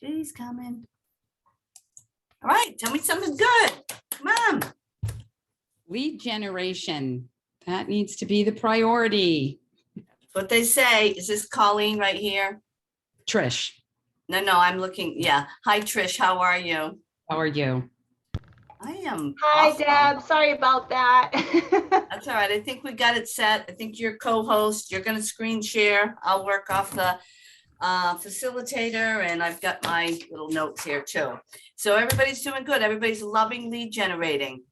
She's coming. All right, tell me something good. Come on. Lead generation, that needs to be the priority. That's what they say. Is this Colleen right here? Trish, No, I'm looking. Yeah. Hi, Trish. How are you? how are you? I am. Hi, awesome. Deb. Sorry about that. That's all right. I think we got it set. I think you're co-host. You're going to screen share. I'll work off the facilitator, and I've got my little notes here too. So everybody's doing good. Everybody's loving lead generating.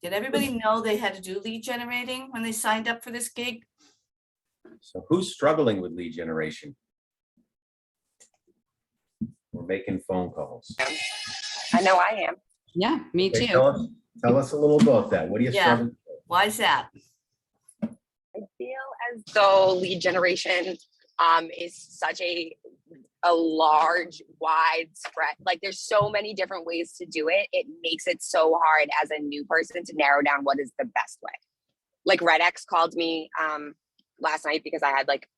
Did everybody know they had to do lead generating when they signed up for this gig? So who's struggling with lead generation? We're making phone calls. I know I am. Yeah, me Okay, too. tell us a little about that. What are you Yeah. struggling? Why is that? I feel as though lead generation is such a large, widespread, like there's so many different ways to do it. It makes it so hard as a new person to narrow down what is the best way. Like RedX called me last night because I had like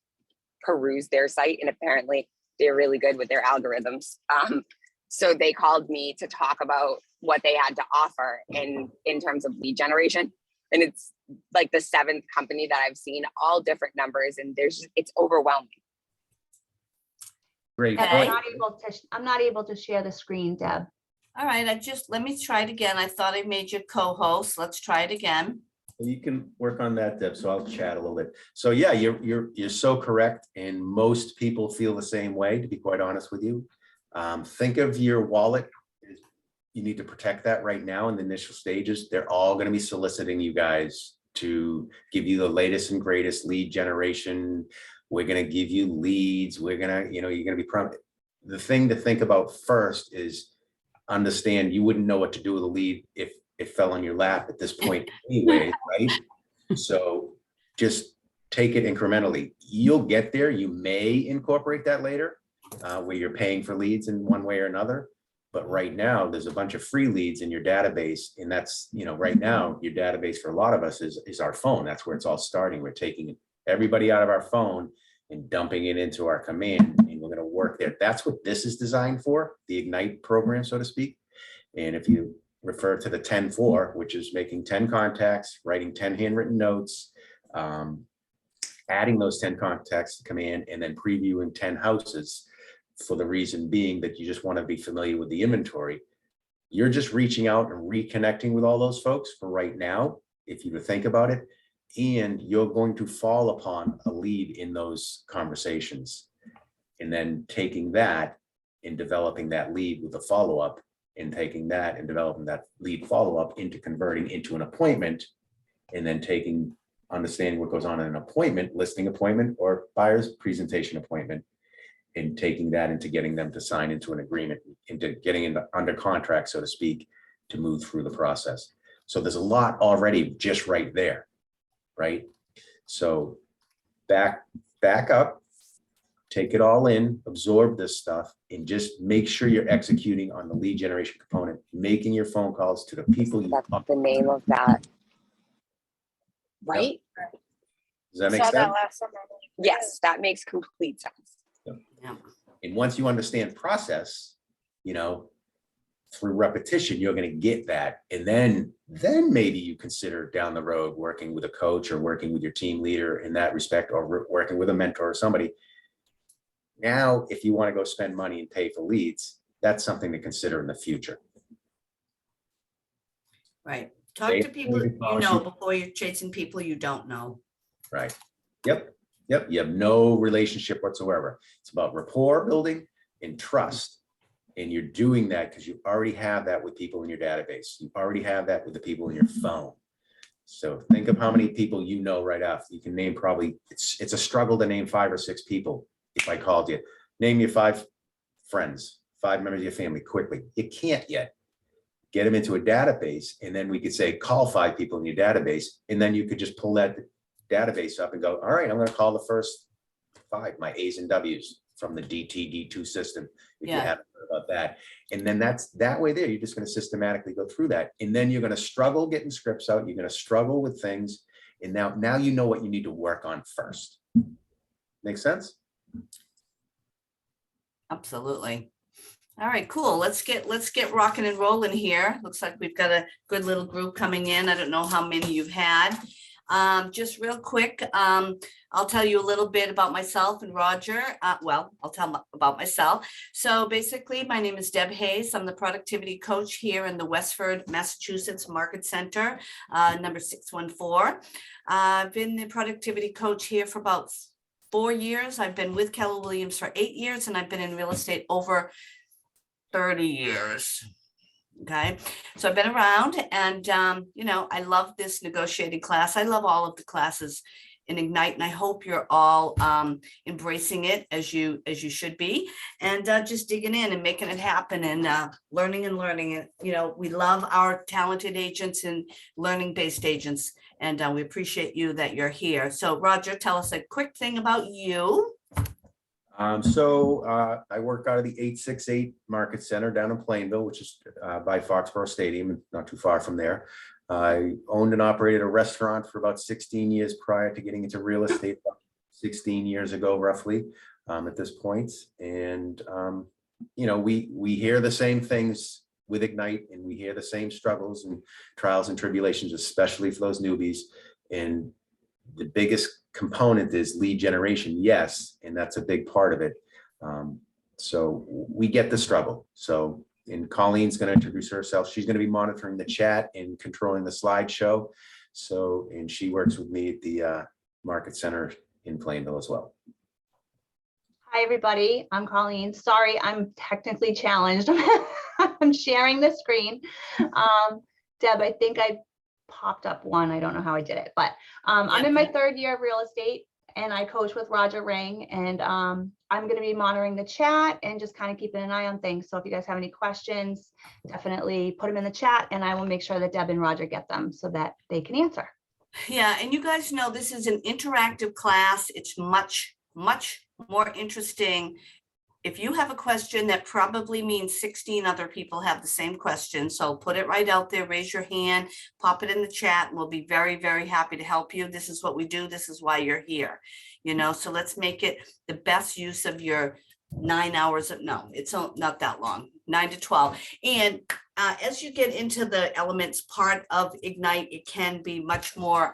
perused their site, and apparently they're really good with their algorithms. So they called me to talk about what they had to offer in terms of lead generation. And it's like the 7th company that I've seen, all different numbers, and it's overwhelming. Great And point. I'm not able to share the screen, Deb. All right, let me try it again. I thought I made you co-host. Let's try it again. You can work on that, Deb, so I'll chat a little bit. So yeah, you're so correct, and most people feel the same way, to be quite honest with you. Think of your wallet. You need to protect that right now in the initial stages. They're all going to be soliciting you guys to give you the latest and greatest lead generation. We're going to give you leads. We're going to, you're going to be the thing to think about first is understand you wouldn't know what to do with a lead if it fell on your lap at this point anyway, right? So just take it incrementally. You'll get there. You may incorporate that later where you're paying for leads in one way or another. But right now, there's a bunch of free leads in your database. And that's, right now, your database for a lot of us is our phone. That's where it's all starting. We're taking everybody out of our phone and dumping it into our command, and we're going to work there. That's what this is designed for, the Ignite program, so to speak. And if you refer to the 10-4, which is making 10 contacts, writing 10 handwritten notes, adding those 10 contacts to command, and then previewing 10 houses, for the reason being that you just want to be familiar with the inventory. You're just reaching out and reconnecting with all those folks for right now, if you think about it, and you're going to fall upon a lead in those conversations, and then taking that and developing that lead with a follow-up, and taking that and developing that lead follow-up into converting into an appointment, and then understanding what goes on in an appointment, listing appointment or buyer's presentation appointment, and taking that into getting them to sign into an agreement, into getting under contract, so to speak, to move through the process. So there's a lot already just right there, right? So back up, take it all in, absorb this stuff, and just make sure you're executing on the lead generation component, making your phone calls to the people you That's talk the name of that. Right? Does that make sense? Yes, that makes complete sense. Yeah. And once you understand process, through repetition, you're going to get that. And then maybe you consider down the road working with a coach or working with your team leader in that respect, or working with a mentor or somebody. Now, if you want to go spend money and pay for leads, that's something to consider in the future. Right. Talk to people before you're chasing people you don't know. Right. Yep. You have no relationship whatsoever. It's about rapport building and trust. And you're doing that because you already have that with people in your database. You already have that with the people in your phone. So think of how many people you know right off. You can name probably, it's a struggle to name 5 or 6 people. If I called you, name your 5 friends, 5 members of your family quickly. You can't yet. Get them into a database, and then we could say, call 5 people in your database, and then you could just pull that database up and go, all right, I'm going to call the first 5, my A's and W's from the DT-D2 system, if you haven't heard about that. And then that's that way there, you're just going to systematically go through that. And then you're going to struggle getting scripts out. You're going to struggle with things. And now you know what you need to work on first. Make sense? Absolutely. All right, cool. Let's get rocking and rolling here. Looks like we've got a good little group coming in. I don't know how many you've had. Just real quick, I'll tell you a little bit about myself and Roger. Well, I'll tell about myself. So basically, my name is Deb Hayes. I'm the productivity coach here in the Westford, Massachusetts Market Center, number 614. I've been the productivity coach here for about 4 years. I've been with Keller Williams for 8 years, and I've been in real estate over 30 years. Okay, so I've been around, and you know, I love this negotiating class. I love all of the classes in Ignite, and I hope you're all embracing it as you should be, and just digging in and making it happen, and learning and learning it. You know, we love our talented agents and learning-based agents, and we appreciate you that you're here. So Roger, tell us a quick thing about you. I work out of the 868 Market Center down in Plainville, which is by Foxborough Stadium, not too far from there. I owned and operated a restaurant for about 16 years prior to getting into real estate, about 16 years ago, roughly, at this point. And, you know, we hear the same things with Ignite, and we hear the same struggles and trials and tribulations, especially for those newbies. And the biggest component is lead generation, yes, and that's a big part of it. So we get the struggle. So, and Colleen's going to introduce herself. She's going to be monitoring the chat and controlling the slideshow. So, and she works with me at the Market Center in Plainville as well. Hi, everybody. I'm Colleen. Sorry, I'm technically challenged. I'm sharing the screen. Deb, I think I popped up one. I don't know how I did it, but I'm in my 3rd year of real estate, and I coach with Roger Ring, and I'm going to be monitoring the chat and just kind of keeping an eye on things. So if you guys have any questions, definitely put them in the chat, and I will make sure that Deb and Roger get them so that they can answer. Yeah, and you guys know this is an interactive class. It's much more interesting. If you have a question, that probably means 16 other people have the same question. So put it right out there, raise your hand, pop it in the chat, and we'll be very, very happy to help you. This is what we do. This is why you're here. You know, so let's make it the best use of your 9 hours of, no, it's not that long, 9 to 12. And as you get into the elements part of Ignite, it can be much more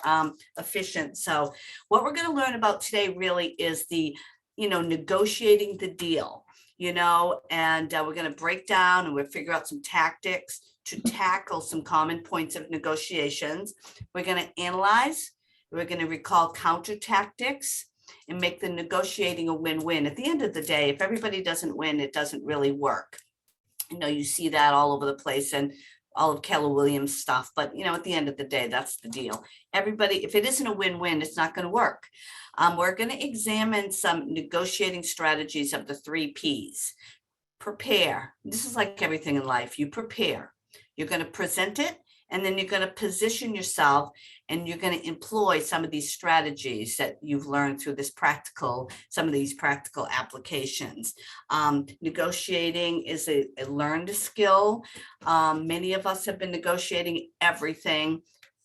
efficient. So what we're going to learn about today really is the, you know, negotiating the deal, you know, and we're going to break down and we'll figure out some tactics to tackle some common points of negotiations. We're going to analyze, we're going to recall counter tactics, and make the negotiating a win-win. At the end of the day, if everybody doesn't win, it doesn't really work. You know, you see that all over the place and all of Keller Williams stuff, but you know, at the end of the day, that's the deal. Everybody, if it isn't a win-win, it's not going to work. We're going to examine some negotiating strategies of the 3 Ps. Prepare. This is like everything in life. You prepare. You're going to present it, and then you're going to position yourself, and you're going to employ some of these strategies that you've learned through this some of these practical applications. Negotiating is a learned skill. Many of us have been negotiating everything.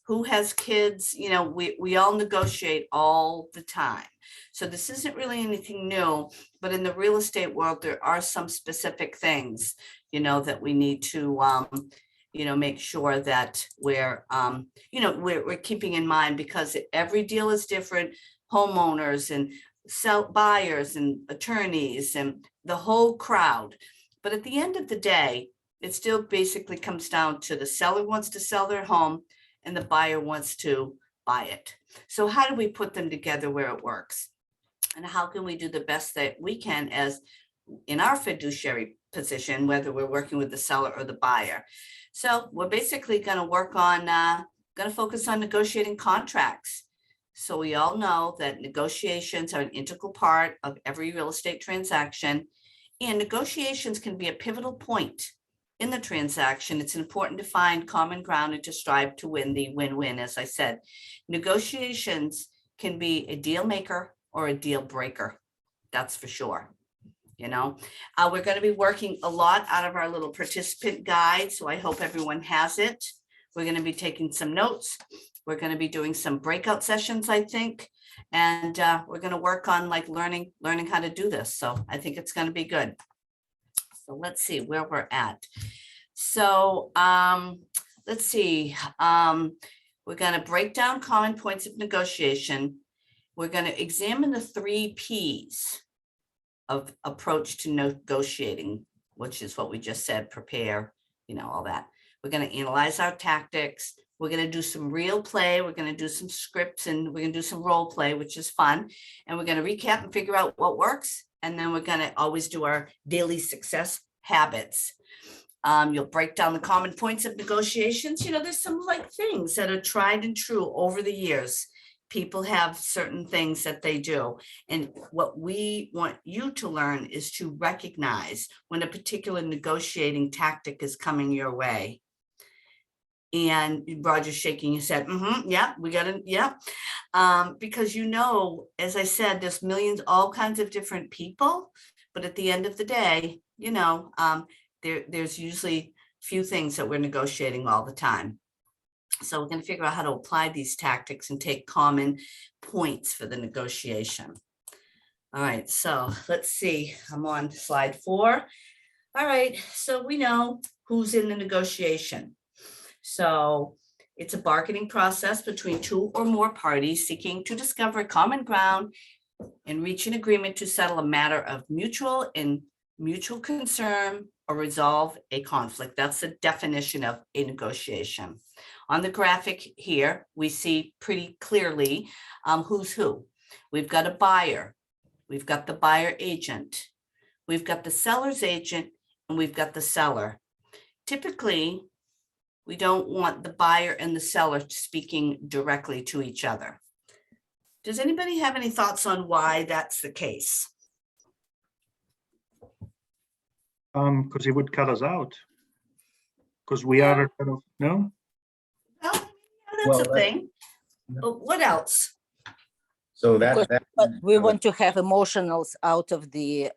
Who has kids? You know, we all negotiate all the time. So this isn't really anything new, but in the real estate world, there are some specific things, you know, that we need to, you know, make sure that we're, you know, we're keeping in mind, because every deal is different. Homeowners and buyers and attorneys and the whole crowd. But at the end of the day, it still basically comes down to the seller wants to sell their home and the buyer wants to buy it. So how do we put them together where it works? And how can we do the best that we can as in our fiduciary position, whether we're working with the seller or the buyer? So we're basically going to work on, going to focus on negotiating contracts. So we all know that negotiations are an integral part of every real estate transaction, and negotiations can be a pivotal point in the transaction. It's important to find common ground and to strive to win the win-win. As I said, negotiations can be a deal maker or a deal breaker. That's for sure. You know, we're going to be working a lot out of our little participant guide. So I hope everyone has it. We're going to be taking some notes. We're going to be doing some breakout sessions, I think. And we're going to work on like learning how to do this. So I think it's going to be good. So let's see where we're at. So let's see. We're going to break down common points of negotiation. We're going to examine the 3 Ps of approach to negotiating, which is what we just said, prepare, all that. We're going to analyze our tactics. We're going to do some real play. We're going to do some scripts, and we're going to do some role play, which is fun. And we're going to recap and figure out what works. And then we're going to always do our daily success habits. You'll break down the common points of negotiations. There's some things that are tried and true over the years. People have certain things that they do. And what we want you to learn is to recognize when a particular negotiating tactic is coming your way. And Roger's shaking his head. Yeah, we got to, yeah. Because as I said, there's millions, all kinds of different people. But at the end of the day, there's usually few things that we're negotiating all the time. So we're going to figure out how to apply these tactics and take common points for the negotiation. All right, so let's see. I'm on slide 4. All right, so we know who's in the negotiation. So it's a bargaining process between 2 or more parties seeking to discover common ground and reach an agreement to settle a matter of mutual concern or resolve a conflict. That's the definition of a negotiation. On the graphic here, we see pretty clearly who's who. We've got a buyer, we've got the buyer agent, we've got the seller's agent, and we've got the seller. Typically, we don't want the buyer and the seller speaking directly to each other. Does anybody have any thoughts on why that's the case? Because it would cut us out. Because we are kind of, no? Well, that's Well, a thing. But what else? So Because- that But we want to have emotionals out of the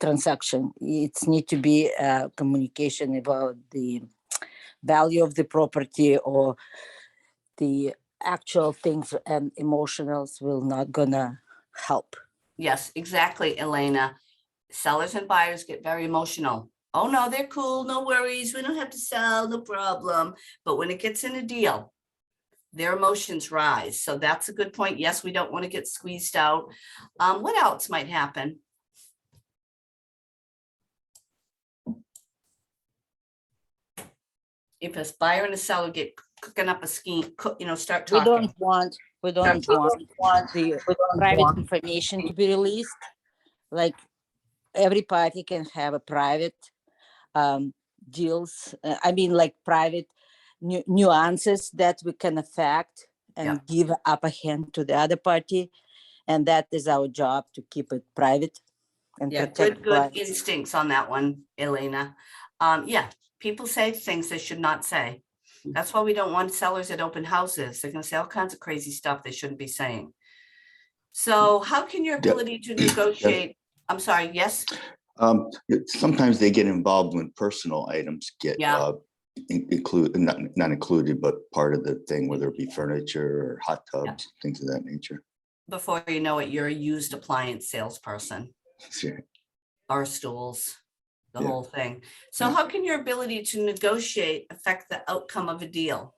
transaction. It's need to be communication about the value of the property or the actual things, and emotionals will not gonna help. Yes, exactly, Elena. Sellers and buyers get very emotional. Oh, no, they're cool. No worries. We don't have to sell. No problem. But when it gets in a deal, their emotions rise. So that's a good point. Yes, we don't want to get squeezed out. What else might happen? If a buyer and a seller get cooking up a scheme, start We talking. don't want the private information to be released. Like every party can have a private deals. Like private nuances that we can affect and give upper hand to the other party. And that is our job, to keep it private and Yeah, protect good clients. instincts on that one, Elena. People say things they should not say. That's why we don't want sellers at open houses. They're gonna say all kinds of crazy stuff they shouldn't be saying. So how can your ability to negotiate, I'm sorry, yes? Sometimes they get involved when personal items get Yeah. included, not included, but part of the thing, whether it be furniture or hot tubs, things of that nature. Before you know it, you're a used appliance salesperson, Sure. bar stools, the Yeah. whole thing. So Yeah. how can your ability to negotiate affect the outcome of a deal?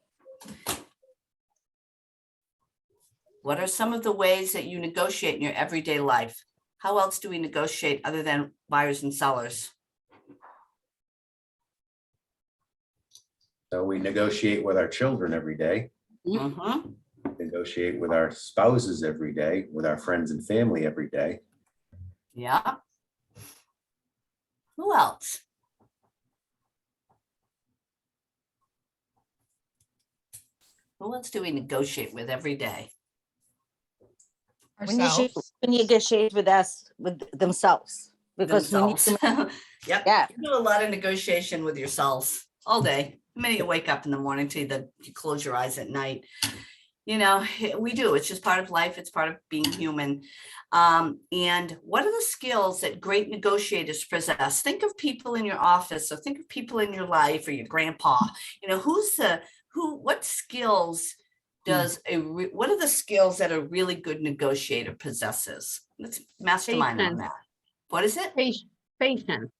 What are some of the ways that you negotiate in your everyday life? How else do we negotiate other than buyers and sellers? So we negotiate with our children every day, Mhm. negotiate with our spouses every day, with our friends and family every day. Yeah. Who else? Who else do we negotiate with every day? We negotiate with us, with themselves, because we need Themselves. to, Yep. yeah. You do a lot of negotiation with yourselves all day. The minute you wake up in the morning till you close your eyes at night. We do. It's just part of life. It's part of being human. And what are the skills that great negotiators possess? Think of people in your office, or think of people in your life, or your grandpa. What skills does what are the skills that a really good negotiator possesses? Let's mastermind on Patience. that. What is it? Patience.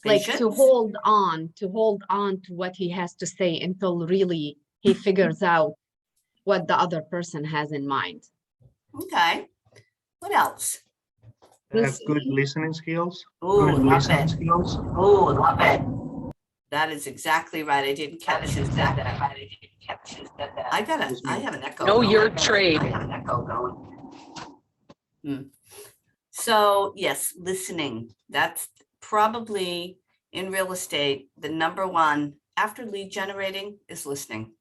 Like to Patience. hold on to what he has to say until really he figures out what the other person has in mind. Okay. What else? Have good listening skills. Oh, Good love listening it. skills. Oh, love it. That is exactly right. I didn't catch who said that. I have an echo. Know going. your trade. I have an echo going. So yes, listening. That's probably in real estate, the number one after lead generating is listening.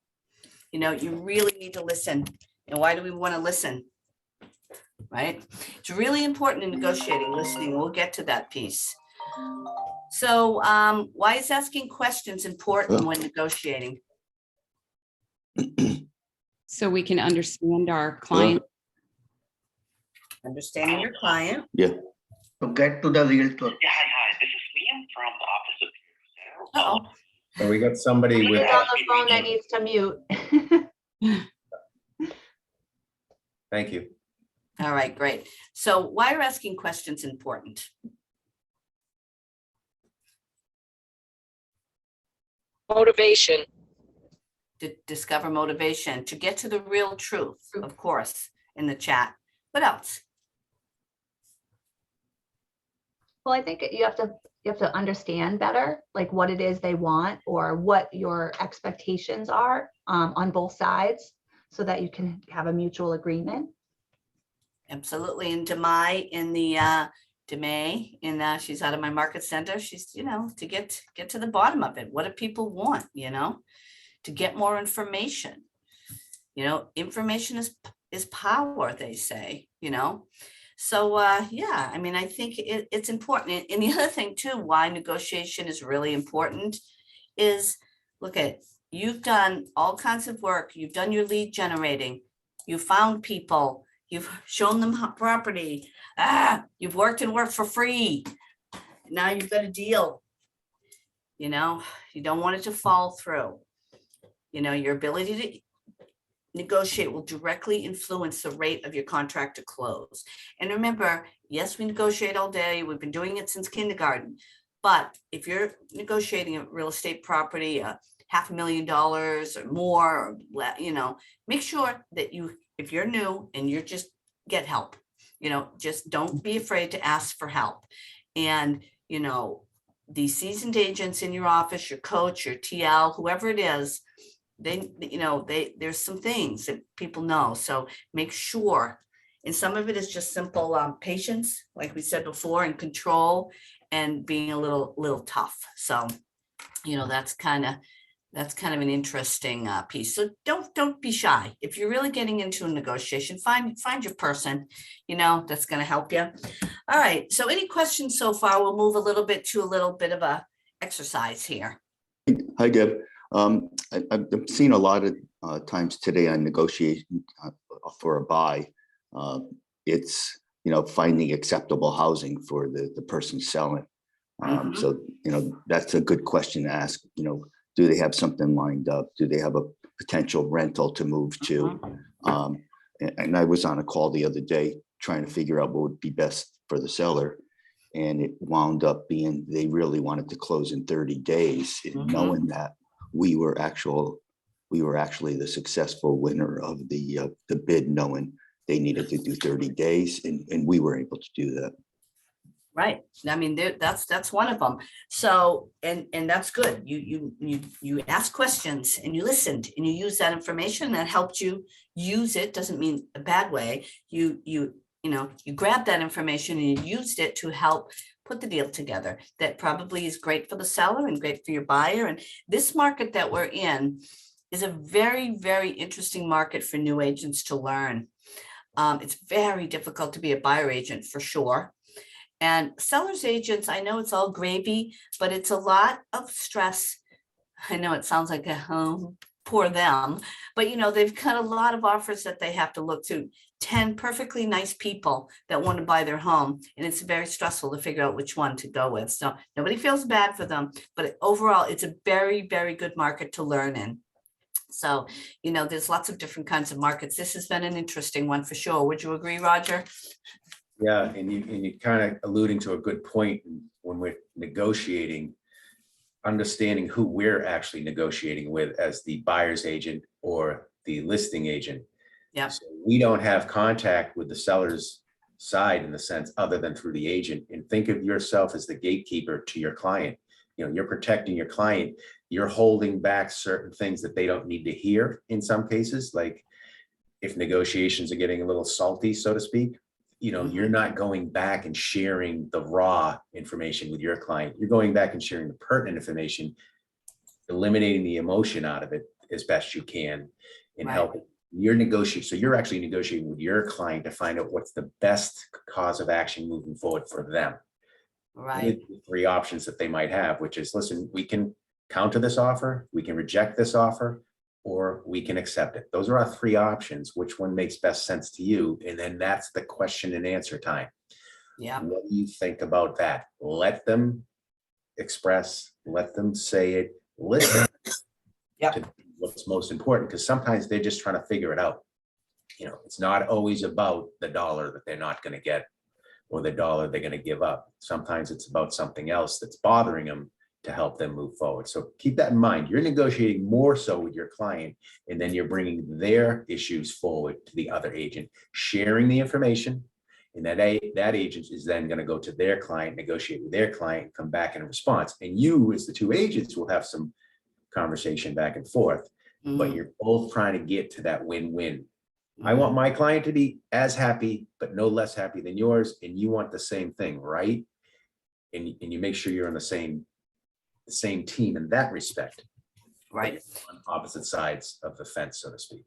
You know, you really need to listen. And why do we want to listen? Right? It's really important in negotiating, listening. We'll get to that piece. So why is asking questions important when negotiating? So we can understand our client. Understanding your client. Yeah. To get to the real truth. Yeah, hi. This is Liam from the office of your Uh-oh. And we got somebody with, He's on the phone that needs to mute. thank you. All right, great. So why are asking questions important? Motivation. To discover motivation, to get to the real truth, of course, in the chat. What else? Well, I think you have to understand better, like what it is they want or what your expectations are on both sides so that you can have a mutual agreement. Absolutely. And Demai she's out of my market center. She's, you know, to get to the bottom of it. What do people want, you know, to get more information? You know, information is power, they say, you know. So yeah, I mean, I think it's important. And the other thing too, why negotiation is really important is, look at, you've done all kinds of work. You've done your lead generating. You found people. You've shown them property. You've worked and worked for free. Now you've got a deal. You know, you don't want it to fall through. You know, your ability to negotiate will directly influence the rate of your contract to close. And remember, yes, we negotiate all day. We've been doing it since kindergarten. But if you're negotiating a real estate property, $500,000 or more, or, you know, make sure that if you're new and you're just get help, you know, just don't be afraid to ask for help. And, you know, the seasoned agents in your office, your coach, your TL, whoever it is, there's some things that people know. So make sure, and some of it is just simple patience, like we said before, and control and being a little tough. So, you know, that's kind of an interesting piece. So don't be shy. If you're really getting into a negotiation, find your person, you know, that's going to help you. All right. So any questions so far? We'll move a little bit of a exercise here. Hi, Deb. I've seen a lot of times today on negotiation for a buy. It's, you know, finding acceptable housing for the person selling. So, you know, that's a good question to ask. You know, do they have something lined up? Do they have a potential rental to move to? And I was on a call the other day trying to figure out what would be best for the seller. And it wound up being, they really wanted to close in 30 days, knowing that we were actually the successful winner of the bid, knowing they needed to do 30 days, and we were able to do that. Right. I mean, that's one of them. So, and that's good. You ask questions and you listened and you use that information that helped you use it. Doesn't mean a bad way. You grab that information and you used it to help put the deal together. That probably is great for the seller and great for your buyer. And this market that we're in is a very, very interesting market for new agents to learn. It's very difficult to be a buyer agent for sure. And sellers agents, I know it's all gravy, but it's a lot of stress. I know it sounds like poor them, but you know, they've got a lot of offers that they have to look to. 10 perfectly nice people that want to buy their home, and it's very stressful to figure out which one to go with. So nobody feels bad for them, but overall, it's a very, very good market to learn in. So, you know, there's lots of different kinds of markets. This has been an interesting one for sure. Would you agree, Roger? Yeah, and you kind of alluding to a good point when we're negotiating, understanding who we're actually negotiating with as the buyer's agent or the listing agent. Yeah. So we don't have contact with the seller's side in the sense other than through the agent. And think of yourself as the gatekeeper to your client. You know, you're protecting your client. You're holding back certain things that they don't need to hear in some cases, like if negotiations are getting a little salty, so to speak, you know, you're not going back and sharing the raw information with your client. You're going back and sharing the pertinent information, eliminating the emotion out of it as best you can and Right. helping. You're negotiating. So you're actually negotiating with your client to find out what's the best cause of action moving forward for them. Right. With the three options that they might have, which is, listen, we can counter this offer, we can reject this offer, or we can accept it. Those are our three options. Which one makes best sense to you? And then that's the question and answer time. Yeah. What do you think about that? Let them express, let them say it, listen to what's most important, because sometimes they're just trying to figure it out. You know, it's not always about the dollar that they're not going to get or the dollar they're going to give up. Sometimes it's about something else that's bothering them to help them move forward. So keep that in mind. You're negotiating more so with your client, and then you're bringing their issues forward to the other agent, sharing the information. And that agent is then going to go to their client, negotiate with their client, come back in a response. And you, as the two agents, will have some conversation back and forth, but you're both trying to get to that win-win. I want my client to be as happy, but no less happy than yours. And you want the same thing, right? And you make sure you're on the same team in that respect. Right. On opposite sides of the fence, so to speak.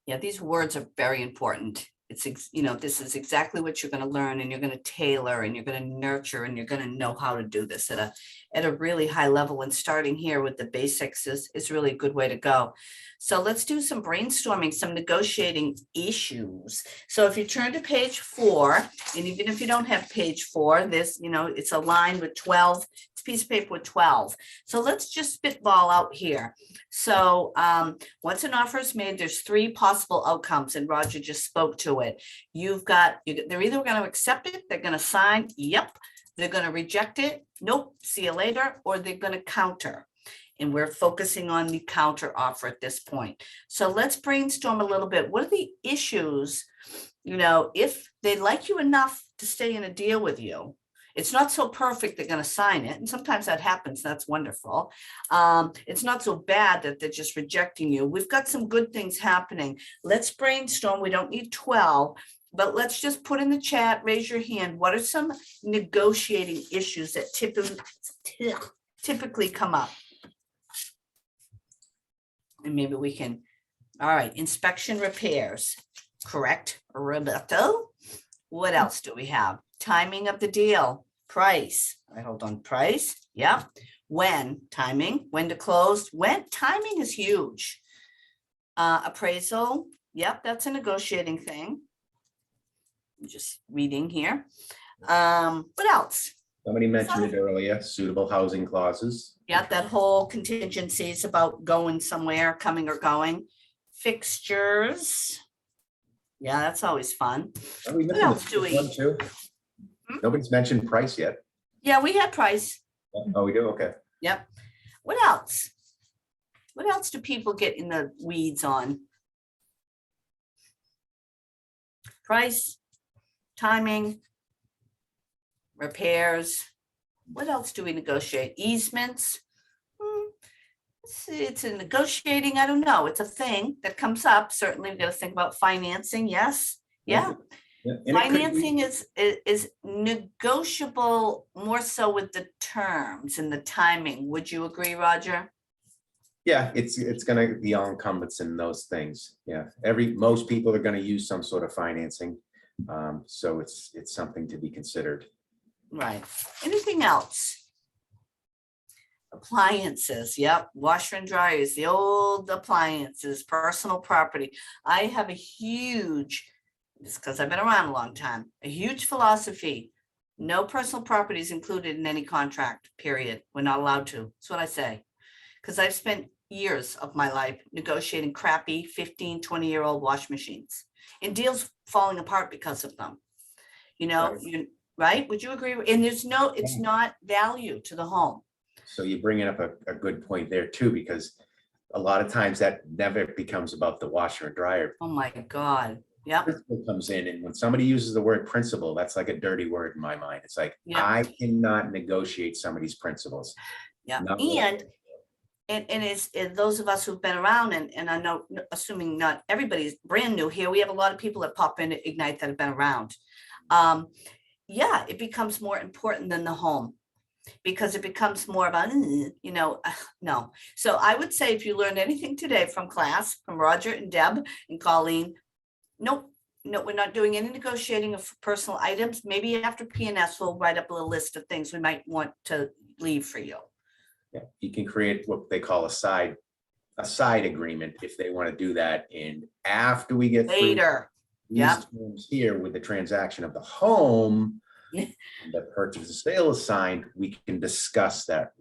Yeah, these words are very important. It's, you know, this is exactly what you're going to learn, and you're going to tailor, and you're going to nurture, and you're going to know how to do this at a really high level. And starting here with the basics is really a good way to go. So let's do some brainstorming, some negotiating issues. So if you turn to page 4, and even if you don't have page 4, this, you know, it's aligned with 12. It's a piece of paper with 12. So let's just spitball out here. So once an offer is made, there's 3 possible outcomes, and Roger just spoke to it. They're either going to accept it, they're going to sign, yep. They're going to reject it, nope, see you later, or they're going to counter. And we're focusing on the counter offer at this point. So let's brainstorm a little bit. What are the issues, you know, if they like you enough to stay in a deal with you? It's not so perfect they're going to sign it. And sometimes that happens. That's wonderful. It's not so bad that they're just rejecting you. We've got some good things happening. Let's brainstorm. We don't need 12, but let's just put in the chat, raise your hand. What are some negotiating issues that typically come up? And maybe we can, all right, inspection repairs, correct, Roberto? What else do we have? Timing of the deal, price. Hold on, price. Yeah. When, timing, when to close. When, timing is huge. Appraisal. Yep, that's a negotiating thing. I'm just reading here. What else? Somebody mentioned it earlier, suitable housing clauses. Yeah, that whole contingency is about going somewhere, coming or going. Fixtures. Yeah, that's always fun. Are we What missing else do this we? one too? Nobody's mentioned price yet. Yeah, we had price. Oh, we do? Okay. Yep. What else? What else do people get in the weeds on? Price, timing, repairs. What else do we negotiate? Easements. It's a negotiating. I don't know. It's a thing that comes up. Certainly, we've got to think about financing. Yes. Yeah. Yeah, and it could be- Financing is negotiable more so with the terms and the timing. Would you agree, Roger? Yeah, it's gonna be all incumbents in those things. Yeah, most people are gonna use some sort of financing. So it's something to be considered. Right. Anything else? Appliances. Yep. Washer and dryers, the old appliances, personal property. I have a huge, it's because I've been around a long time, a huge philosophy. No personal property is included in any contract, period. We're not allowed to. That's what I say. Because I've spent years of my life negotiating crappy 15, 20-year-old wash machines and deals falling apart because of them. You know, Right. right? Would you agree? And there's no, it's not value to the home. So you're bringing up a good point there too, because a lot of times that never becomes about the washer and dryer. Oh my God. Yep. Principle comes in, and when somebody uses the word principle, that's like a dirty word in my mind. It's like, Yeah. I cannot negotiate somebody's principles. Yeah. Not And it's those of us who've been around, and I know, assuming not everybody's brand new here, we have a lot of people that pop in at Ignite that have been around. Yeah, it becomes more important than the home, because it becomes more about, no. So I would say, if you learned anything today from class, from Roger and Deb and Colleen, nope, no, we're not doing any negotiating of personal items. Maybe after P&S, we'll write up a little list of things we might want to leave for you. Yeah, you can create what they call a side agreement if they want to do that. And after we get through Later. these Yep. terms here with the transaction of the home, the purchase and sale is signed, we can discuss that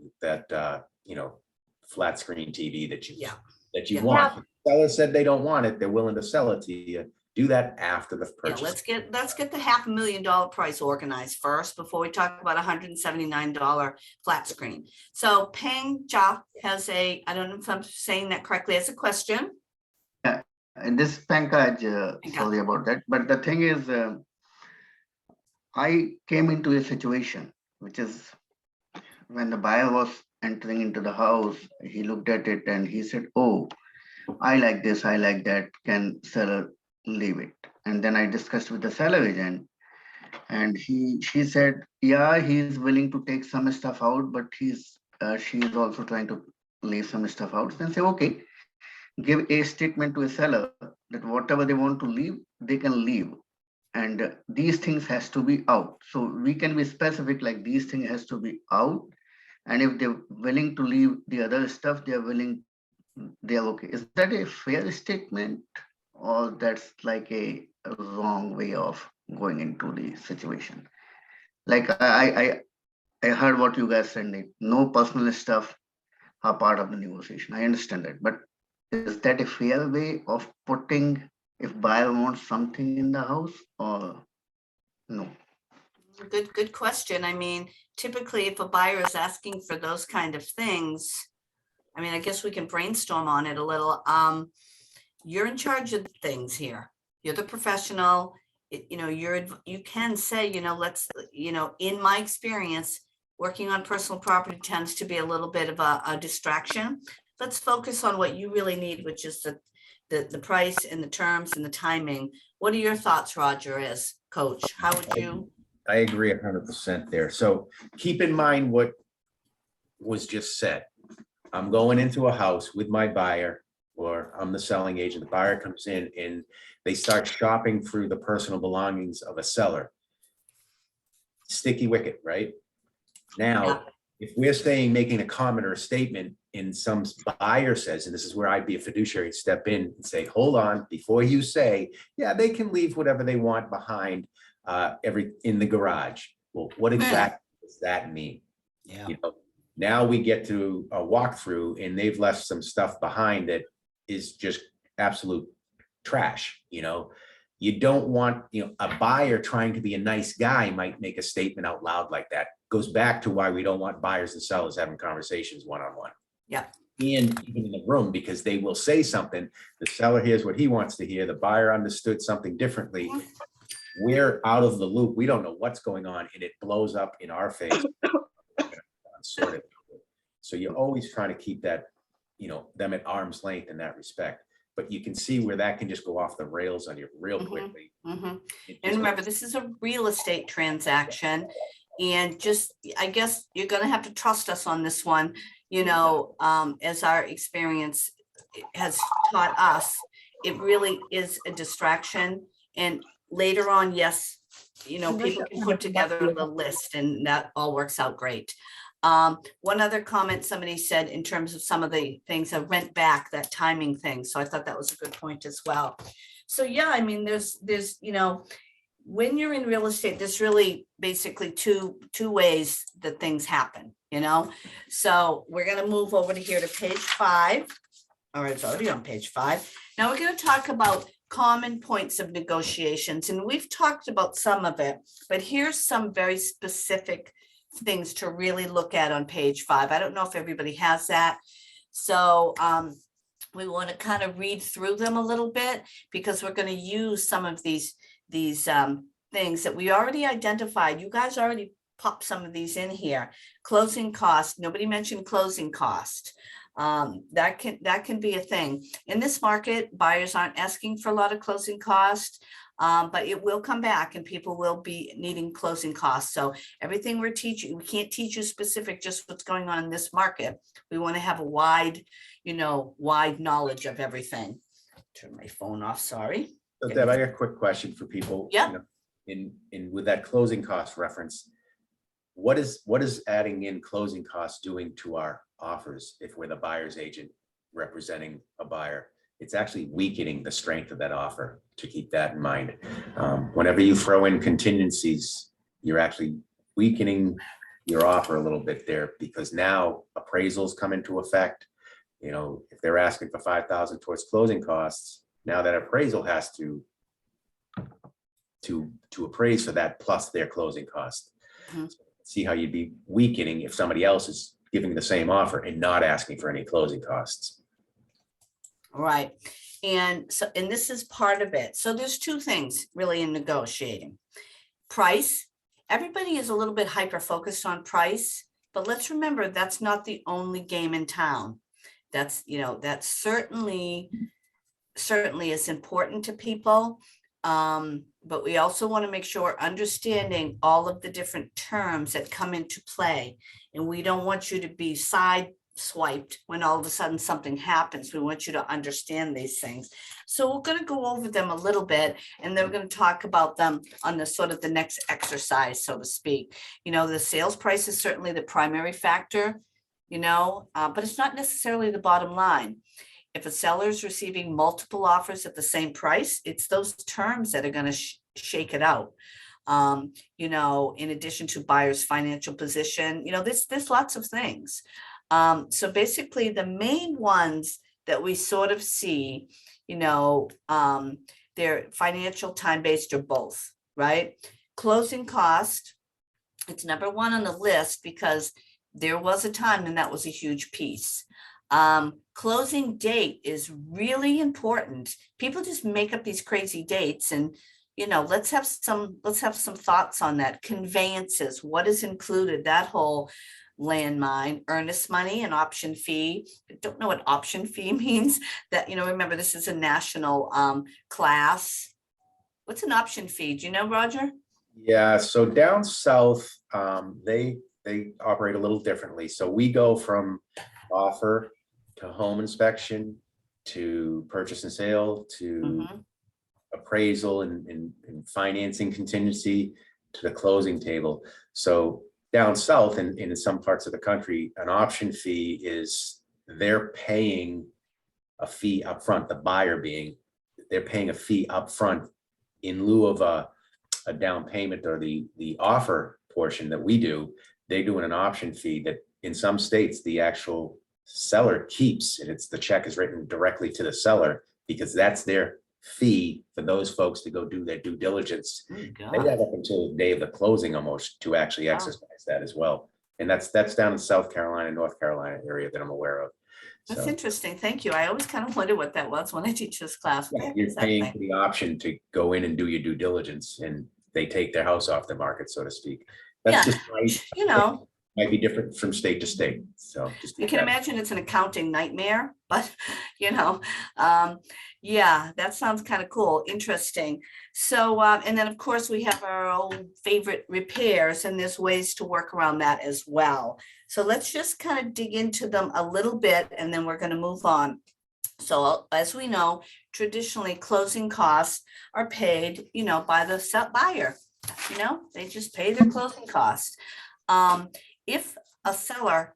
flat screen TV that you Yeah. want. Seller said they don't want it, they're willing to sell it to you. Do that after the Yeah, purchase. let's get the $500,000 price organized first before we talk about $179 flat screen. So Peng Jia has I don't know if I'm saying that correctly, has a question. And this Pankaj, sorry about that. But the thing is, I came into a situation, which is when the buyer was entering into the house, he looked at it and he said, oh, I like this, I like that, can seller leave it? And then I discussed with the seller agent, and she said, yeah, he's willing to take some stuff out, but she is also trying to leave some stuff out. Then say, okay, give a statement to a seller that whatever they want to leave, they can leave. And these things has to be out. So we can be specific, like these things has to be out. And if they're willing to leave the other stuff, they are okay. Is that a fair statement, or that's like a wrong way of going into the situation? Like I heard what you guys said, no personal stuff are part of the negotiation. I understand that, but is that a fair way of putting if buyer wants something in the house, or no? Good question. I mean, typically if a buyer is asking for those kind of things, I mean, I guess we can brainstorm on it a little. You're in charge of things here. You're the professional. You can say, in my experience, working on personal property tends to be a little bit of a distraction. Let's focus on what you really need, which is the price and the terms and the timing. What are your thoughts, Roger, as coach? How would you? I agree 100% there. So keep in mind what was just said. I'm going into a house with my buyer, or I'm the selling agent. The buyer comes in and they start shopping through the personal belongings of a seller. Sticky wicket, right? Now, if we're saying, making a comment or a statement, and some buyer says, and this is where I'd be a fiduciary, step in and say, hold on, before you say, yeah, they can leave whatever they want behind in the garage. Well, what exactly does that mean? Yeah. Now we get to a walkthrough and they've left some stuff behind that is just absolute trash. You don't want, a buyer trying to be a nice guy might make a statement out loud like that. Goes back to why we don't want buyers and sellers having conversations one-on-one. Yeah. And even in the room, because they will say something, the seller hears what he wants to hear, the buyer understood something differently. We're out of the loop. We don't know what's going on, and it blows up in our face. Sort of. So you're always trying to keep that, them at arm's length in that respect. But you can see where that can just go off the rails on you real quickly. And remember, this is a real estate transaction. And I guess you're going to have to trust us on this one, as our experience has taught us, it really is a distraction. And later on, yes, people can put together the list and that all works out great. One other comment somebody said in terms of some of the things, rent back, that timing thing. So I thought that was a good point as well. So yeah, I mean, there's when you're in real estate, there's really basically two ways that things happen, So we're going to move over to here to page 5. All right, it's already on page 5. Now we're going to talk about common points of negotiations, and we've talked about some of it, but here's some very specific things to really look at on page 5. I don't know if everybody has that. So we want to kind of read through them a little bit because we're going to use some of these things that we already identified. You guys already popped some of these in here. Closing cost. Nobody mentioned closing cost. That can be a thing. In this market, buyers aren't asking for a lot of closing costs, but it will come back and people will be needing closing costs. So everything we're teaching, we can't teach you specific just what's going on in this market. We want to have a wide knowledge of everything. Turn my phone off, sorry. So Deb, I got a quick question for people. Yeah. In with that closing cost reference, what is adding in closing costs doing to our offers if we're the buyer's agent representing a buyer? It's actually weakening the strength of that offer, to keep that in mind. Whenever you throw in contingencies, you're actually weakening your offer a little bit there, because now appraisals come into effect. You know, if they're asking for 5,000 towards closing costs, now that appraisal has to appraise for that plus their closing cost. Mhm. See how you'd be weakening if somebody else is giving the same offer and not asking for any closing costs. Right. And this is part of it. So there's two things really in negotiating. Price. Everybody is a little bit hyper focused on price, but let's remember that's not the only game in town. That's certainly is important to people. But we also want to make sure we're understanding all of the different terms that come into play. And we don't want you to be sideswiped when all of a sudden something happens. We want you to understand these things. So we're going to go over them a little bit, and then we're going to talk about them on the sort of the next exercise, so to speak. The sales price is certainly the primary factor, but it's not necessarily the bottom line. If a seller is receiving multiple offers at the same price, it's those terms that are going to shake it out. In addition to buyer's financial position, there's lots of things. So basically the main ones that we sort of see, they're financial, time-based, or both, right? Closing cost, it's number one on the list because there was a time when that was a huge piece. Closing date is really important. People just make up these crazy dates, and let's have some thoughts on that. Conveyances, what is included, that whole landmine. Earnest money and option fee. I don't know what option fee means. That, remember, this is a national class. What's an option fee? Do you know, Roger? Yeah, so down south, they operate a little differently. So we go from offer to home inspection to purchase and sale to appraisal and financing contingency to the closing table. So down south and in some parts of the country, an option fee is they're paying a fee up front, the buyer they're paying a fee up front in lieu of a down payment or the offer portion that we do. They do an option fee that in some states the actual seller keeps, and the check is written directly to the seller because that's their fee for those folks to go do their due diligence. They have up until the day of the closing almost to actually exercise that as well. And that's down in South Carolina, North Carolina area that I'm aware of. That's So, interesting. Thank you. I always kind of wondered what that was when I teach this class. yeah, you're paying for the option to go in and do your due diligence, and they take their house off the market, so to speak. That's just right. Might be different from state to state. So just you can imagine it's an accounting nightmare, but yeah, that sounds kind of cool. Interesting. So, and then of course we have our old favorite repairs, and there's ways to work around that as well. So let's just kind of dig into them a little bit, and then we're going to move on. So as we know, traditionally closing costs are paid, by the buyer. They just pay their closing costs. If a seller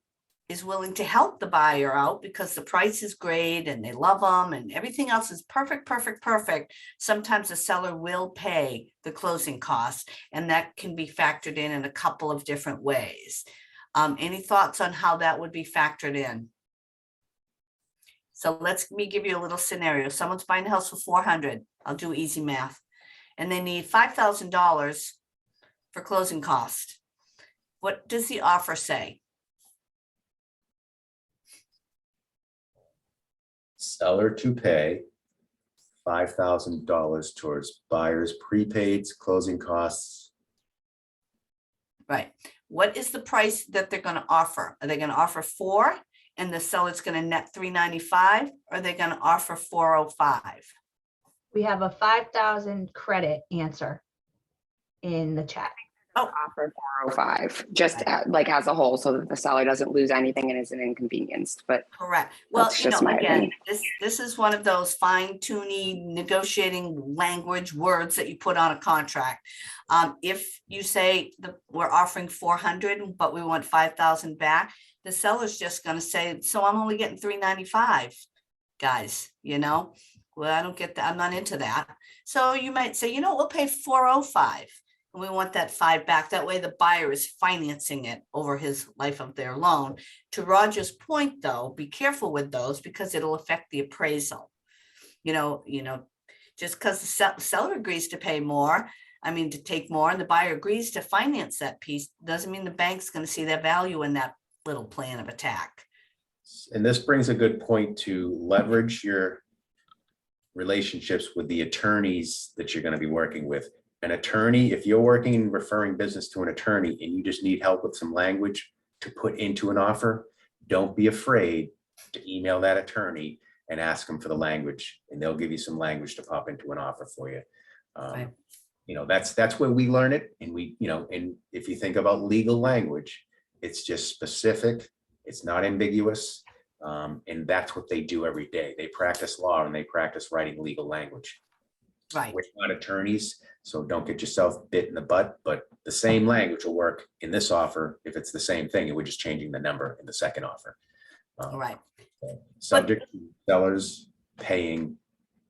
is willing to help the buyer out because the price is great and they love them and everything else is perfect, sometimes the seller will pay the closing costs, and that can be factored in a couple of different ways. Any thoughts on how that would be factored in? So me give you a little scenario. Someone's buying a house for 400. I'll do easy math. And they need $5,000 for closing cost. What does the offer say? Seller to pay $5,000 towards buyer's prepaids, closing costs. Right. What is the price that they're going to offer? Are they going to offer 4 and the seller's going to net 395? Or are they going to offer 405? We have a 5,000 credit answer in the chat. Offer 405, just like as a whole, so that the seller doesn't lose anything and isn't inconvenienced, but Correct. Well, That's just my again, opinion. this is one of those fine-tuning negotiating language words that you put on a contract. If you say we're offering 400, but we want 5,000 back, the seller's just going to say, so I'm only getting 395, guys, well, I don't get that. I'm not into that. So you might say, we'll pay 405. And we want that 5 back. That way the buyer is financing it over his life of their loan. To Roger's point, though, be careful with those because it'll affect the appraisal. Just because the seller agrees to pay more, to take more, and the buyer agrees to finance that piece, doesn't mean the bank's going to see their value in that little plan of attack. And this brings a good point to leverage your relationships with the attorneys that you're going to be working with. An attorney, if you're working and referring business to an attorney and you just need help with some language to put into an offer, don't be afraid to email that attorney and ask them for the language, and they'll give you some language to pop into an offer for you. Right. That's where we learn it. And and if you think about legal language, it's just specific, it's not ambiguous. And that's what they do every day. They practice law and they practice writing legal language. Right. We're not attorneys, so don't get yourself bit in the butt, but the same language will work in this offer if it's the same thing, and we're just changing the number in the second offer. Right. Subject to sellers paying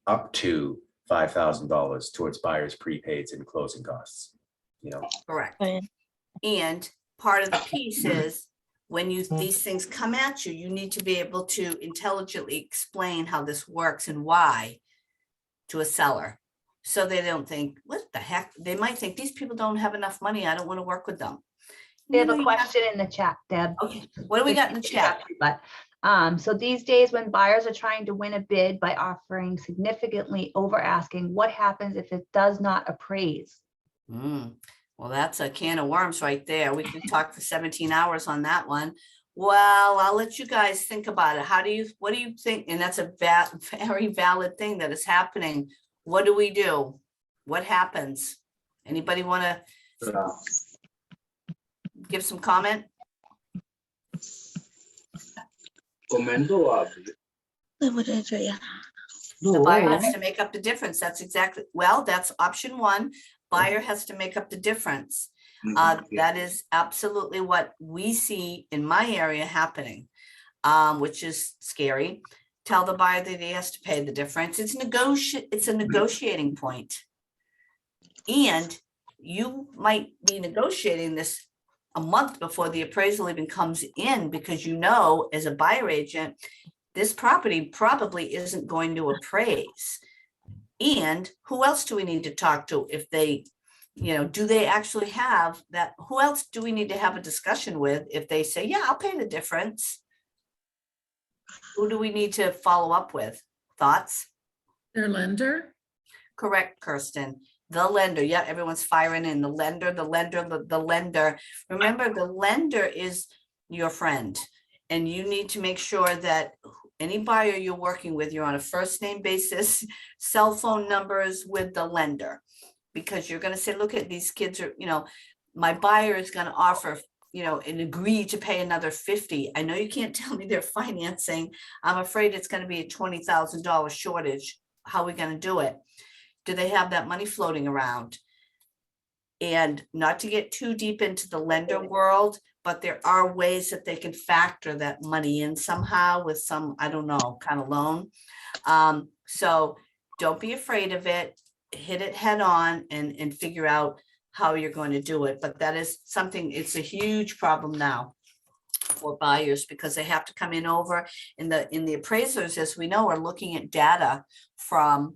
up to $5,000 towards buyers' prepaids and closing costs. Correct. Right. And part of the piece is when these things come at you, you need to be able to intelligently explain how this works and why to a seller. So they don't think, what the heck? They might think these people don't have enough money. I don't want to work with them. We have a question in the chat, Deb. Okay, what do we got in the chat? But so these days when buyers are trying to win a bid by offering significantly over asking, what happens if it does not appraise? Well, that's a can of worms right there. We can talk for 17 hours on that one. Well, I'll let you guys think about it. What do you think? And that's a very valid thing that is happening. What do we do? What happens? Anybody want to give some comment? The buyer has to make up the difference. That's option 1. Buyer has to make up the difference. That is absolutely what we see in my area happening, which is scary. Tell the buyer that he has to pay the difference. It's a negotiating point. And you might be negotiating this a month before the appraisal even comes in, because as a buyer agent, this property probably isn't going to appraise. And who else do we need to talk to if they, do they actually have that? Who else do we need to have a discussion with if they say, yeah, I'll pay the difference? Who do we need to follow up with? Thoughts? Their lender? Correct, Kirsten. The lender. Yeah, everyone's firing in. The lender. Remember, the lender is your friend. And you need to make sure that any buyer you're working with, you're on a first name basis, cell phone numbers with the lender. Because you're going to say, look at these kids are, my buyer is going to offer, and agree to pay another $50. I know you can't tell me they're financing. I'm afraid it's going to be a $20,000 shortage. How are we going to do it? Do they have that money floating around? And not to get too deep into the lender world, but there are ways that they can factor that money in somehow with some, I don't know, kind of loan. So don't be afraid of it. Hit it head on and figure out how you're going to do it. But that is something, it's a huge problem now. for buyers because they have to come in over in the appraisers, as we know, are looking at data from,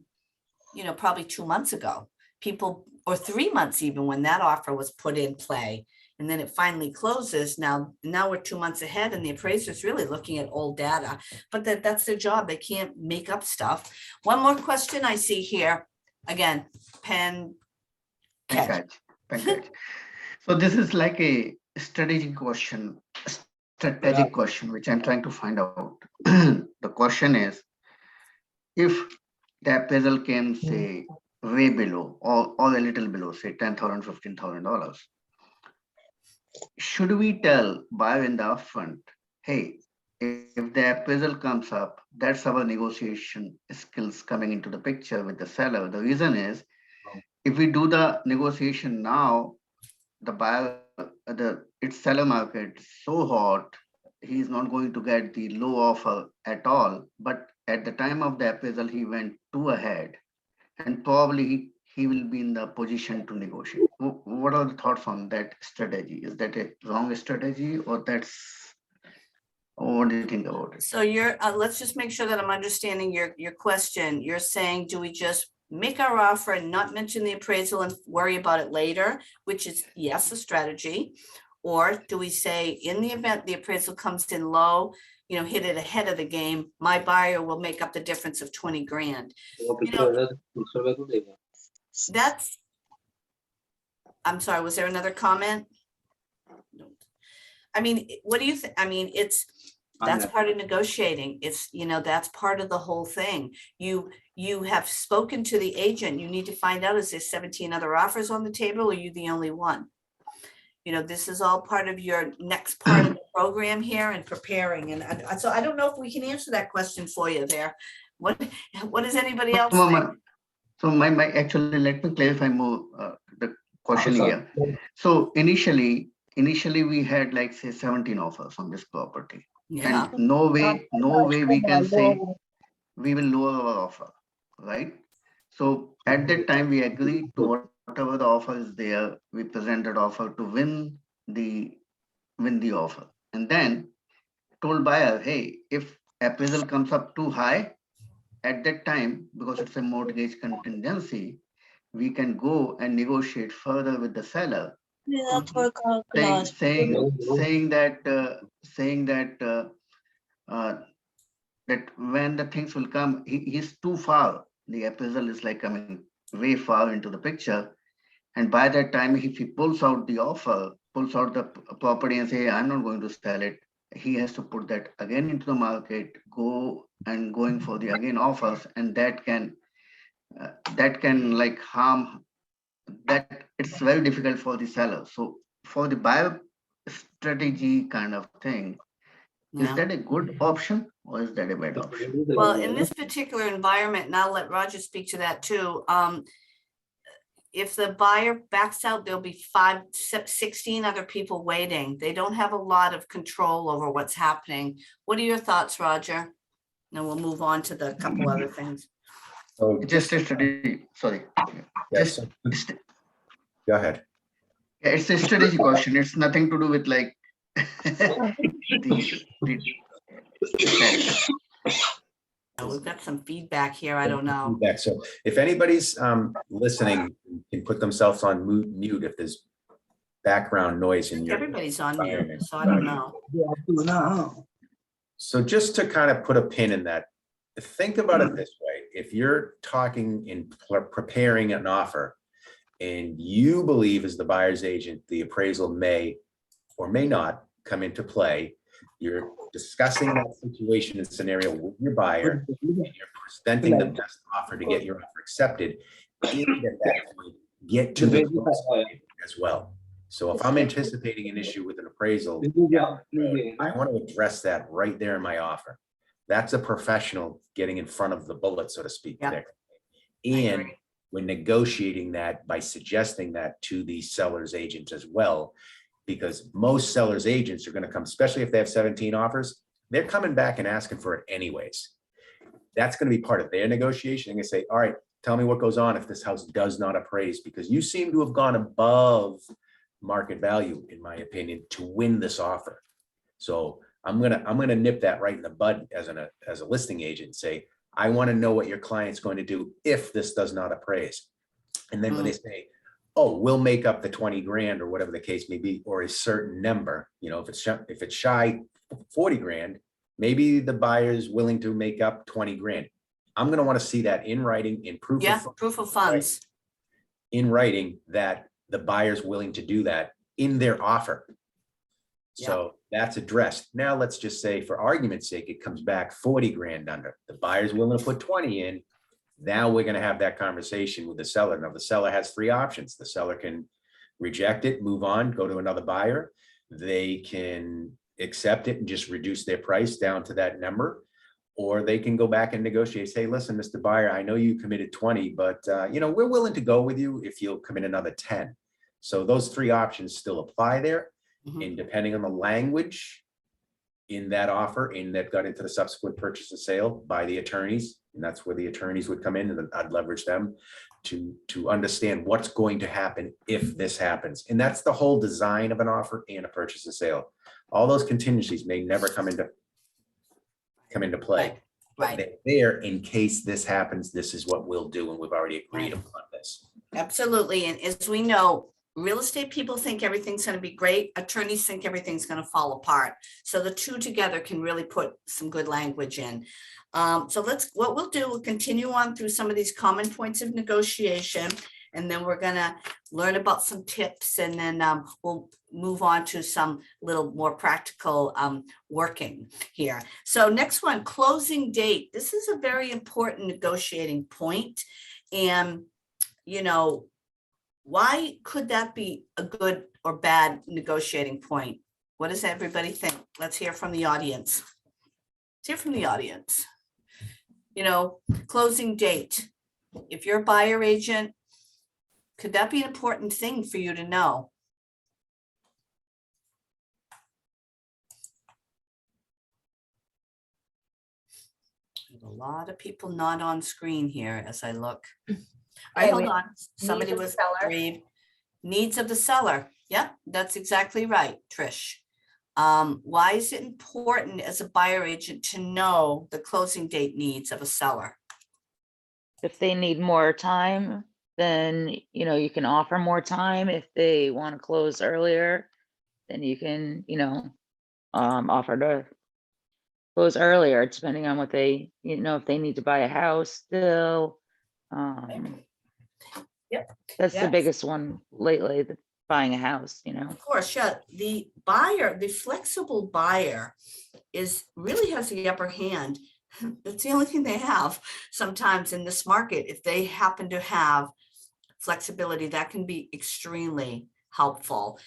probably 2 months ago. People, or 3 months even, when that offer was put in play. And then it finally closes. Now we're 2 months ahead and the appraiser's really looking at old data, but that's their job. They can't make up stuff. One more question I see here. Again, pen catch. Pankaj. So this is like a strategic question, which I'm trying to find out. The question is, if the appraisal came, say, way below or a little below, say $10,000, $15,000, should we tell buyer in the upfront, hey, if the appraisal comes up, that's our negotiation skills coming into the picture with the seller. The reason is, if we do the negotiation now, the buyer, its seller market is so hot, he's not going to get the low offer at all. But at the time of the appraisal, he went too ahead, and probably he will be in the position to negotiate. What are the thoughts on that strategy? Is that a wrong strategy, or what do you think about it? So let's just make sure that I'm understanding your question. You're saying, do we just make our offer and not mention the appraisal and worry about it later, which is, yes, a strategy? Or do we say, in the event the appraisal comes in low, hit it ahead of the game, my buyer will make up the difference of 20 grand? I'm sorry, was there another comment? I mean, what do you think? I mean, that's part of negotiating. It's, that's part of the whole thing. You have spoken to the agent. You need to find out, is there 17 other offers on the table, or are you the only one? This is all part of your next part of the program here and preparing. And so I don't know if we can answer that question for you there. What does anybody else think? So actually, let me clarify more the question here. So initially we had, like, say, 17 offers on this property. Yeah. And no way we can say we will lower our offer, right? So at that time, we agreed to whatever the offer is there, we presented offer to win the offer. And then told buyer, hey, if appraisal comes up too high, at that time, because it's a mortgage contingency, we can go and negotiate further with the seller, saying that when the things will come, he's too far. The appraisal is like coming way far into the picture. And by that time, if he pulls out the offer, pulls out the property and say, I'm not going to sell it, he has to put that again into the market, going for the again offers, and that can like harm. That it's very difficult for the seller. So for the buyer strategy kind of thing, is that a good option or is that a bad option? Well, in this particular environment, and I'll let Roger speak to that too. If the buyer backs out, there'll be 16 other people waiting. They don't have a lot of control over what's happening. What are your thoughts, Roger? And we'll move on to the couple other things. So Just a strategy, sorry. yes, go ahead. Yeah, it's a strategy question. It's nothing to do with like We've got some feedback here. I don't know. Feedback. So if anybody's listening, can put themselves on mute if there's background noise in your Everybody's on mute, so I don't know. So just to kind of put a pin in that, think about it this way. If you're talking in preparing an offer and you believe as the buyer's agent, the appraisal may or may not come into play, you're discussing that situation and scenario with your buyer, and you're presenting the best offer to get your offer accepted, and at that point, get to the as well. So if I'm anticipating an issue with an appraisal, I want to address that right there in my offer. That's a professional getting in front of the bullet, so to speak. Yeah. And when negotiating that by suggesting that to the seller's agent as well, because most sellers agents are going to come, especially if they have 17 offers, they're coming back and asking for it anyways. That's going to be part of their negotiation. And they say, all right, tell me what goes on if this house does not appraise, because you seem to have gone above market value, in my opinion, to win this offer. So I'm gonna nip that right in the bud as a listing agent and say, I want to know what your client's going to do if this does not appraise. And then when they say, oh, we'll make up the 20 grand or whatever the case may be, or a certain number, you know, if it's shy 40 grand, maybe the buyer's willing to make up 20 grand. I'm going to want to see that in writing, in proof Yeah, of proof of funds. in writing, that the buyer's willing to do that in their offer. So that's addressed. Now, let's just say for argument's sake, it comes back 40 grand under. The buyer's willing to put 20 in. Now we're going to have that conversation with the seller. Now, the seller has three options. The seller can reject it, move on, go to another buyer. They can accept it and just reduce their price down to that number. Or they can go back and negotiate, say, listen, Mr. Buyer, I know you committed 20, but you know, we're willing to go with you if you'll commit another 10. So those three options still apply there. And depending on the language in that offer, and that got into the subsequent purchase and sale by the attorneys, and that's where the attorneys would come in, and I'd leverage them to understand what's going to happen if this happens. And that's the whole design of an offer and a purchase and sale. All those contingencies may never come into play. Right. They're there in case this happens. This is what we'll do, and we've already agreed upon this. Absolutely. And as we know, real estate people think everything's going to be great. Attorneys think everything's going to fall apart. So the two together can really put some good language in. So what we'll do, we'll continue on through some of these common points of negotiation, and then we're going to learn about some tips, and then we'll move on to some little more practical working here. So next one, closing date. This is a very important negotiating point. And, you know, why could that be a good or bad negotiating point? What does everybody think? Let's hear from the audience. Let's hear from the audience. You know, closing date. If you're a buyer agent, could that be an important thing for you to know? There's a lot of people not on screen here as I look. All right, hold on. Somebody was brave. Needs of the seller. Yep, that's exactly right, Trish. Why is it important as a buyer agent to know the closing date needs of a seller? If they need more time, then, you know, you can offer more time. If they want to close earlier, then you can, you know, offer to close earlier, depending on what they, you know, if they need to buy a house still. Yep. That's the Yes. biggest one lately, buying a house, you know. Of course, yeah. The buyer, the flexible buyer really has the upper hand. It's the only thing they have sometimes in this market. If they happen to have flexibility, that can be extremely helpful,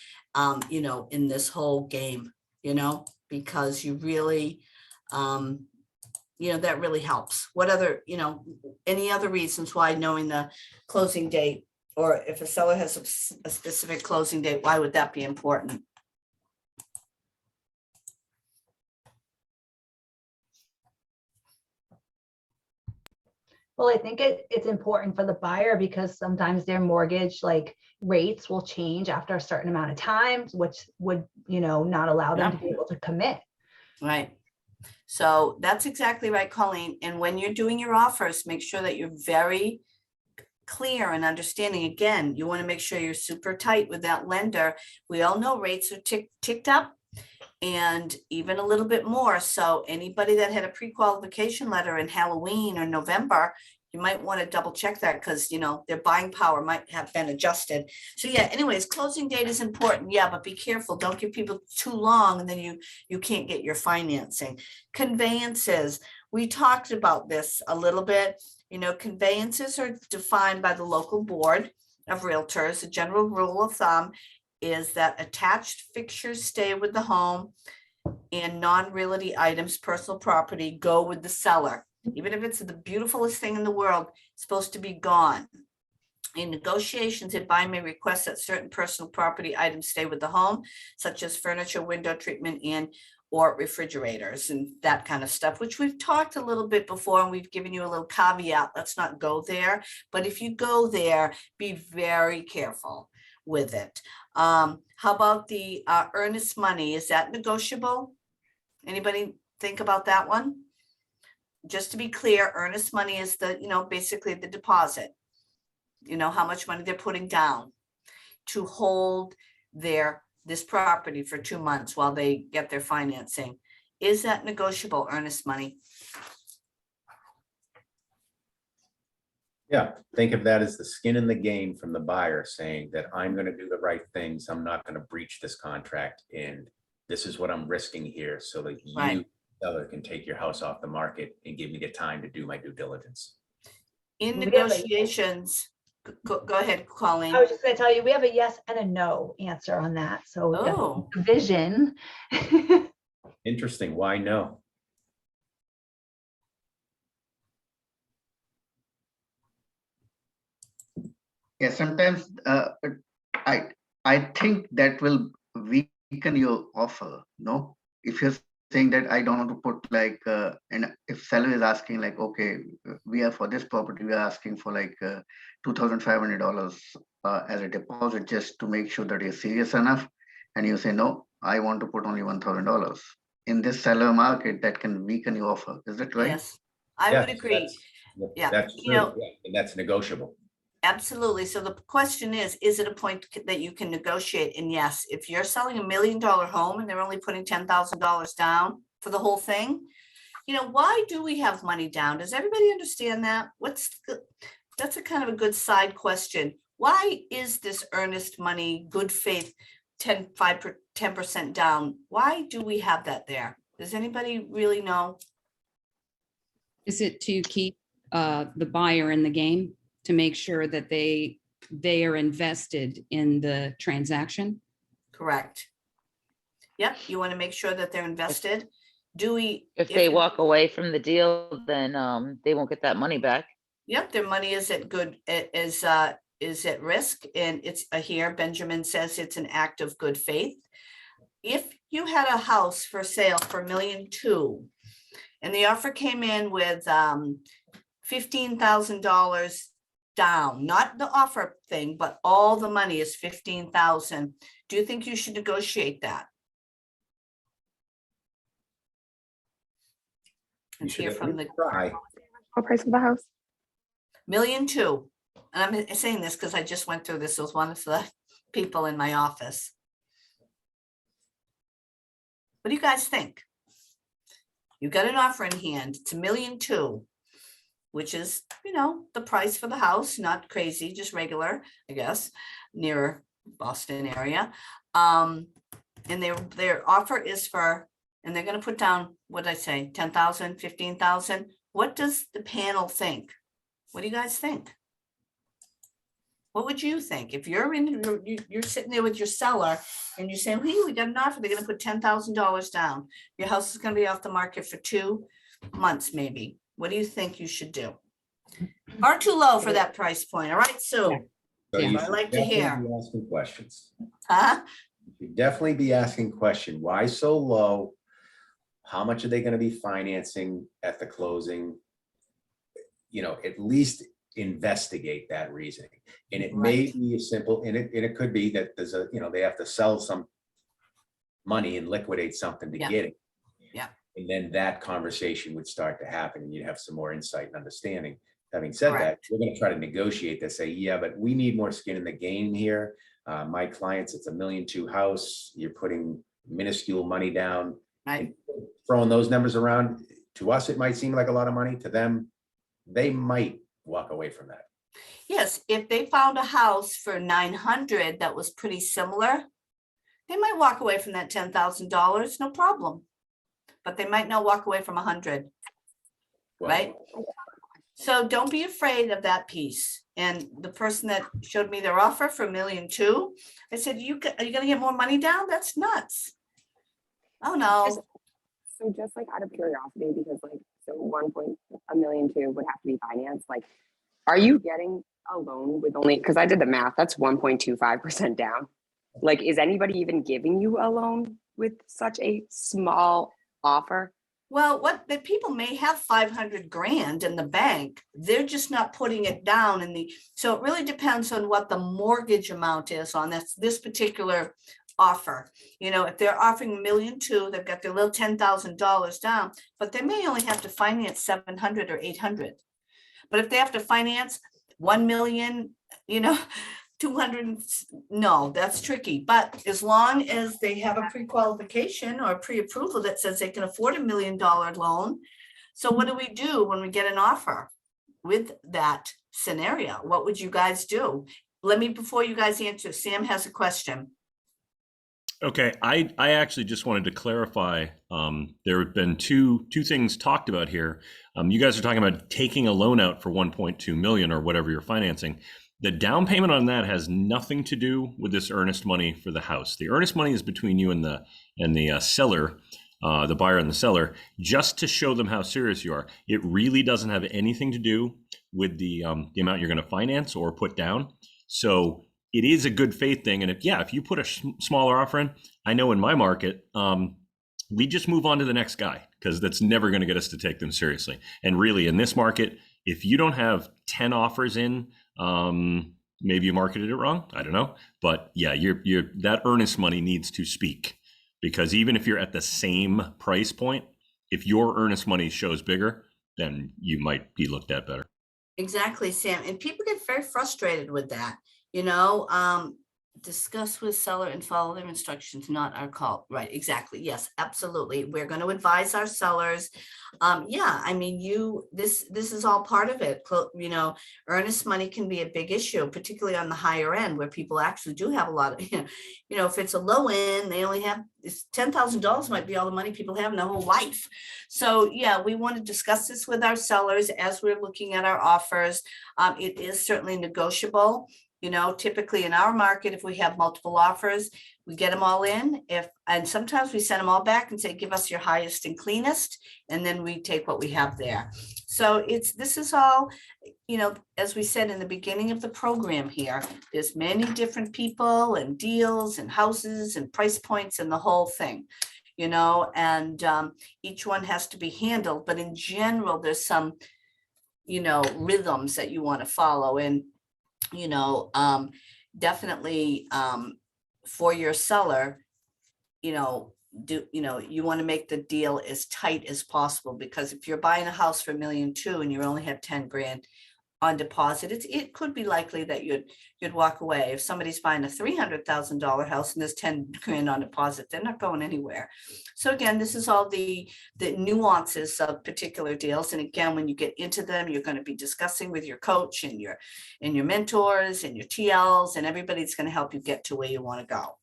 you know, in this whole game, you know, because you really, you know, that really helps. What other, you know, any other reasons why knowing the closing date, or if a seller has a specific closing date, why would that be important? Well, I think it's important for the buyer because sometimes their mortgage rates will change after a certain amount of time, which would, you know, not allow them to be able to commit. Right. So that's exactly right, Colleen. And when you're doing your offers, make sure that you're very clear and understanding. Again, you want to make sure you're super tight with that lender. We all know rates are ticked up, and even a little bit more. So anybody that had a pre-qualification letter in Halloween or November, you might want to double check that, because, you know, their buying power might have been adjusted. So yeah, anyways, closing date is important. Yeah, but be careful. Don't give people too long, and then you can't get your financing. Conveyances. We talked about this a little bit. You know, conveyances are defined by the local board of realtors. The general rule of thumb is that attached fixtures stay with the home, and non-realty items, personal property, go with the seller. Even if it's the beautifulest thing in the world, it's supposed to be gone. In negotiations, a buyer may request that certain personal property items stay with the home, such as furniture, window treatment, or refrigerators and that kind of stuff, which we've talked a little bit before, and we've given you a little caveat. Let's not go there. But if you go there, be very careful with it. How about the earnest money? Is that negotiable? Anybody think about that one? Just to be clear, earnest money is the, basically the deposit. How much money they're putting down to hold this property for 2 months while they get their financing. Is that negotiable, earnest money? Yeah, think of that as the skin in the game from the buyer saying that I'm going to do the right things. I'm not going to breach this contract. And this is what I'm risking here so that Right. you, seller, can take your house off the market and give me the time to do my due diligence. In We have a- negotiations, go ahead, Colleen. I was just gonna tell you, we have a yes and a no answer on that, so Oh, division. Interesting. Why no? Yeah, sometimes I think that will weaken your offer. No, if you're saying that I don't want to put like and if seller is asking like, okay, we are for this property, we are asking for like $2,500 as a deposit just to make sure that you're serious enough, and you say no, I want to put only $1,000. In this seller market, that can weaken your offer. Is that right? yes, I would agree. Yeah, That's you true. know- Yeah, and that's negotiable. Absolutely. So the question is it a point that you can negotiate? And yes, if you're selling $1 million home and they're only putting $10,000 down for the whole thing, why do we have money down? Does everybody understand that? That's a kind of a good side question. Why is this earnest money, good faith, 10% down? Why do we have that there? Does anybody really know? Is it to keep the buyer in the game, to make sure that they are invested in the transaction? Correct. Yep, you want to make sure that they're invested. Do we? If they walk away from the deal, then they won't get that money back. Yep, their money is at risk, and it's here. Benjamin says it's an act of good faith. If you had a house for sale for $1.2 million, and the offer came in with $15,000 down, not the offer thing, but all the money is $15,000. Do you think you should negotiate that? You Let's should hear at from least the try. What price of the house? $1.2 million. And I'm saying this because I just went through this with one of the people in my office. What do you guys think? You got an offer in hand. It's $1.2 million, which is, the price for the house, not crazy, just regular, I guess, near Boston area. And their offer is for, and they're going to put down, what did I say, 10,000, 15,000. What does the panel think? What do you guys think? What would you think? If you're you're sitting there with your seller and you're saying, hey, we got an offer, they're going to put $10,000 down. Your house is going to be off the market for 2 months, maybe. What do you think you should do? Far too low for that price point. All right, Sue. So Yeah. you I should like to definitely hear. be asking questions. Huh? You should definitely be asking question, why so low? How much are they going to be financing at the closing? At least investigate that reasoning. And it may Right. be as simple, and it could be that there's they have to sell some money and liquidate something to Yeah. get it. Yeah. And then that conversation would start to happen and you'd have some more insight and understanding. Having said that, Correct. we're going to try to negotiate to say, yeah, but we need more skin in the game here. My clients, it's $1.2 million house. You're putting minuscule money down. Right. And throwing those numbers around, to us, it might seem like a lot of money. To them, they might walk away from that. Yes, if they found a house for 900 that was pretty similar, they might walk away from that $10,000, no problem. But they might not walk away from 100, Well, right? So don't be afraid of that piece. And the person that showed me their offer for $1.2 million, I said, are you gonna get more money down? That's nuts. Oh, no. So just like out of curiosity, because so $1.1 million would have to be financed. Are you getting a loan with only, because I did the math, that's 1.25% down. Is anybody even giving you a loan with such a small offer? Well, the people may have 500 grand in the bank. They're just not putting it down so it really depends on what the mortgage amount is on this particular offer. If they're offering $1.2 million, they've got their little $10,000 down, but they may only have to finance 700 or 800. But if they have to finance 1 million, 200, no, that's tricky. But as long as they have a pre-qualification or pre-approval that says they can afford $1 million loan. So what do we do when we get an offer with that scenario? What would you guys do? Before you guys answer, Sam has a question. Okay, I actually just wanted to clarify. There have been two things talked about here. You guys are talking about taking a loan out for 1.2 million or whatever you're financing. The down payment on that has nothing to do with this earnest money for the house. The earnest money is between you and the seller, the buyer and the seller, just to show them how serious you are. It really doesn't have anything to do with the amount you're going to finance or put down. So it is a good faith thing. And if you put a smaller offer in, I know in my market, we just move on to the next guy because that's never going to get us to take them seriously. And really in this market, if you don't have 10 offers in, maybe you marketed it wrong. I don't know. But yeah, that earnest money needs to speak, because even if you're at the same price point, if your earnest money shows bigger, then you might be looked at better. Exactly, Sam. And people get very frustrated with that. Discuss with seller and follow their instructions, not our call. Right, exactly. Yes, absolutely. We're going to advise our sellers. This is all part of it. Earnest money can be a big issue, particularly on the higher end where people actually do have a lot of, if it's a low end, they only have $10,000 might be all the money people have in their whole life. So yeah, we want to discuss this with our sellers as we're looking at our offers. It is certainly negotiable. Typically in our market, if we have multiple offers, we get them all in. And sometimes we send them all back and say, give us your highest and cleanest, and then we take what we have there. So this is all, as we said in the beginning of the program here, there's many different people and deals and houses and price points and the whole thing, and each one has to be handled. But in general, there's some, rhythms that you want to follow. And definitely for your seller, you want to make the deal as tight as possible, because if you're buying a house for $1.2 million and you only have 10 grand on deposit, it could be likely that you'd walk away. If somebody's buying a $300,000 house and there's 10 grand on deposit, they're not going anywhere. So again, this is all the nuances of particular deals. And again, when you get into them, you're going to be discussing with your coach and your mentors and your TLs, and everybody's going to help you get to where you want to go.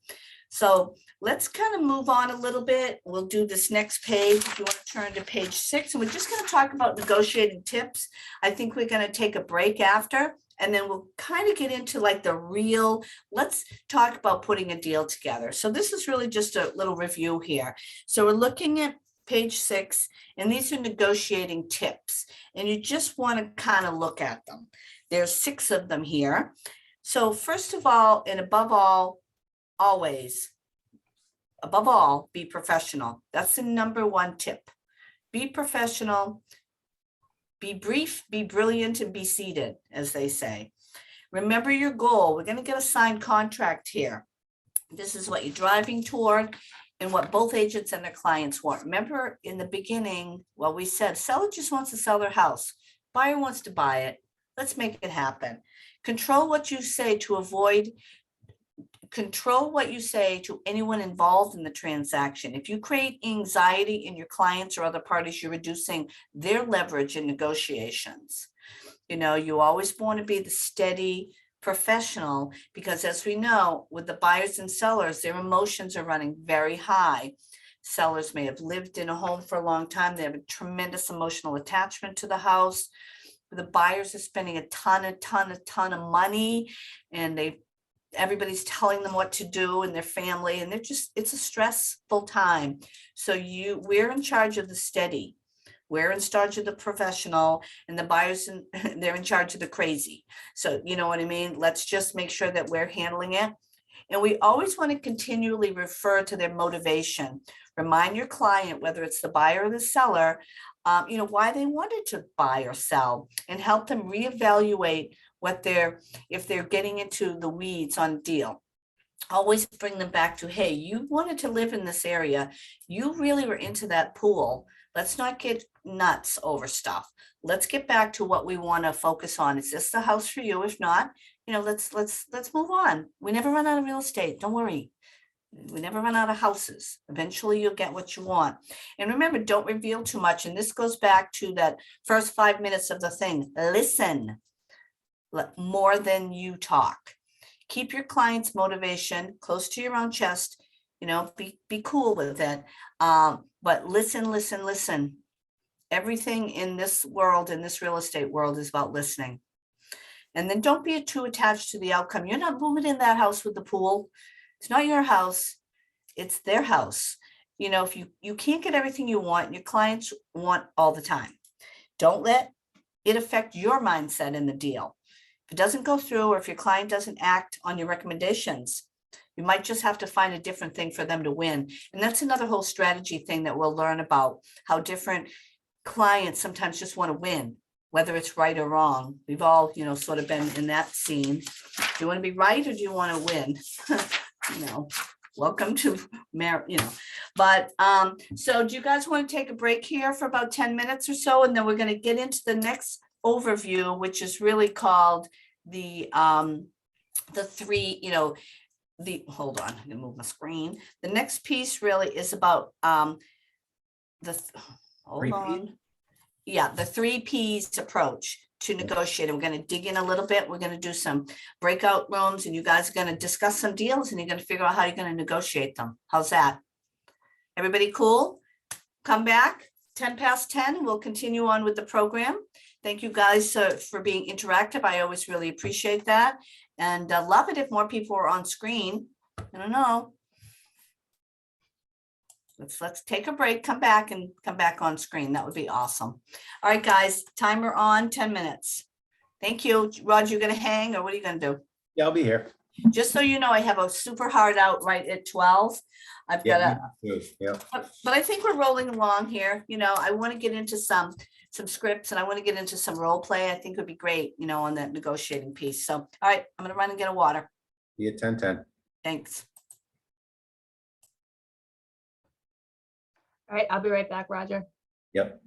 So let's kind of move on a little bit. We'll do this next page. If you want to turn to page 6, and we're just going to talk about negotiating tips. I think we're going to take a break after, and then we'll kind of get into like let's talk about putting a deal together. So this is really just a little review here. So we're looking at page 6, and these are negotiating tips, and you just want to kind of look at them. There's 6 of them here. So first of all, and above all, be professional. That's the number 1 tip. Be professional, be brief, be brilliant, and be seated, as they say. Remember your goal. We're going to get a signed contract here. This is what you're driving toward and what both agents and their clients want. Remember in the beginning, we said seller just wants to sell their house. Buyer wants to buy it. Let's make it happen. Control what you say to anyone involved in the transaction. If you create anxiety in your clients or other parties, you're reducing their leverage in negotiations. You always want to be the steady professional, because as we know, with the buyers and sellers, their emotions are running very high. Sellers may have lived in a home for a long time. They have a tremendous emotional attachment to the house. The buyers are spending a ton of money, and everybody's telling them what to do in their family, and it's a stressful time. So we're in charge of the steady, we're in charge of the professional, and the buyers, they're in charge of the crazy. So you know what I mean? Let's just make sure that we're handling it. And we always want to continually refer to their motivation. Remind your client, whether it's the buyer or the seller, why they wanted to buy or sell, and help them reevaluate if they're getting into the weeds on deal. always bring them back to, hey, you wanted to live in this area. You really were into that pool. Let's not get nuts over stuff. Let's get back to what we want to focus on. Is this the house for you? If not, let's move on. We never run out of real estate. Don't worry. We never run out of houses. Eventually you'll get what you want. And remember, don't reveal too much. And this goes back to that first 5 minutes of the thing. Listen more than you talk. Keep your client's motivation close to your own chest. Be cool with it. But listen. Everything in this world, in this real estate world, is about listening. And then don't be too attached to the outcome. You're not moving in that house with the pool. It's not your house. It's their house. If you can't get everything you want, your clients want all the time. Don't let it affect your mindset in the deal. If it doesn't go through, or if your client doesn't act on your recommendations, you might just have to find a different thing for them to win. And that's another whole strategy thing that we'll learn about, how different clients sometimes just want to win, whether it's right or wrong. We've all, sort of been in that scene. Do you want to be right, or do you want to win? Welcome to but so do you guys want to take a break here for about 10 minutes or so, and then we're going to get into the next overview, which is really called the three, hold on, I'm gonna move my screen. The next piece really is about hold on. Yeah, the 3 Ps approach to negotiate. We're going to dig in a little bit. We're going to do some breakout rooms, and you guys are going to discuss some deals, and you're going to figure out how you're going to negotiate them. How's that? Everybody cool? Come back 10 past 10, and we'll continue on with the program. Thank you guys for being interactive. I always really appreciate that, and love it if more people are on screen. I don't know. Let's take a break, come back on screen. That would be awesome. All right, guys, timer on, 10 minutes. Thank you. Roger, you're going to hang, or what are you going to do? Yeah, I'll be here. Just so you know, I have a super hard out right at 12. I've got a, Yeah. but I think we're rolling along here. I want to get into some scripts, and I want to get into some role play. I think would be great, on that negotiating piece. So, all right, I'm going to run and get a water. Be at 10:10. Thanks. All right, I'll be right back, Roger. Yep.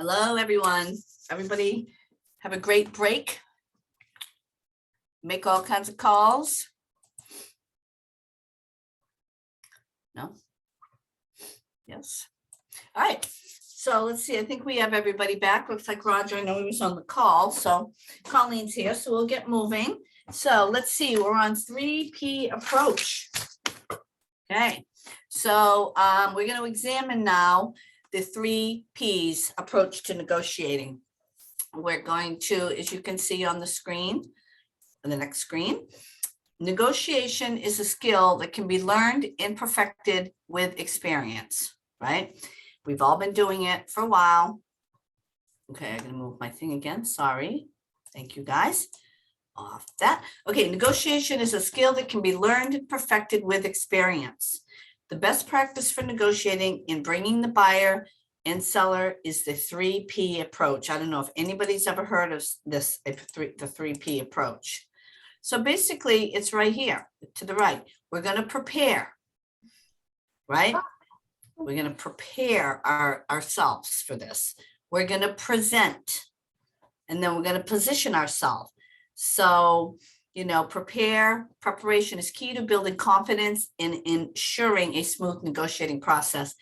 Hello, everyone. Everybody have a great break. Make all kinds of calls. No? Yes. All right. So let's see. I think we have everybody back. Looks like Roger, I know he was on the call. So Colleen's here, so we'll get moving. So let's see. We're on 3P approach. Okay. So we're going to examine now the 3Ps approach to negotiating. We're going to, as you can see on the screen, on the next screen, negotiation is a skill that can be learned and perfected with experience, right? We've all been doing it for a while. Okay, I'm going to move my thing again. Sorry. Thank you, guys. Off that. Okay, negotiation is a skill that can be learned and perfected with experience. The best practice for negotiating in bringing the buyer and seller is the 3P approach. I don't know if anybody's ever heard of this, the 3P approach. So basically, it's right here to the right. We're going to prepare, right? We're going to prepare ourselves for this. We're going to present, and then we're going to position ourselves. So, you know, preparation is key to building confidence and ensuring a smooth negotiating process.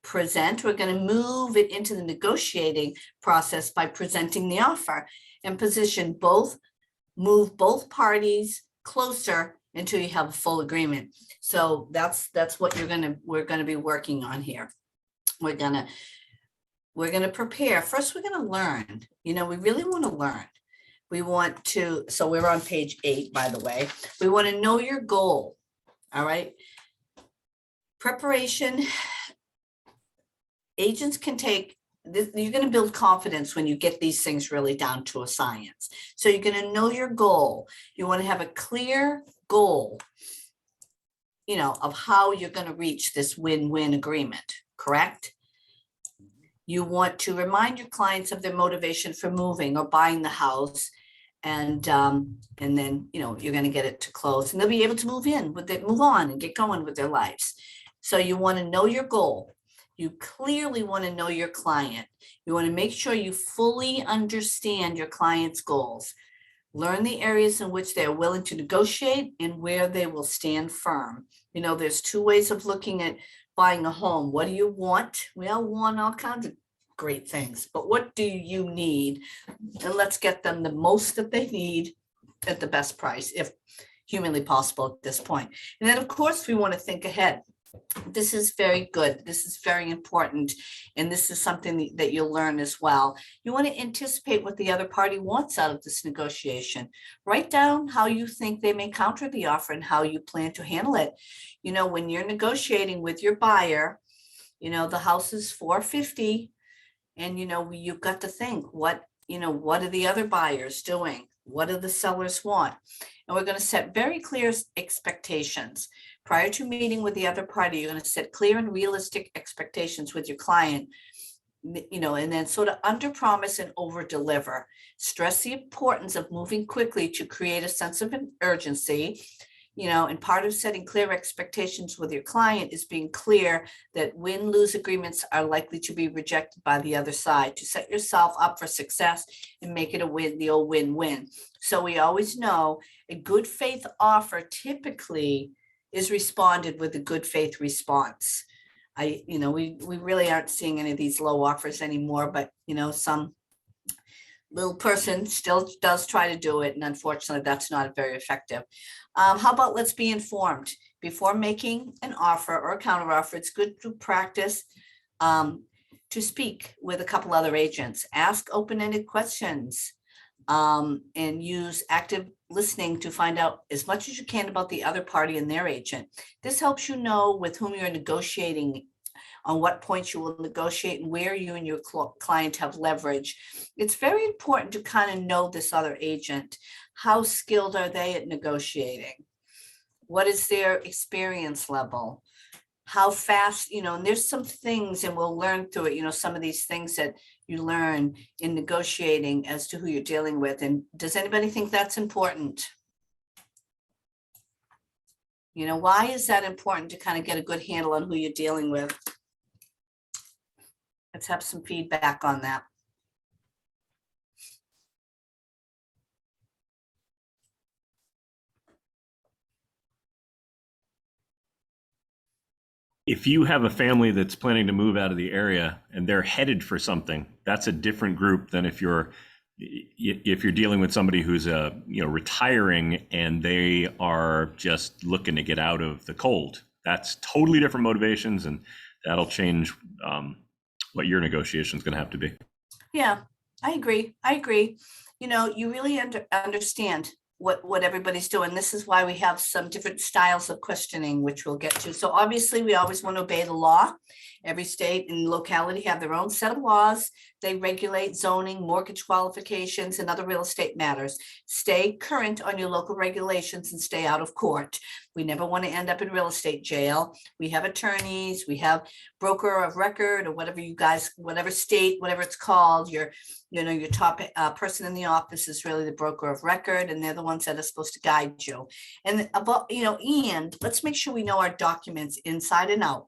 Present, we're going to move it into the negotiating process by presenting the offer, and position both, move both parties closer until you have a full agreement. So that's what we're going to be working on here. We're going to prepare. First, we're going to learn. You know, we really want to learn. We want to, so we're on page 8, by the way. We want to know your goal. All right. Preparation. Agents can take this, you're going to build confidence when you get these things really down to a science. So you're going to know your goal. You want to have a clear goal, you know, of how you're going to reach this win-win agreement, correct? You want to remind your clients of their motivation for moving or buying the house. And then, you know, you're going to get it to close and they'll be able to move in with it, move on and get going with their lives. So you want to know your goal. You clearly want to know your client. You want to make sure you fully understand your client's goals. Learn the areas in which they're willing to negotiate and where they will stand firm. You know, there's 2 ways of looking at buying a home. What do you want? We all want all kinds of great things, but what do you need? And let's get them the most that they need at the best price, if humanly possible at this point. And then, of course, we want to think ahead. This is very good. This is very important. And this is something that you'll learn as well. You want to anticipate what the other party wants out of this negotiation. Write down how you think they may counter the offer and how you plan to handle it. You know, when you're negotiating with your buyer, you know, the house is $450. And, you know, you've got to think what are the other buyers doing? What do the sellers want? And we're going to set very clear expectations. Prior to meeting with the other party, you're going to set clear and realistic expectations with your client, you know, and then sort of under promise and over deliver. Stress the importance of moving quickly to create a sense of urgency. You know, and part of setting clear expectations with your client is being clear that win-lose agreements are likely to be rejected by the other side, to set yourself up for success and make it a win, the old win-win. So we always know a good faith offer typically is responded with a good faith response. You know, we really aren't seeing any of these low offers anymore, but, you know, some little person still does try to do it. And unfortunately, that's not very effective. How about let's be informed before making an offer or a counter offer? It's good to practice to speak with a couple other agents, ask open-ended questions, and use active listening to find out as much as you can about the other party and their agent. This helps you know with whom you're negotiating, on what points you will negotiate, and where you and your client have leverage. It's very important to kind of know this other agent. How skilled are they at negotiating? What is their experience level? How fast, you know, and there's some things, and we'll learn through it, you know, some of these things that you learn in negotiating as to who you're dealing with. And does anybody think that's important? You know, why is that important to kind of get a good handle on who you're dealing with? Let's have some feedback on that. if you have a family that's planning to move out of the area and they're headed for something, that's a different group than if you're dealing with somebody who's retiring and they are just looking to get out of the cold. That's totally different motivations, and that'll change what your negotiation is going to have to be. Yeah, I agree. You really understand what everybody's doing. This is why we have some different styles of questioning, which we'll get to. So obviously, we always want to obey the law. Every state and locality have their own set of laws. They regulate zoning, mortgage qualifications, and other real estate matters. Stay current on your local regulations and stay out of court. We never want to end up in real estate jail. We have attorneys, we have broker of record, or whatever you guys, whatever state, whatever it's called, your top person in the office is really the broker of record, and they're the ones that are supposed to guide you. And and let's make sure we know our documents inside and out.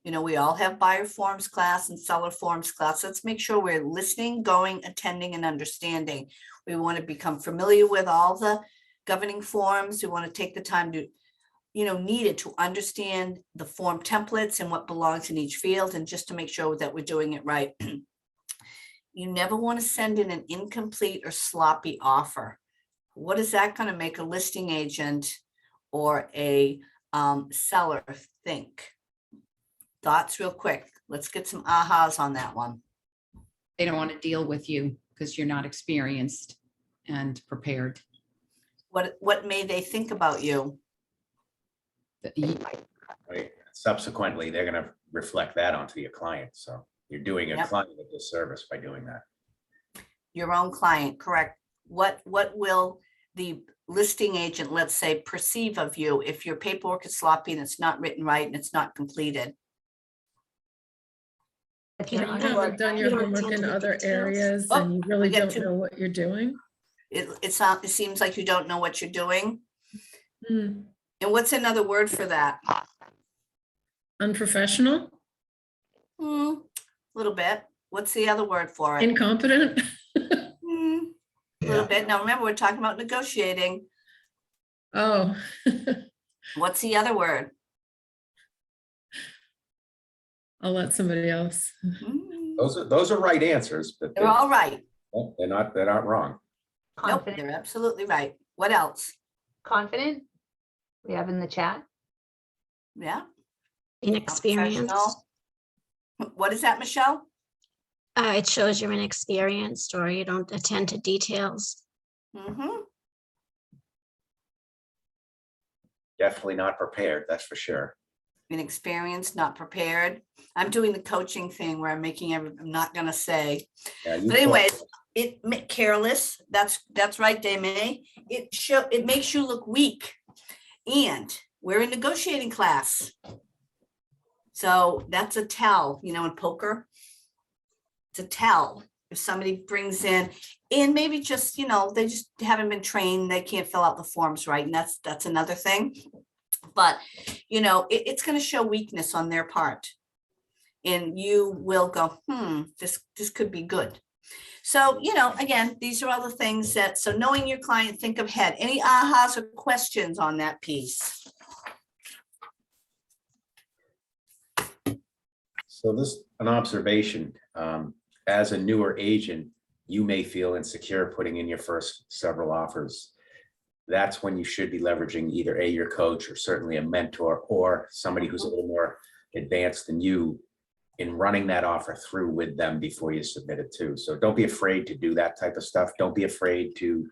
We all have buyer forms class and seller forms class. Let's make sure we're listening, going, attending, and understanding. We want to become familiar with all the governing forms. We want to take the time to, needed to understand the form templates and what belongs in each field, and just to make sure that we're doing it right. You never want to send in an incomplete or sloppy offer. What is that going to make a listing agent or a seller think? Thoughts real quick. Let's get some ahas on that one. They don't want to deal with you because you're not experienced and prepared. What may they think about you? Right. Subsequently, they're going to reflect that onto your client. So you're doing a client a disservice by doing that. Your own client, correct. What will the listing agent, let's say, perceive of you if your paperwork is sloppy and it's not written right and it's not completed? If You haven't done your homework in other areas and you really don't know what you're doing. It seems like you don't know what you're doing. Hmm. And what's another word for that? Unprofessional? A little bit. What's the other word for it? Incompetent? A little bit. Now remember, we're talking about negotiating. Oh. What's the other word? I'll let somebody else. Those are right answers, but They're all right. they're not wrong. Nope, they're absolutely right. What else? Confident? We have in the chat. Yeah. Inexperienced. Professional. What is that, Michelle? It shows you're inexperienced or you don't attend to details. Definitely not prepared, that's for sure. Inexperienced, not prepared. I'm doing the coaching thing where I'm not gonna say. Yeah, But anyways, careless. That's right, Dame. It makes you look weak. And we're in negotiating class. So that's a tell, in poker. It's a tell. If somebody brings in, and maybe just, they just haven't been trained, they can't fill out the forms right. And that's another thing. But, it's going to show weakness on their part. And you will go, this could be good. So, again, these are all the things so knowing your client, think ahead. Any ahas or questions on that piece? So an observation, as a newer agent, you may feel insecure putting in your first several offers. That's when you should be leveraging either your coach or certainly a mentor or somebody who's a little more advanced than you in running that offer through with them before you submit it too. So don't be afraid to do that type of stuff. Don't be afraid to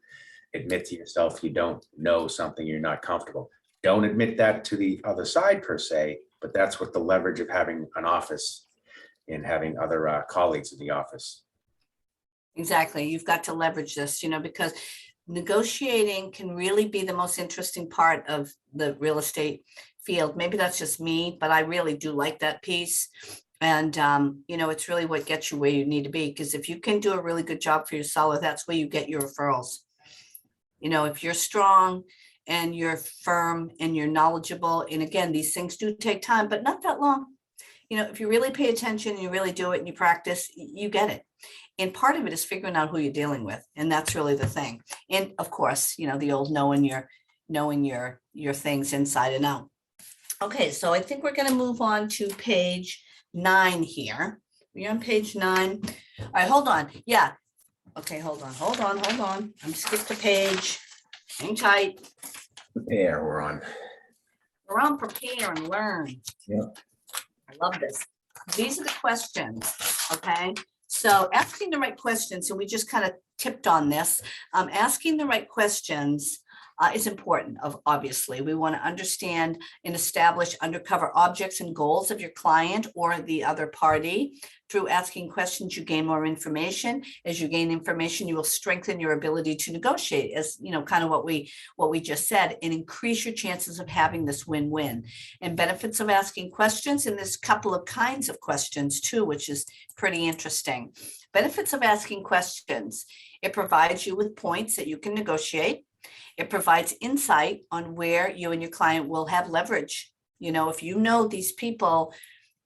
admit to yourself you don't know something, you're not comfortable. Don't admit that to the other side per se, but that's what the leverage of having an office and having other colleagues in the office. Exactly. You've got to leverage this, because negotiating can really be the most interesting part of the real estate field. Maybe that's just me, but I really do like that piece. And, it's really what gets you where you need to be. Because if you can do a really good job for your seller, that's where you get your referrals. If you're strong and you're firm and you're knowledgeable, and again, these things do take time, but not that long. If you really pay attention and you really do it and you practice, you get it. And part of it is figuring out who you're dealing with. And that's really the thing. And of course, the old knowing your things inside and out. Okay, so I think we're gonna move on to page 9 here. We're on page 9. All right, hold on. Yeah. Okay, hold on. I'm skipped a page. Hang tight. There, we're on. We're on prepare and learn. Yeah. I love this. These are the questions, okay? So asking the right questions, so we just kind of tipped on this. Asking the right questions is important, obviously. We want to understand and establish undercover objects and goals of your client or the other party. Through asking questions, you gain more information. As you gain information, you will strengthen your ability to negotiate, as you know, kind of what we just said, and increase your chances of having this win-win. And benefits of asking questions, and there's a couple of kinds of questions too, which is pretty interesting. Benefits of asking questions: it provides you with points that you can negotiate. It provides insight on where you and your client will have leverage. You know, if you know these people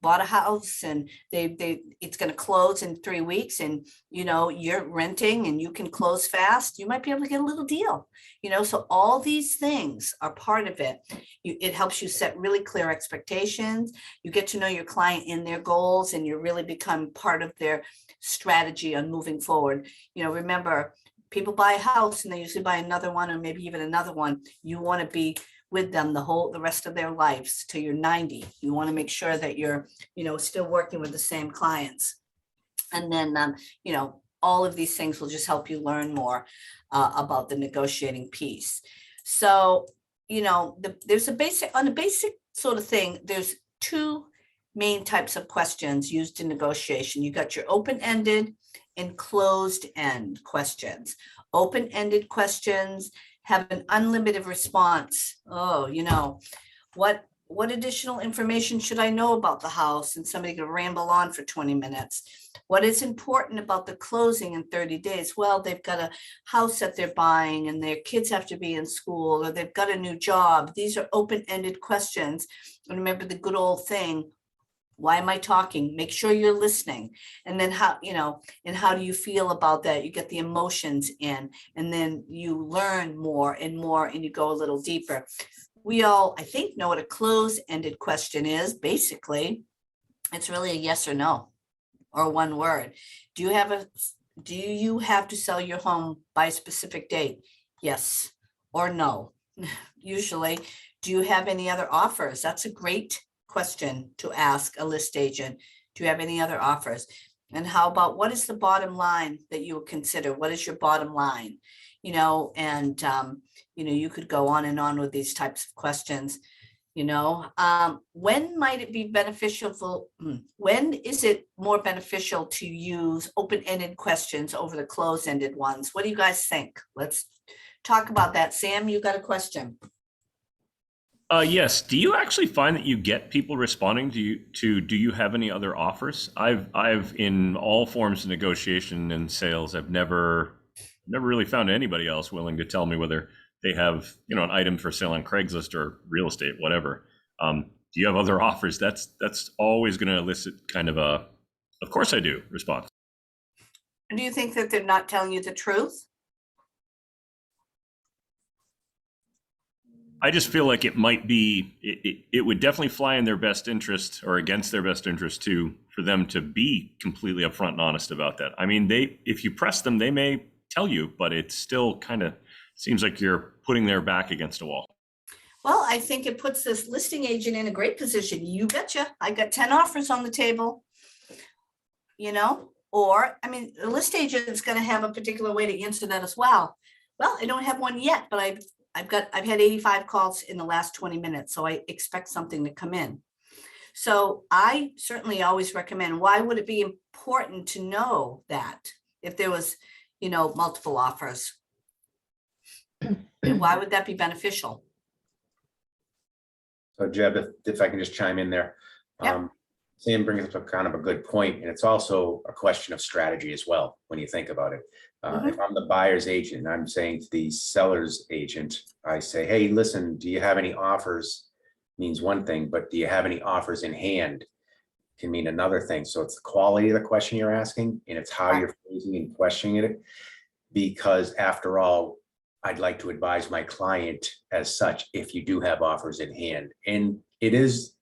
bought a house and it's going to close in 3 weeks, and you know you're renting and you can close fast, you might be able to get a little deal. You know, so all these things are part of it. It helps you set really clear expectations. You get to know your client and their goals, and you really become part of their strategy on moving forward. You know, remember, people buy a house and they usually buy another one, or maybe even another one. You want to be with them the rest of their lives till you're 90. You want to make sure that you're, you know, still working with the same clients. And then, you know, all of these things will just help you learn more about the negotiating piece. So, you know, there's a basic sort of thing. There's 2 main types of questions used in negotiation. You got your open-ended and closed-end questions. Open-ended questions have an unlimited response. Oh, you know, what additional information should I know about the house? And somebody could ramble on for 20 minutes. What is important about the closing in 30 days? Well, they've got a house that they're buying and their kids have to be in school, or they've got a new job. These are open-ended questions. And remember the good old thing, why am I talking? Make sure you're listening. And then how, you know, and how do you feel about that? You get the emotions in, and then you learn more, and you go a little deeper. We all, I think, know what a close-ended question is. Basically, it's really a yes or no, or one word. Do you have to sell your home by a specific date? Yes or no. Usually, do you have any other offers? That's a great question to ask a list agent. Do you have any other offers? And how about, what is the bottom line that you would consider? What is your bottom line? You know, and you know, you could go on and on with these types of questions. You know, when might it be beneficial? When is it more beneficial to use open-ended questions over the closed-ended ones? What do you guys think? Let's talk about that. Sam, you got a question? Yes. Do you actually find that you get people responding to you do you have any other offers? I've in all forms of negotiation and sales, I've never really found anybody else willing to tell me whether they have, you know, an item for sale on Craigslist or real estate, whatever. Do you have other offers? That's always going to elicit kind of a, of course I do, response. Do you think that they're not telling you the truth? I just feel like it might be, it would definitely fly in their best interest, or against their best interest too, for them to be completely upfront and honest about that. I mean, if you press them, they may tell you, but it still kind of seems like you're putting their back against a wall. Well, I think it puts this listing agent in a great position. You betcha. I got 10 offers on the table, you know, or, I mean, the list agent is going to have a particular way to answer that as well. Well, I don't have one yet, but I've had 85 calls in the last 20 minutes, so I expect something to come in. So I certainly always recommend, why would it be important to know that if there was, you know, multiple offers? Why would that be beneficial? So Jeb, if I can just chime in there. Yep. Sam brings up kind of a good point, and it's also a question of strategy as well, when you think about it. If I'm the buyer's agent and I'm saying to the seller's agent, I say, hey, listen, do you have any offers? Means one thing, but do you have any offers in hand? Can mean another thing. So it's the quality of the question you're asking, and it's how you're phrasing and questioning it. Because after all, I'd like to advise my client as such, if you do have offers in hand. And It is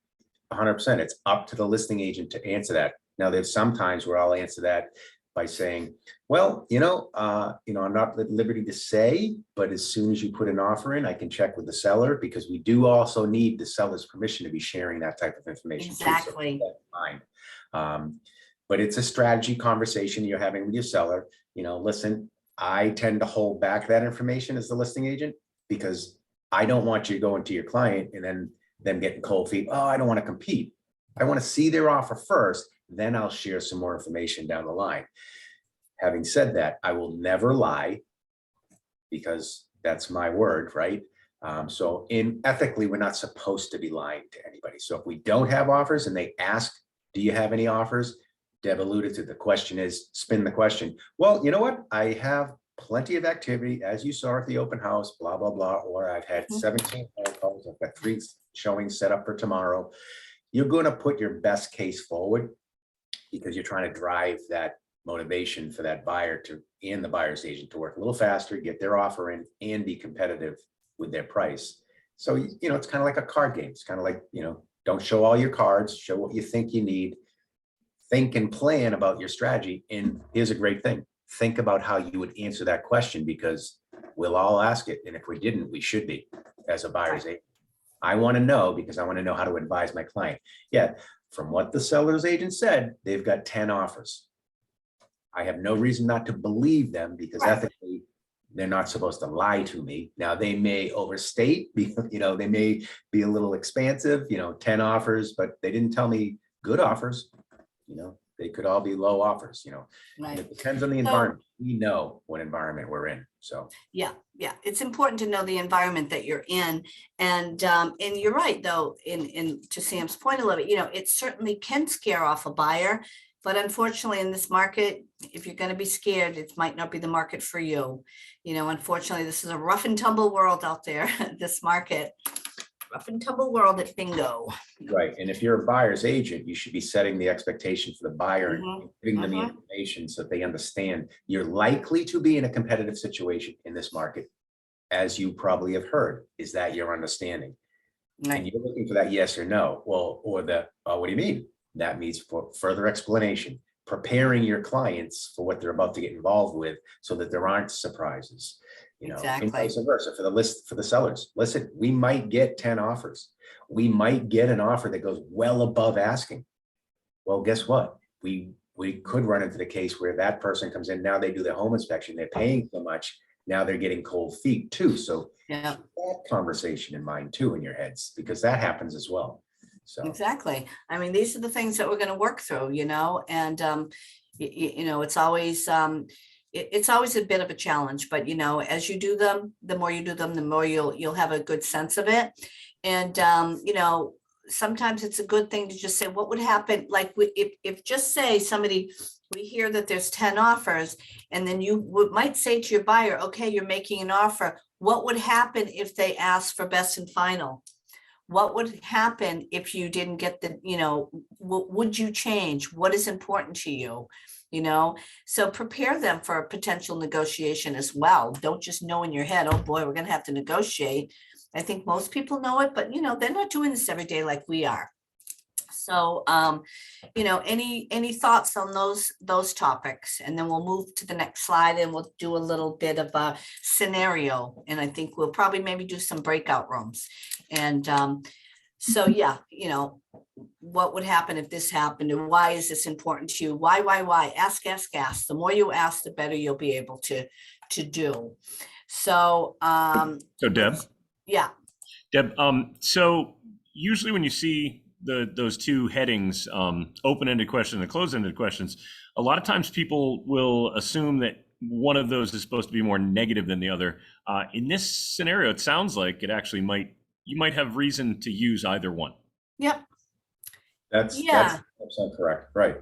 100%. It's up to the listing agent to answer that. Now, there's some times where I'll answer that by saying, well, I'm not at liberty to say, but as soon as you put an offer in, I can check with the seller, because we do also need the seller's permission to be sharing that type of information. too, so Exactly. keep that in mind. But it's a strategy conversation you're having with your seller. Listen, I tend to hold back that information as the listing agent, because I don't want you going to your client and then them getting cold feet. Oh, I don't want to compete. I want to see their offer first, then I'll share some more information down the line. Having said that, I will never lie, because that's my word, right? So ethically, we're not supposed to be lying to anybody. So if we don't have offers and they ask, do you have any offers? Deb alluded to, the question is, spin the question. Well, you know what? I have plenty of activity, as you saw at the open house, blah, blah, blah, or I've had 17 phone calls, I've got 3 showings set up for tomorrow. You're going to put your best case forward, because you're trying to drive that motivation for that buyer and the buyer's agent to work a little faster, get their offer in, and be competitive with their price. So, it's kind of like a card game. It's kind of like, don't show all your cards, show what you think you need, think and plan about your strategy. And here's a great thing. Think about how you would answer that question, because we'll all ask it. And if we didn't, we should be, as a buyer's agent. I want to know, because I want to know how to advise my client. Yeah, from what the seller's agent said, they've got 10 offers. I have no reason not to believe them, because ethically, they're not supposed to lie to me. Now, they may overstate, they may be a little expansive, 10 offers, but they didn't tell me good offers. They could all be low offers, and it depends on the environment. We know what environment we're in. So yeah, it's important to know the environment that you're in. And you're right, though, in to Sam's point a little bit, it certainly can scare off a buyer. But unfortunately, in this market, if you're going to be scared, it might not be the market for you. Unfortunately, this is a rough and tumble world out there, this market. Rough and tumble world at bingo. Right. And if you're a buyer's agent, you should be setting the expectation for the buyer and giving them the information so that they understand you're likely to be in a competitive situation in this market, as you probably have heard. Is that your understanding? Right. And you're looking for that yes or no. Well, or the, what do you mean? That means for further explanation, preparing your clients for what they're about to get involved with, so that there aren't surprises. And vice versa for the sellers. Listen, we might get 10 offers. We might get an offer that goes well above asking. Well, guess what? We could run into the case where that person comes in, now they do their home inspection, they're paying so much, now they're getting cold feet too. So keep that conversation in mind too in your heads, because that happens as well. So exactly. I mean, these are the things that we're going to work through, and it's always a bit of a challenge, but as you do them, the more you do them, the more you'll have a good sense of it. And sometimes it's a good thing to just say, what would happen? Like if just say we hear that there's 10 offers, and then you might say to your buyer, okay, you're making an offer. What would happen if they ask for best and final? What would happen if you didn't get would you change? What is important to you? So prepare them for a potential negotiation as well. Don't just know in your head, oh boy, we're going to have to negotiate. I think most people know it, but they're not doing this every day like we are. So, any thoughts on those topics? And then we'll move to the next slide and we'll do a little bit of a scenario. And I think we'll probably maybe do some breakout rooms. And so, yeah, what would happen if this happened? And why is this important to you? Why? Ask. The more you ask, the better you'll be able to do. So, so Deb. Yeah. Deb, so usually when you see those two headings, open-ended question and closed-ended questions, a lot of times people will assume that one of those is supposed to be more negative than the other. In this scenario, it sounds like it actually you might have reason to use either one. Yep. That's 100% correct. Right.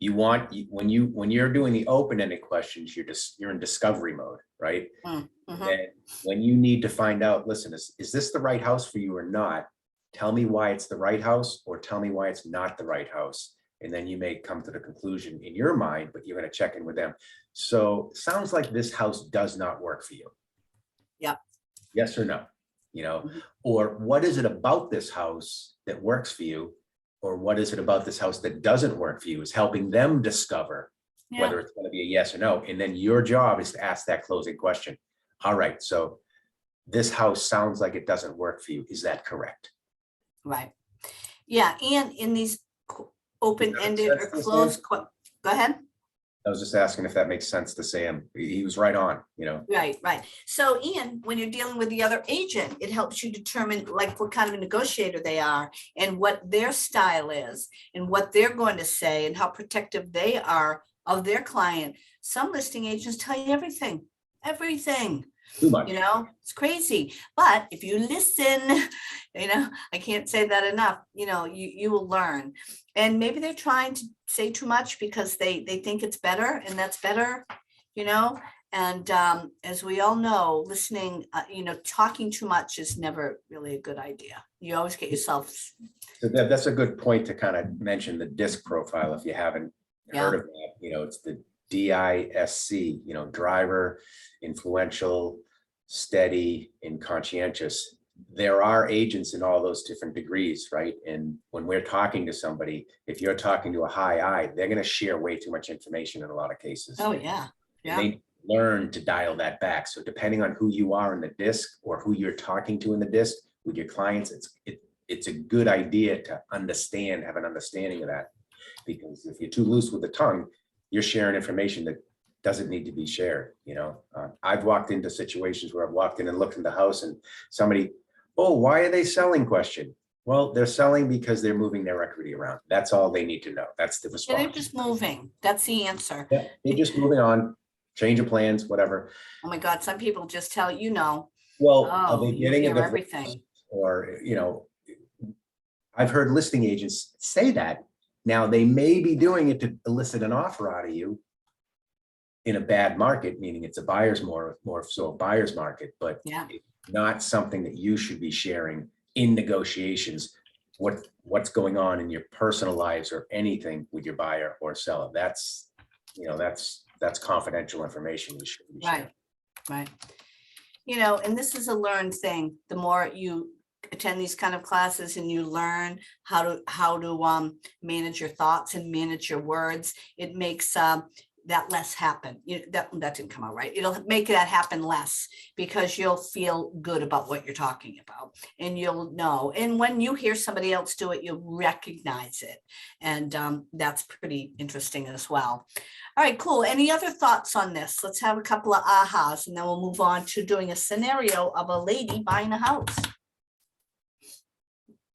When you're doing the open-ended questions, you're in discovery mode, right? Then when you need to find out, listen, is this the right house for you or not? Tell me why it's the right house, or tell me why it's not the right house. And then you may come to the conclusion in your mind, but you're going to check in with them. So sounds like this house does not work for you. Yeah. Yes or no? you know, Mhm. or what is it about this house that works for you? Or what is it about this house that doesn't work for you? Is helping them discover Yeah, whether it's going to be a yes or no. And then your job is to ask that closing question. All right, so this house sounds like it doesn't work for you. Is that correct? right. Yeah, and in these open-ended sense or to Sam? closed, go ahead. I was just asking if that makes sense to Sam. He was right on, you know. Right, right. So Ian, when you're dealing with the other agent, it helps you determine like what kind of a negotiator they are and what their style is and what they're going to say and how protective they are of their client. Some listing agents tell you everything, everything. Too much. You know, it's crazy. But if you listen, you know, I can't say that enough, you know, you will learn. And maybe they're trying to say too much because they think it's better and that's better, you know. And as we all know, listening, you know, talking too much is never really a good idea. You always get yourself. So that's a good point to kind of mention the DISC profile if you haven't heard of that. You know, it's the DISC, you know, driver, influential, steady, and conscientious. There are agents in all those different degrees, right? And when we're talking to somebody, if you're talking to a high I, they're going to share way too much information in a lot of cases. Oh, yeah. And they learn to dial that back. So depending on who you are in the DISC or who you're talking to in the DISC with your clients, it's a good idea to understand, have an understanding of that. Because if you're too loose with the tongue, you're sharing information that doesn't need to be shared. You know, I've walked into situations where I've walked in and looked in the house and somebody, oh, why are they selling question? Well, they're selling because they're moving their equity around. That's all they need to know. That's the response. They're just moving. That's the answer. Yeah, they're just moving on, change of plans, whatever. Oh my God, some people just tell you know. Well, Oh, are they you getting hear a divorce? everything. Or, you know, I've heard listing agents say that. Now, they may be doing it to elicit an offer out of you in a bad market, meaning it's a buyer's more so a buyer's market, but it's not something that you should be sharing in negotiations. What's going on in your personal lives or anything with your buyer or seller. That's, you know, that's confidential information you shouldn't be sharing. Right. You know, and this is a learned thing. The more you attend these kind of classes and you learn how to manage your thoughts and manage your words, it makes that less happen. That didn't come out right. It'll make that happen less because you'll feel good about what you're talking about and you'll know. And when you hear somebody else do it, you'll recognize it. And that's pretty interesting as well. All right, cool. Any other thoughts on this? Let's have a couple of ahas and then we'll move on to doing a scenario of a lady buying a house.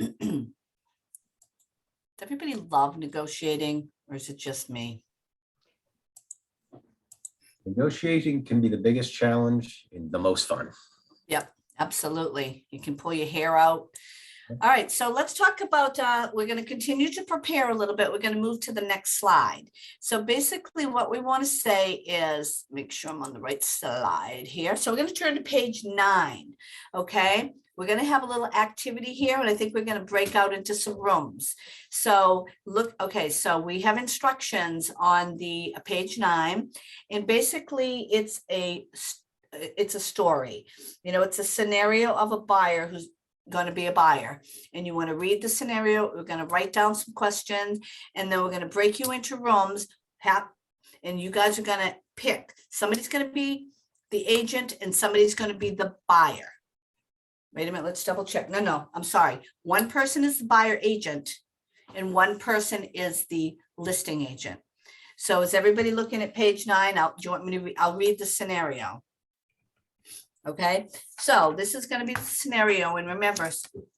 Does everybody love negotiating or is it just me? Negotiating can be the biggest challenge and the most fun. Yep, absolutely. You can pull your hair out. All right, so let's talk about, we're going to continue to prepare a little bit. We're going to move to the next slide. So basically what we want to say is, make sure I'm on the right slide here. So we're going to turn to page 9, okay? We're going to have a little activity here, and I think we're going to break out into some rooms. So look, okay, so we have instructions on the page 9, and basically it's a story. You know, it's a scenario of a buyer who's going to be a buyer, and you want to read the scenario. We're going to write down some questions, and then we're going to break you into rooms. And you guys are going to pick. Somebody's going to be the agent, and somebody's going to be the buyer. Wait a minute, let's double check. No, I'm sorry. One person is the buyer agent and one person is the listing agent. So is everybody looking at page 9? Do you want me to I'll read the scenario. Okay, so this is going to be the scenario. And remember,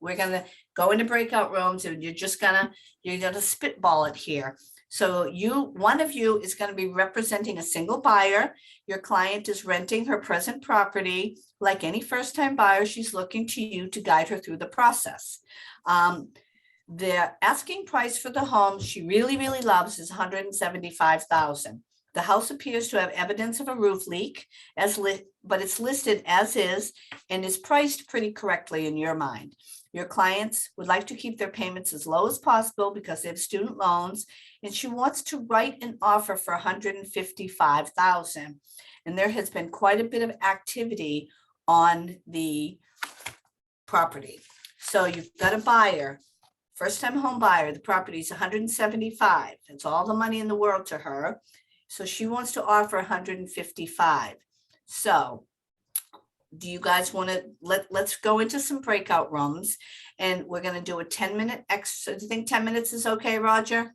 we're going to go into breakout rooms and you're going to spitball it here. So one of you is going to be representing a single buyer. Your client is renting her present property. Like any first-time buyer, she's looking to you to guide her through the process. The asking price for the home she really, really loves is $175,000. The house appears to have evidence of a roof leak, but it's listed as is and is priced pretty correctly in your mind. Your clients would like to keep their payments as low as possible because they have student loans, and she wants to write an offer for $155,000. And there has been quite a bit of activity on the property. So you've got a buyer, first time home buyer, the property is 175. It's all the money in the world to her. So she wants to offer 155. So do you guys want to let's go into some breakout rooms, and we're going to do a 10-minute extra. Do you think 10 minutes is okay, Roger?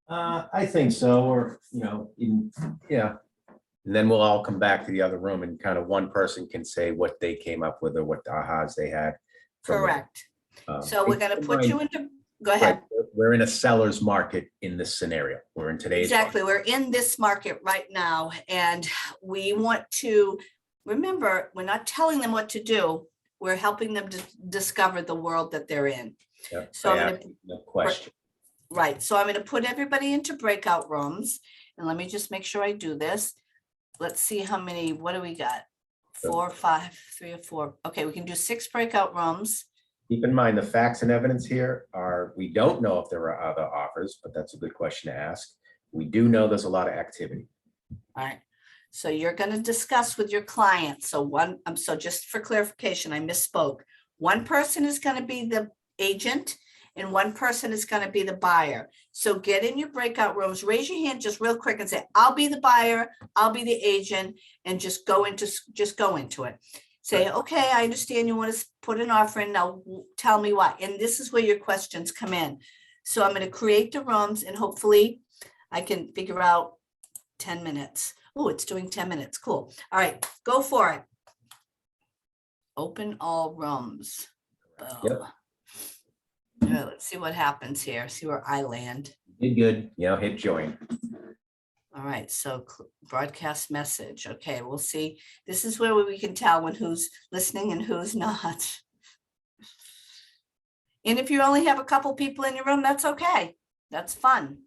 I think so, or, yeah. And then we'll all come back to the other room and kind of one person can say what they came up with or what ahas they had. from it. Correct. So we're going to keep put in you mind, into, go ahead. right, we're in a seller's market in this scenario. We're in today's. Exactly. We're in this market right now, and we want to remember, we're not telling them what to do. We're helping them to discover the world that they're in. Yep, So I'm I going asked the question. Right. So I'm going to put everybody into breakout rooms, and let me just make sure I do this. Let's see how many, what do we got? 4, 5, 3 or 4. Okay, we can do 6 breakout rooms. Keep in mind, the facts and evidence here are, we don't know if there are other offers, but that's a good question to ask. We do know there's a lot of activity. All right. So you're going to discuss with your client. So so just for clarification, I misspoke. One person is going to be the agent and one person is going to be the buyer. So get in your breakout rooms, raise your hand just real quick and say, I'll be the buyer, I'll be the agent, and just go into it. Say, okay, I understand you want to put an offer in. Now tell me why. And this is where your questions come in. So I'm going to create the rooms and hopefully I can figure out 10 minutes. Oh, it's doing 10 minutes. Cool. All right, go for it. Open all rooms. Yep. Let's see what happens here. See where I land. Did good. Hit join. All right, so broadcast message. Okay, we'll see. This is where we can tell when who's listening and who's not. And if you only have a couple people in your room, that's okay. That's fun.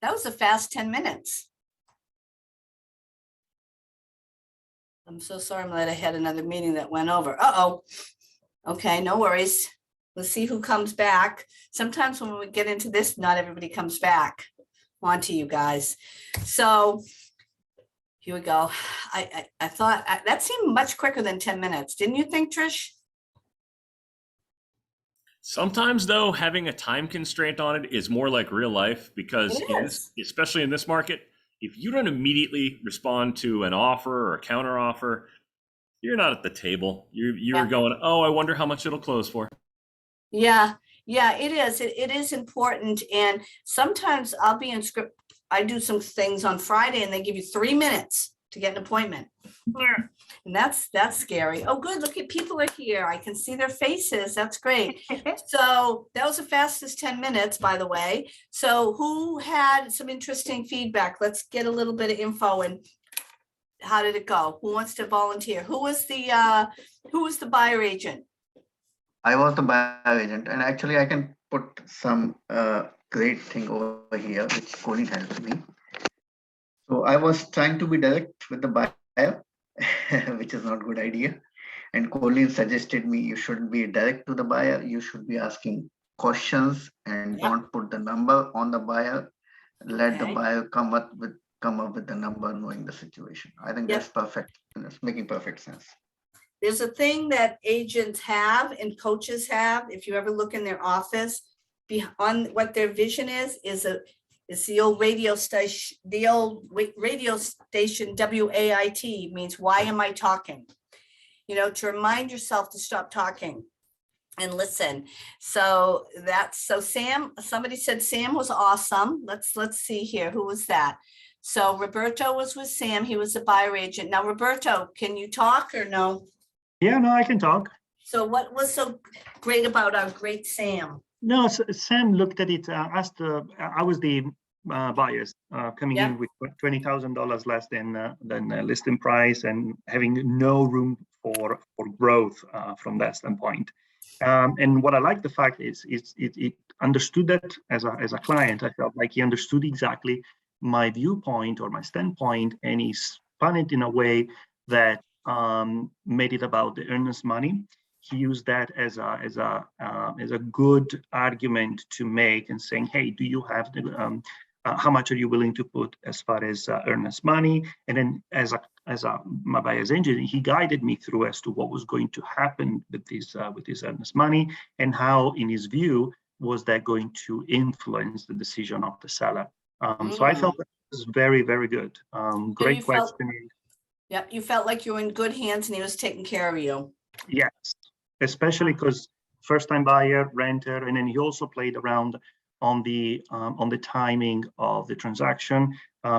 That was a fast 10 minutes. I'm so sorry, I'm glad I had another meeting that went over. Uh-oh. Okay, no worries. Let's see who comes back. Sometimes when we get into this, not everybody comes back. On to you guys. So here we go. I thought that seemed much quicker than 10 minutes. Didn't you think, Trish? Sometimes, though, having a time constraint on it is more like real life because, especially in this market, if you don't immediately respond to an offer or a counter offer, you're not at the table. You're going, oh, I wonder how much it'll close for. Yeah, it is. It is important. And sometimes I'll be in script. I do some things on Friday and they give you 3 minutes to get an appointment. And that's scary. Oh, good. Look at people are here. I can see their faces. That's great. So that was the fastest 10 minutes, by the way. So who had some interesting feedback? Let's get a little bit of info and how did it go? Who wants to volunteer? Who was the buyer agent? I was the buyer agent, and actually I can put some great thing over here, which Colleen helped me. So I was trying to be direct with the buyer, which is not a good idea. And Colleen suggested me you shouldn't be direct to the buyer. You should be asking questions and don't put the number on the buyer. Let the buyer come up with the number, knowing the situation. I think that's perfect, and it's making perfect sense. There's a thing that agents have and coaches have. If you ever look in their office, beyond what their vision is the old radio station, WAIT means why am I talking? To remind yourself to stop talking and listen. So Sam, somebody said Sam was awesome. Let's see here. Who was that? So Roberto was with Sam. He was a buyer agent. Now, Roberto, can you talk or no? Yeah, no, I can talk. So what was so great about our great Sam? No, Sam looked at it as I was the buyers coming in with $20,000 less than listing price and having no room for growth from that standpoint. And what I like the fact is it understood that as a client. I felt like he understood exactly my viewpoint or my standpoint, and he spun it in a way that made it about the earnest money. He used that as a good argument to make and saying, hey, do you have the how much are you willing to put as far as earnest money? And then as my buyer's agent, he guided me through as to what was going to happen with this earnest money and how, in his view, was that going to influence the decision of the seller. So I felt that was very, very good. Great questioning. You felt like you were in good hands and he was taking care of you. Yes, especially because first-time buyer, renter, and then he also played around on the timing of the transaction,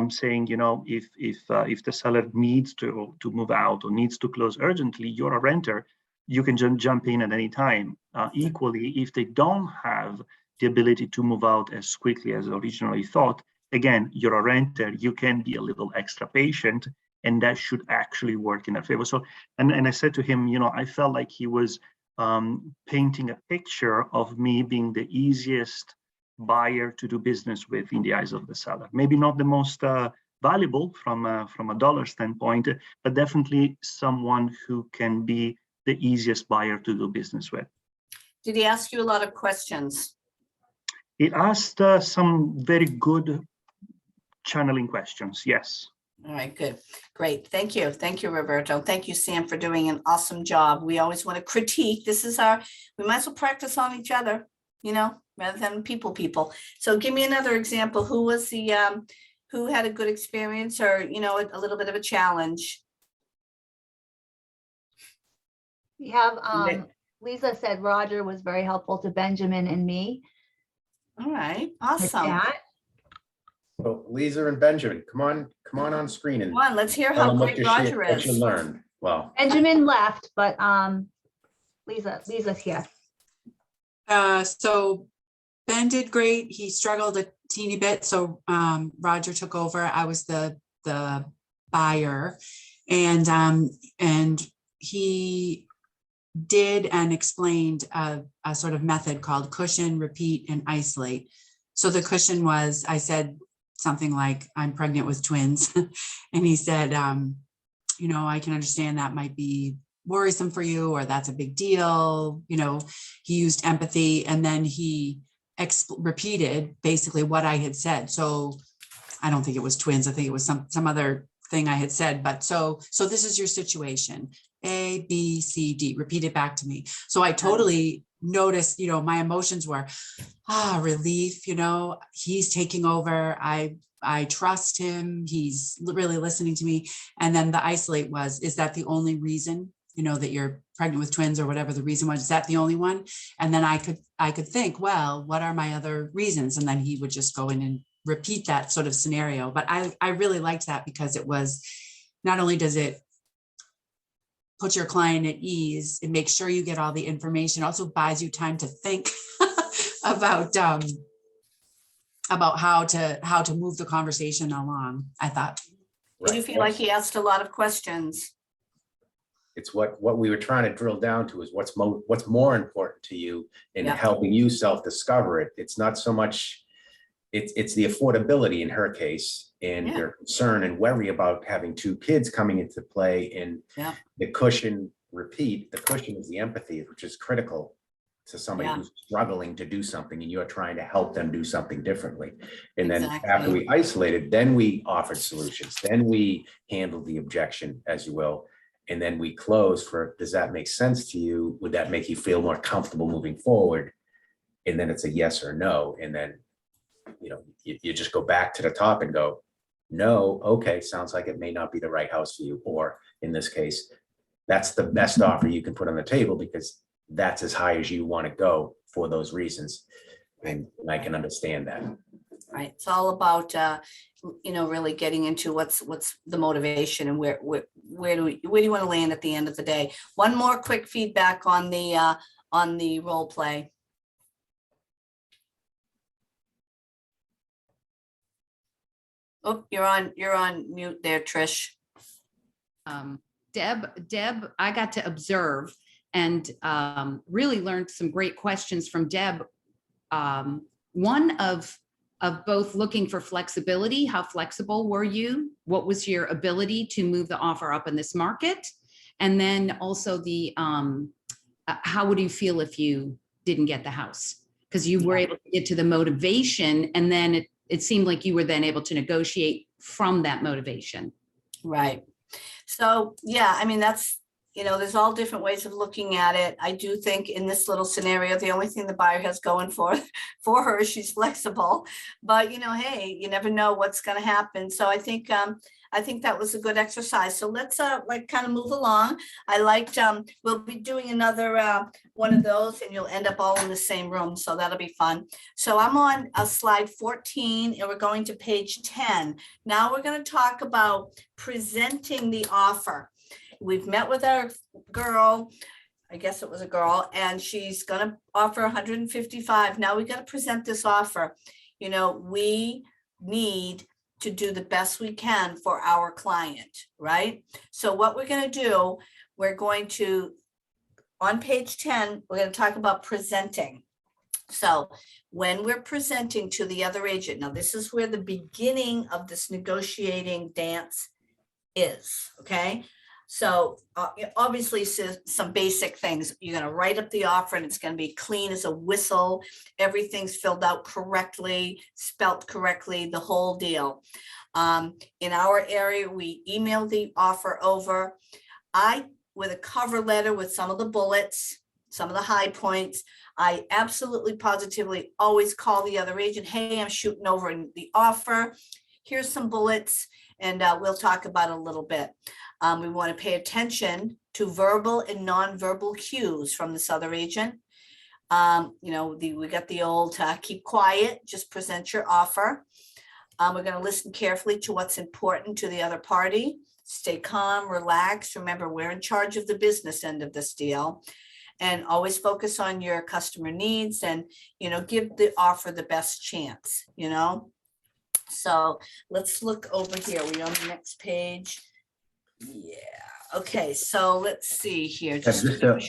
saying, if the seller needs to move out or needs to close urgently, you're a renter, you can jump in at any time. Equally, if they don't have the ability to move out as quickly as originally thought, again, you're a renter, you can be a little extra patient, and that should actually work in their favor. So, and I said to him, I felt like he was painting a picture of me being the easiest buyer to do business with in the eyes of the seller. Maybe not the most valuable from a dollar standpoint, but definitely someone who can be the easiest buyer to do business with. Did he ask you a lot of questions? It asked some very good channeling questions, yes. All right, good. Great. Thank you. Thank you, Roberto. Thank you, Sam, for doing an awesome job. We always want to critique. We might as well practice on each other, rather than people. So give me another example. Who was who had a good experience or, a little bit of a challenge? We have, Lisa said Roger was very helpful to Benjamin and me. All right, awesome. So Lisa and Benjamin, come on screen and come on, let's hear how great Roger is. What you learned. Well, Benjamin left, but Lisa's here. So Ben did great. He struggled a teeny bit, so Roger took over. I was the buyer, and he did and explained a sort of method called cushion, repeat, and isolate. So the cushion was, I said, something like, I'm pregnant with twins. And he said, you know, I can understand that might be worrisome for you, or that's a big deal. You know, he used empathy, and then he repeated basically what I had said. So I don't think it was twins. I think it was some other thing I had said, but so this is your situation, A, B, C, D, repeat it back to me. So I totally noticed, you know, my emotions were, relief, you know, he's taking over. I trust him. He's really listening to me. And then the isolate was, is that the only reason, you know, that you're pregnant with twins, or whatever the reason was? Is that the only one? And then I could think, well, what are my other reasons? And then he would just go in and repeat that sort of scenario. But I really liked that, because it was, not only does it put your client at ease, it makes sure you get all the information, also buys you time to think about how to move the conversation along, I thought. Did you feel like he asked a lot of questions? It's what we were trying to drill down to is what's more important to you in Yeah. helping you self-discover it. It's not so much, it's the affordability in her case, and Yeah. your concern and worry about having two kids coming into play, and Yeah. the cushion repeat. The cushion is the empathy, which is critical to somebody Yeah. who's struggling to do something, and you're trying to help them do something differently. And then Exactly. after we isolated, then we offered solutions, then we handled the objection, as you will. And then we close for, does that make sense to you? Would that make you feel more comfortable moving forward? And then it's a yes or no. And then, you know, you just go back to the top and go, no, okay, sounds like it may not be the right house for you. Or in this case, that's the best offer you can put on the table, because that's as high as you want to go for those reasons. And I can understand that. Right. It's all about, you know, really getting into what's the motivation, and where do you want to land at the end of the day. One more quick feedback on the role play. Oh, you're on mute there, Trish. Deb, I got to observe and really learned some great questions from Deb. One of both looking for flexibility, how flexible were you? What was your ability to move the offer up in this market? And then also the, how would you feel if you didn't get the house? Because you were able to get to the motivation, and then it seemed like you were then able to negotiate from that motivation. Right. So, yeah, I mean, that's, you know, there's all different ways of looking at it. I do think in this little scenario, the only thing the buyer has going for her is she's flexible. But, you know, hey, you never know what's going to happen. So I think that was a good exercise. So let's like kind of move along. I liked, we'll be doing another one of those, and you'll end up all in the same room. So that'll be fun. So I'm on slide 14, and we're going to page 10. Now we're going to talk about presenting the offer. We've met with our girl, I guess it was a girl, and she's going to offer 155. Now we got to present this offer. You know, we need to do the best we can for our client, right? So what we're going to do, we're going to, on page 10, we're going to talk about presenting. So when we're presenting to the other agent, now this is where the beginning of this negotiating dance is, okay? So obviously some basic things. You're going to write up the offer, and it's going to be clean as a whistle. Everything's filled out correctly, spelt correctly, the whole deal. In our area, we email the offer over. With a cover letter with some of the bullets, some of the high points, I absolutely positively always call the other agent. Hey, I'm shooting over the offer. Here's some bullets, and we'll talk about it a little bit. We want to pay attention to verbal and nonverbal cues from this other agent. You know, we got the old keep quiet, just present your offer. We're going to listen carefully to what's important to the other party. Stay calm, relax. Remember, we're in charge of the business end of this deal. And always focus on your customer needs, and, you know, give the offer the best chance, you know. So let's look over here. We're on the next page. Yeah. Okay. So let's see here. Just to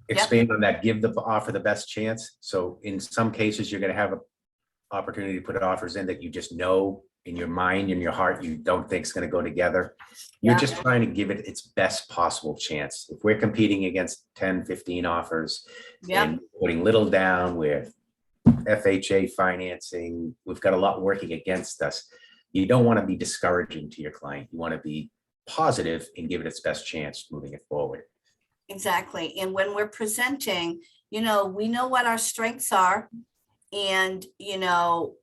expand on that, give the offer the best chance. So in some cases, you're going to have an opportunity to put offers in that you just know in your mind, in your heart, you don't think is going to go together. You're Yeah. just trying to give it its best possible chance. If we're competing against 10, 15 offers Yeah. and putting little down with FHA financing, we've got a lot working against us. You don't want to be discouraging to your client. You want to be positive and give it its best chance moving it forward. Exactly. And when we're presenting, we know what our strengths are. And,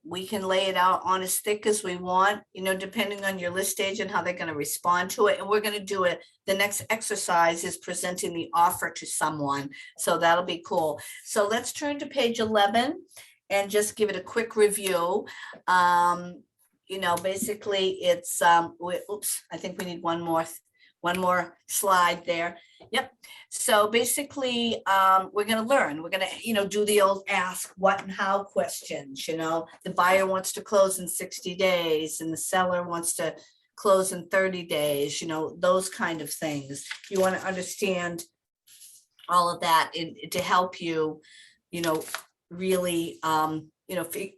we can lay it out on as thick as we want, depending on your list agent, how they're going to respond to it. And we're going to do it. The next exercise is presenting the offer to someone. So that'll be cool. So let's turn to page 11 and just give it a quick review. Basically it's, oops, I think we need one more slide there. Yep. So basically, we're going to learn. We're going to, do the old ask what and how questions. The buyer wants to close in 60 days and the seller wants to close in 30 days, those kind of things. You want to understand all of that to help you, really,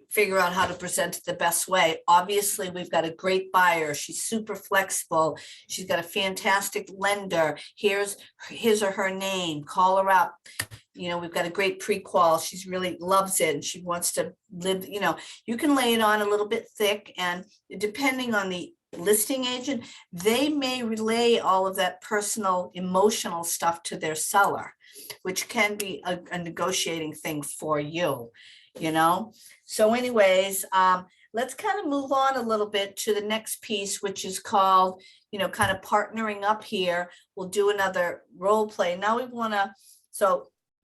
figure out how to present it the best way. Obviously, we've got a great buyer. She's super flexible. She's got a fantastic lender. Here's his or her name. Call her up. We've got a great pre-qual. She's really loves it and she wants to live, you can lay it on a little bit thick, and depending on the listing agent, they may relay all of that personal, emotional stuff to their seller, which can be a negotiating thing for you. So anyways, let's kind of move on a little bit to the next piece, which is called, kind of partnering up here. We'll do another role play. Now we want to,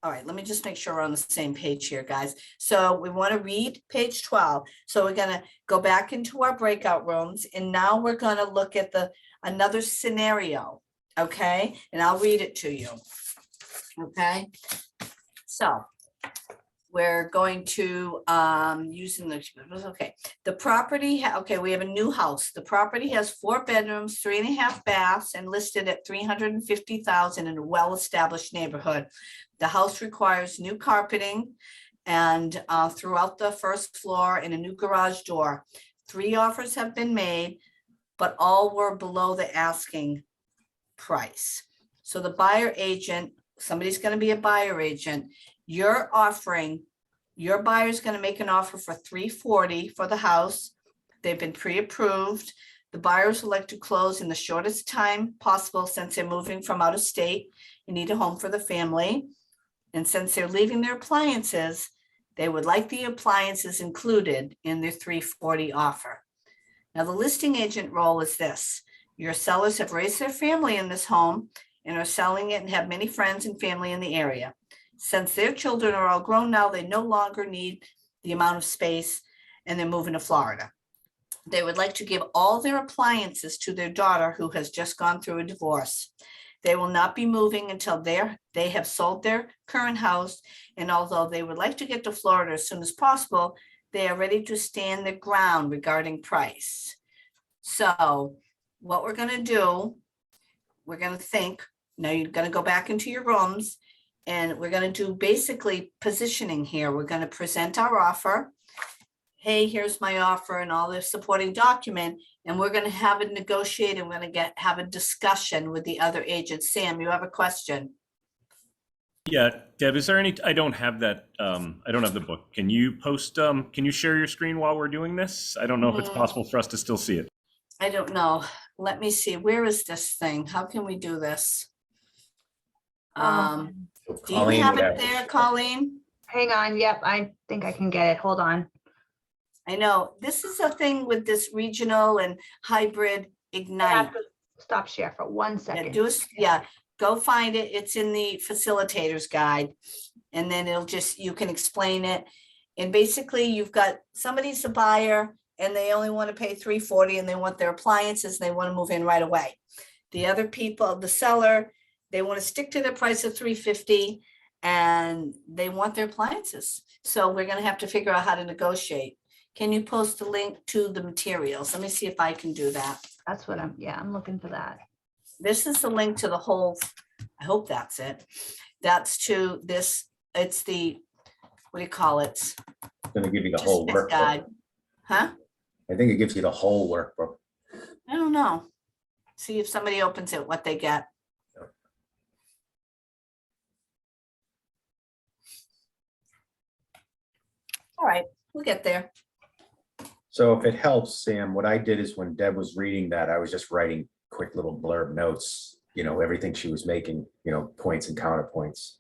all right, let me just make sure we're on the same page here, guys. So we want to read page 12. So we're going to go back into our breakout rooms, and now we're going to look at another scenario. Okay. And I'll read it to you. Okay. So we're going to using the property. Okay, we have a new house. The property has 4 bedrooms, 3.5 baths, and listed at $350,000 in a well-established neighborhood. The house requires new carpeting and throughout the first floor and a new garage door. 3 offers have been made, but all were below the asking price. So the buyer agent, somebody's going to be a buyer agent. Your buyer's going to make an offer for $340,000 for the house. They've been pre-approved. The buyers would like to close in the shortest time possible since they're moving from out of state and need a home for the family. And since they're leaving their appliances, they would like the appliances included in their $340,000 offer. Now, the listing agent role is this. Your sellers have raised their family in this home and are selling it and have many friends and family in the area. Since their children are all grown now, they no longer need the amount of space and they're moving to Florida. They would like to give all their appliances to their daughter who has just gone through a divorce. They will not be moving until they have sold their current house. And although they would like to get to Florida as soon as possible, they are ready to stand their ground regarding price. So what we're going to do, we're going to think, now you're going to go back into your rooms. And we're going to do basically positioning here. We're going to present our offer. Hey, here's my offer and all the supporting document. And we're going to have it negotiated. We're going to have a discussion with the other agent. Sam, you have a question? Yeah, Deb, is there any, I don't have that, I don't have the book. Can you post, can you share your screen while we're doing this? I don't know if it's possible for us to still see it. I don't know. Let me see. Where is this thing? How can we do this? Do you have it there, Colleen? Hang on. Yep, I think I can get it. Hold on. I know this is a thing with this regional and hybrid Ignite. Stop share for 1 second. Yeah, go find it. It's in the facilitator's guide. And then you can explain it. And basically you've got somebody's a buyer and they only want to pay $340,000 and they want their appliances and they want to move in right away. The other people, the seller, they want to stick to their price of $350,000 and they want their appliances. So we're going to have to figure out how to negotiate. Can you post a link to the materials? Let me see if I can do that. That's what I'm looking for that. This is the link to the whole, I hope that's it. That's to this, it's the, what do you call it? It's going to give you the whole workbook. Guide. Huh? I think it gives you the whole workbook. I don't know. See if somebody opens it, what they get. All right, we'll get there. So if it helps, Sam, what I did is when Deb was reading that, I was just writing quick little blurb notes, you know, everything she was making, you know, points and counterpoints.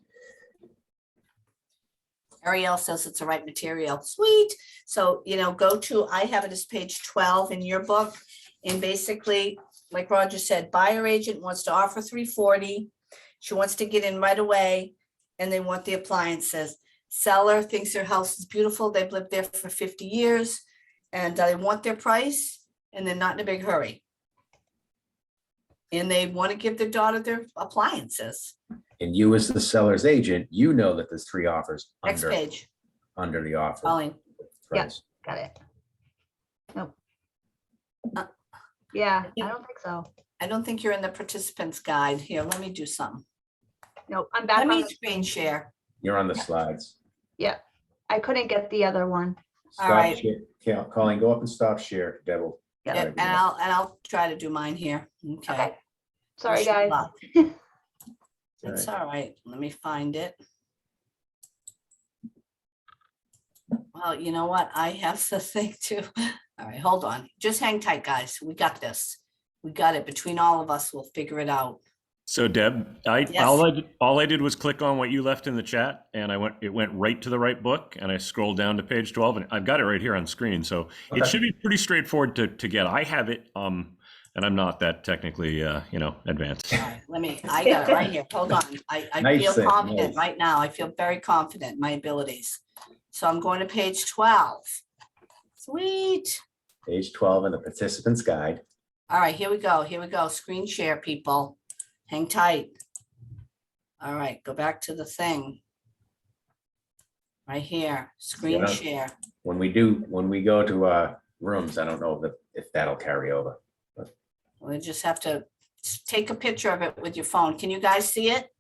Ariel says it's the right material. Sweet. So, you know, go to, I have it as page 12 in your book. And basically, like Roger said, buyer agent wants to offer 340. She wants to get in right away and they want the appliances. Seller thinks their house is beautiful. They've lived there for 50 years and they want their price and they're not in a big hurry. And they want to give their daughter their appliances. And you as the seller's agent, you know that there's 3 offers Next under, page. under the offer. Colleen. price. Got it. Nope. Yeah, I don't think so. I don't think you're in the participants guide. Here, let me do something. Nope, I'm back Let on me the screen share. You're on the slides. Yeah, I couldn't get the other one. Stop right. share. Yeah, Colleen, go up and stop share, Devil. Yeah, And I'll try to do mine here. Okay. Okay. Sorry, Wish you guys. luck. All It's right. all right. Let me find it. Well, you know what? I have the thing too. All right, hold on. Just hang tight, guys. We got this. We got it. Between all of us, we'll figure it out. So Deb, Yes. all I did was click on what you left in the chat, and it went right to the right book, and I scrolled down to page 12, and I've got it right here on screen. So it Okay. should be pretty straightforward to get. I have it, and I'm not that technically, advanced. All right, I got it right here. Hold on. I Nice feel thing, confident nice. right now. I feel very confident in my abilities. So I'm going to page 12. Sweet. Page 12 in the participants guide. All right, here we go. Here we go. Screen share, people. Hang tight. All right, go back to the thing. Right here, screen Yeah. share. When we go to rooms, I don't know if that'll carry over. We just have to take a picture of it with your phone. Can you guys see it?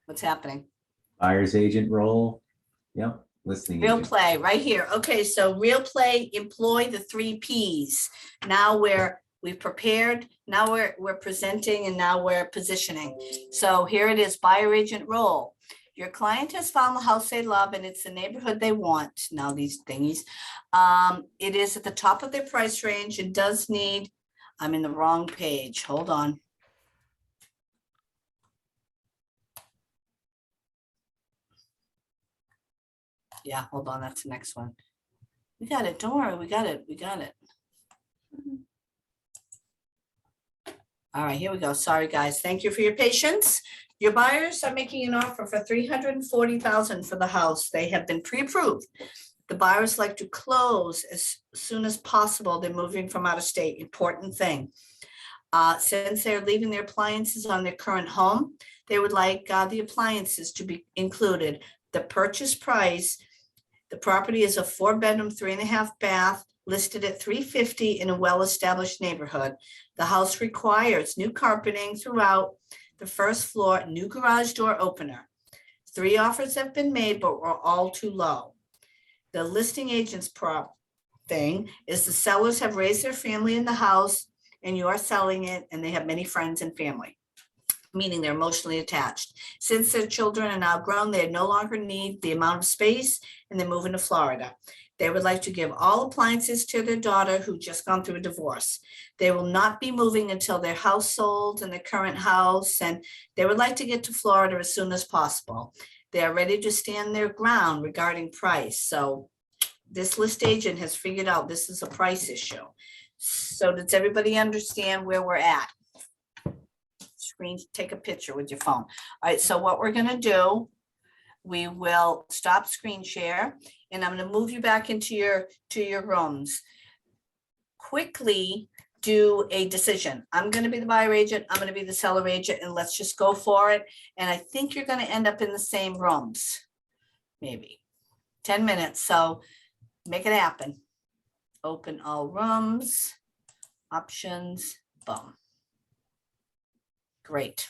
What's happening? Buyer's agent role. Yep. Listening. Real agent. play right here. Okay, so real play, employ the 3 Ps. Now we've prepared, now we're presenting, and now we're positioning. So here it is, buyer agent role. Your client has found the house they love and it's the neighborhood they want. Now these thingies. It is at the top of their price range. It does need, I'm in the wrong page. Hold on. Yeah, hold on, that's the next one. We got it, don't worry, we got it. All right, here we go. Sorry, guys. Thank you for your patience. Your buyers are making an offer for $340,000 for the house. They have been pre-approved. The buyers like to close as soon as possible. They're moving from out of state, important thing. Since they're leaving their appliances on their current home, they would like the appliances to be included. The purchase price, the property is a 4-bedroom, 3.5 bath, listed at $350 in a well-established neighborhood. The house requires new carpeting throughout the first floor, new garage door opener. 3 offers have been made, but were all too low. The listing agent's thing is the sellers have raised their family in the house and you are selling it, and they have many friends and family, meaning they're emotionally attached. Since their children are now grown, they no longer need the amount of space and they're moving to Florida. They would like to give all appliances to their daughter who just gone through a divorce. They will not be moving until their house sold in their current house, and they would like to get to Florida as soon as possible. They are ready to stand their ground regarding price. So this list agent has figured out this is a price issue. So does everybody understand where we're at? Screen, take a picture with your phone. All right, so what we're gonna do, we will stop screen share and I'm gonna move you back into your rooms. Quickly do a decision. I'm gonna be the buyer agent, I'm gonna be the seller agent, and let's just go for it. And I think you're gonna end up in the same rooms, maybe 10 minutes, so make it happen. Open all rooms, options, boom. Great.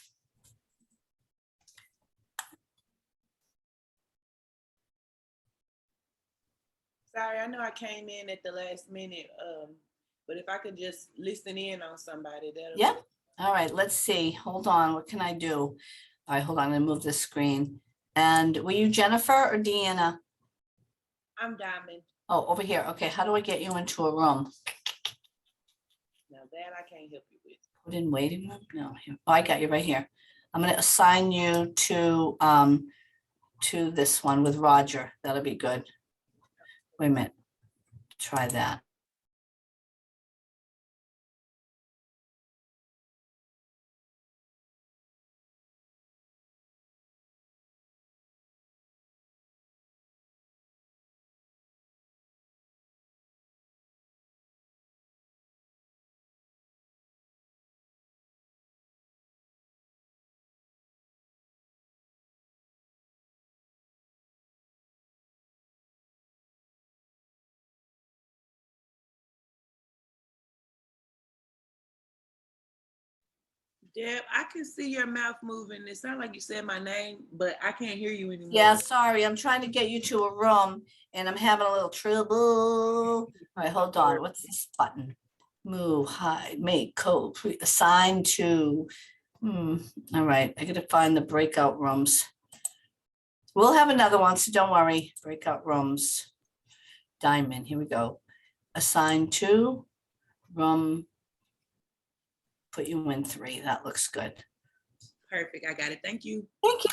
Sorry, I know I came in at the last minute, but if I could just listen in on somebody, that'll. Yep. All right, let's see. Hold on. What can I do? All right, hold on. I'm gonna move this screen. And were you Jennifer or Deanna? I'm Diamond. Oh, over here. Okay, how do I get you into a room? Now that I can't help you with. Put in waiting room? No, here. Oh, I got you right here. I'm gonna assign you to this one with Roger. That'll be good. Wait a minute. Try that. Deb, I can see your mouth moving. It sounds like you said my name, but I can't hear you anymore. Yeah, sorry. I'm trying to get you to a room and I'm having a little trouble. All right, hold on. What's this button? Move, hide, make, code, assign to. All right, I gotta find the breakout rooms. We'll have another one, so don't worry. Breakout rooms. Diamond, here we go. Assign to room. Put you in 3. That looks good. Perfect. I got it. Thank you. Thank you.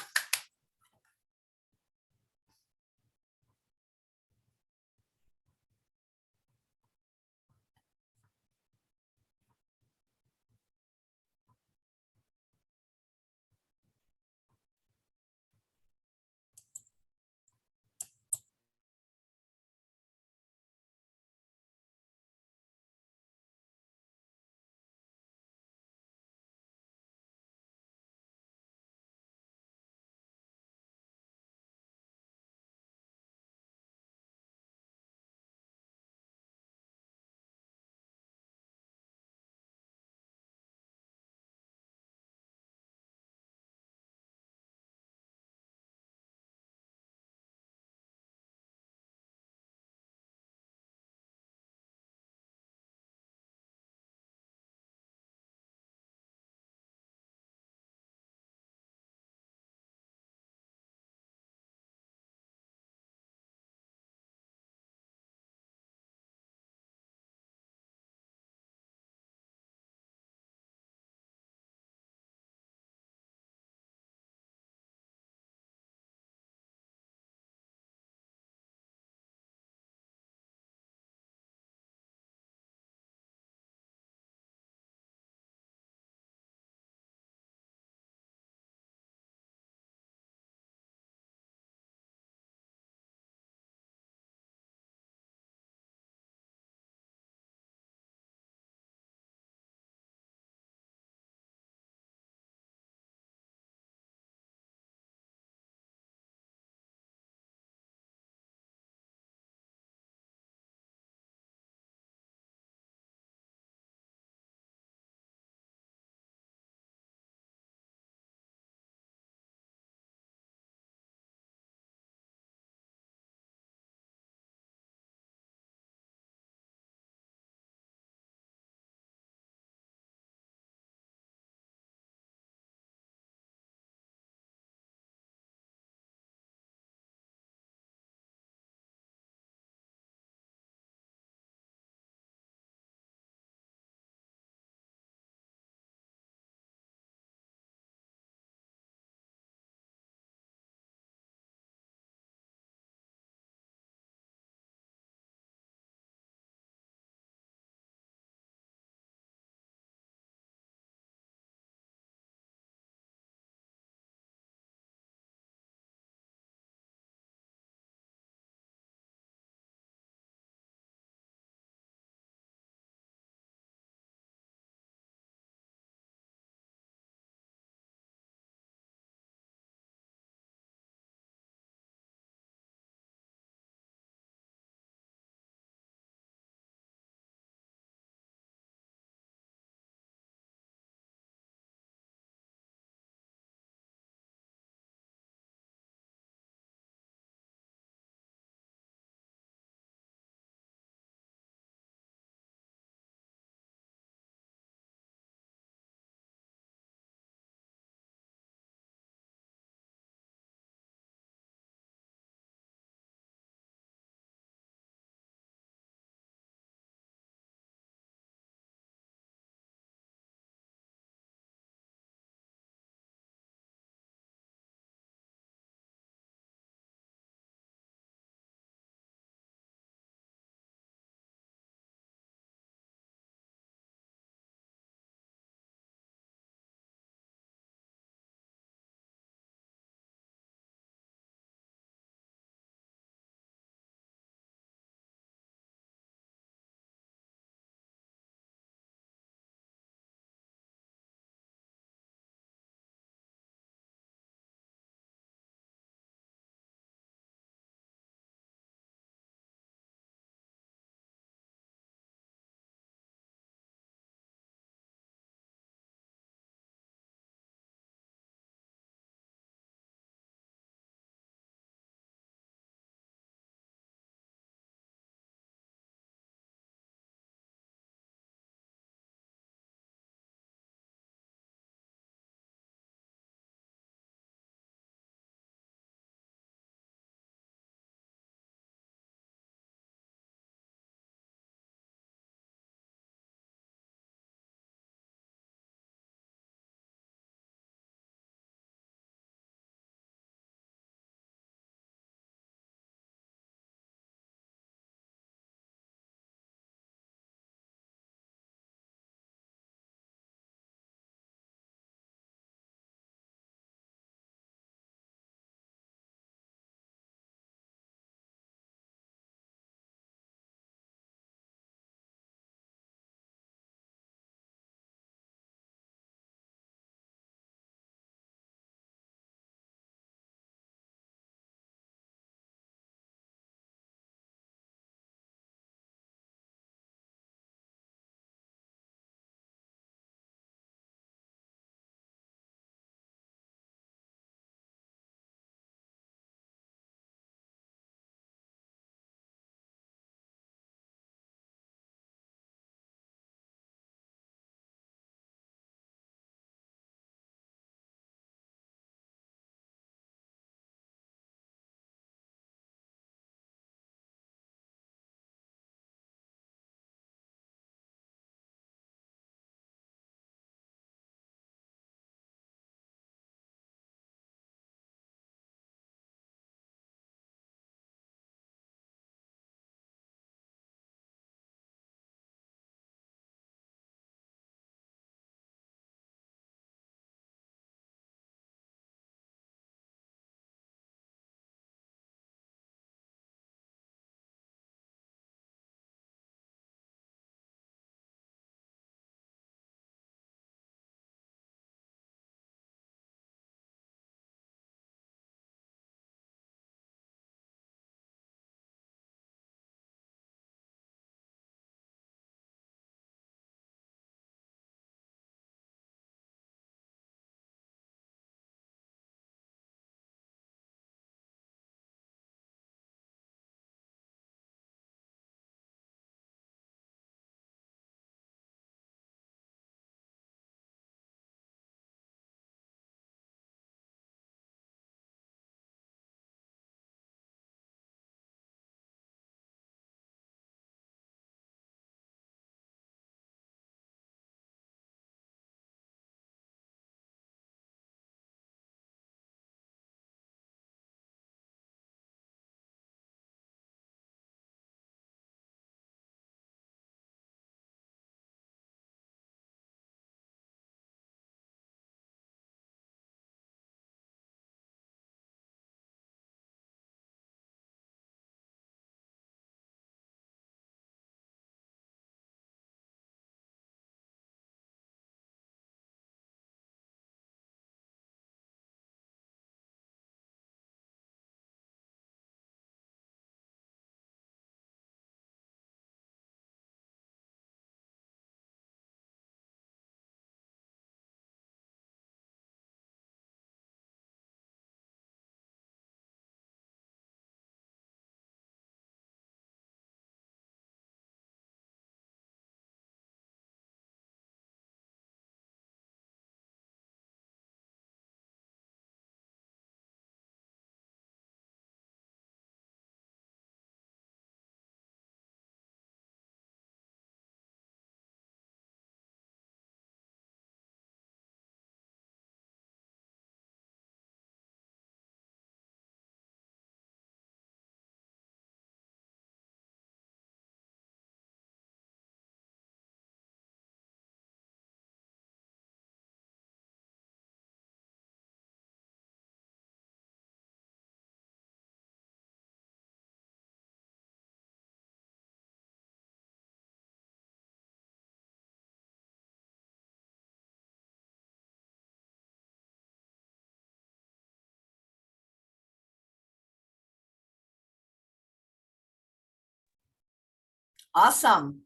Awesome.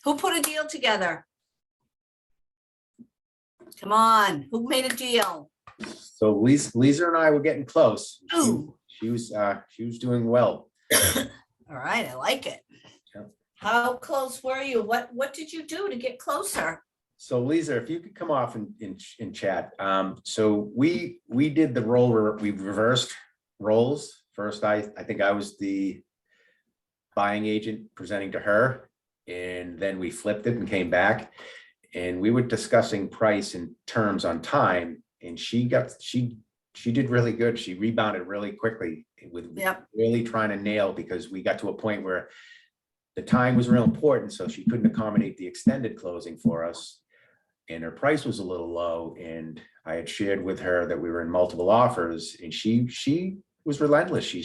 Who put a deal together? Come on, who made a deal? So Lisa and I were getting close. Ooh. She was doing well. All right, I like it. Yep. How close were you? What did you do to get closer? So Lisa, if you could come off in chat. So we did the role where we reversed roles. First, I think I was the buying agent presenting to her, and then we flipped it and came back, and we were discussing price and terms on time, and she did really good. She rebounded really quickly with really trying to nail, because we got to a point where the time was real important, so she couldn't accommodate the extended closing for us, and her price was a little low. And I had shared with her that we were in multiple offers, and she was relentless. She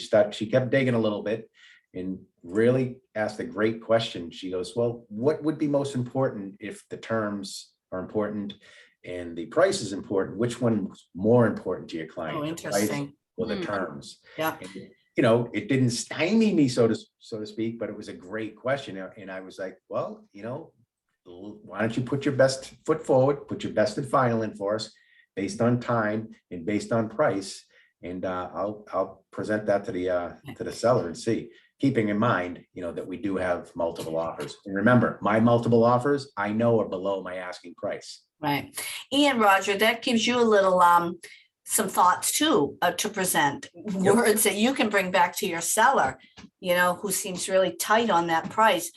kept digging a little bit and really asked a great question. She goes, well, what would be most important if the terms are important and the price is important? Which one's more important to your client? Oh, the price interesting. or the terms? Yeah. And, you know, it didn't stymie me, so to speak, but it was a great question. And I was like, well, you know, why don't you put your best foot forward, put your best and final in for us based on time and based on price. And I'll present that to the seller and see, keeping in mind, you know, that we do have multiple offers. And remember, my multiple offers, I know are below my asking price. Right. And Roger, that gives you a little some thoughts too to present, words that you can bring back to your seller, you know, who seems really tight on that price.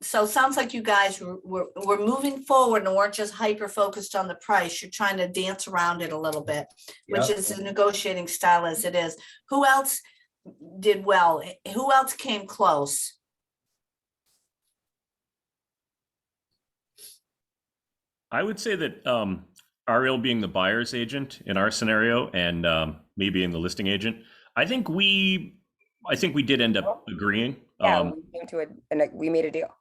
So it sounds like you guys were moving forward and weren't just hyper focused on the price. You're trying to dance around it a little bit, which is a negotiating style as it is. Who else did well? Who else came close? I would say that Ariel being the buyer's agent in our scenario, and me being the listing agent, I think we did end up agreeing. Yeah, we came to we made a deal.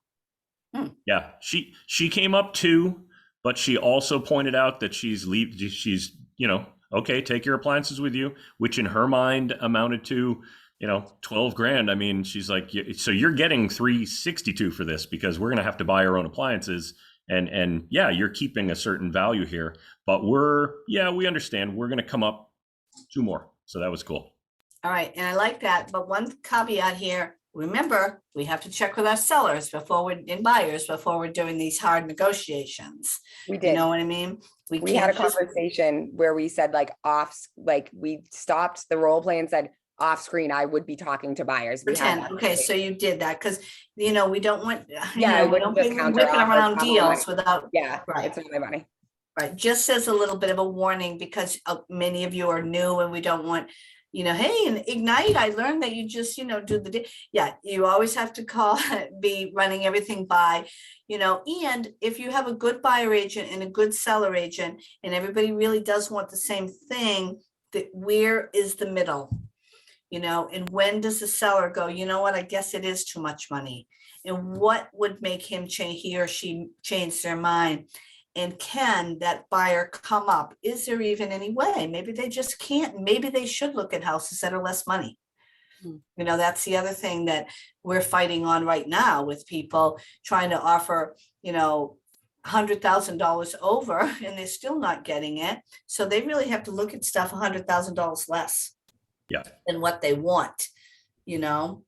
Yeah, she came up too, but she also pointed out that she's you know, okay, take your appliances with you, which in her mind amounted to, you know, 12 grand. I mean, she's like, so you're getting 362 for this because we're going to have to buy our own appliances. And yeah, you're keeping a certain value here, but we understand we're going to come up 2 more. So that was cool. All right. And I like that. But one caveat here, remember, we have to check with our sellers and buyers before we're doing these hard negotiations. We did. You know what I mean? We had a conversation where we said we stopped the role play and said, off screen, I would be talking to buyers. Okay, so you did that because, you know, we don't want, we don't be whipping around deals without. Right. It's my money. Right, just as a little bit of a warning, because many of you are new and we don't want, you know, hey, in Ignite, I learned that you just, you know, do you always have to be running everything by, you know, and if you have a good buyer agent and a good seller agent and everybody really does want the same thing, that where is the middle? You know, and when does the seller go, you know what, I guess it is too much money? And what would make him change, he or she change their mind? And can that buyer come up? Is there even any way? Maybe they just can't. Maybe they should look at houses that are less money. You know, that's the other thing that we're fighting on right now with people trying to offer, you know, $100,000 over and they're still not getting it. So they really have to look at stuff $100,000 less. Yeah. Than what they want, you know.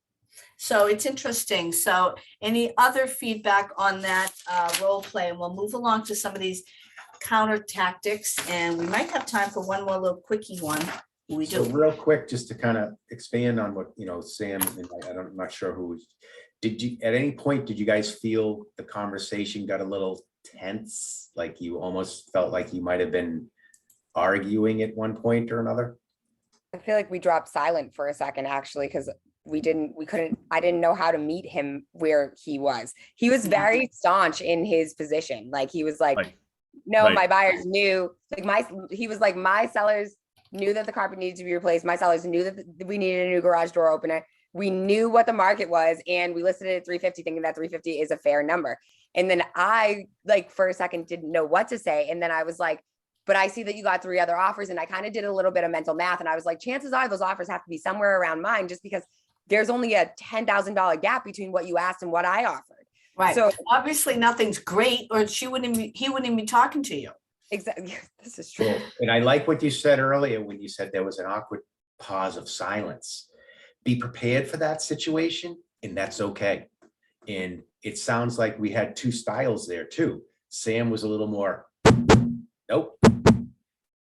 So it's interesting. So any other feedback on that role play? And we'll move along to some of these counter tactics, and we might have time for one more little quickie one. We do. So real quick, just to kind of expand on what, you know, Sam, and I'm not sure who, at any point, did you guys feel the conversation got a little tense? Like you almost felt like you might have been arguing at one point or another? I feel like we dropped silent for a second, actually, because I didn't know how to meet him where he was. He was very staunch in his position. Like he was like, no, my buyers knew, he was like, my sellers knew that the carpet needed to be replaced. My sellers knew that we needed a new garage door opener. We knew what the market was, and we listed it at 350, thinking that 350 is a fair number. And then I, like, for a second, didn't know what to say. And then I was like, but I see that you got 3 other offers. And I kind of did a little bit of mental math. And I was like, chances are those offers have to be somewhere around mine, just because there's only a $10,000 gap between what you asked and what I offered. Right. So Obviously nothing's great, or he wouldn't even be talking to you. exactly, this is true. Well, and I like what you said earlier when you said there was an awkward pause of silence. Be prepared for that situation, and that's okay. And it sounds like we had two styles there too. Sam was a little more, nope.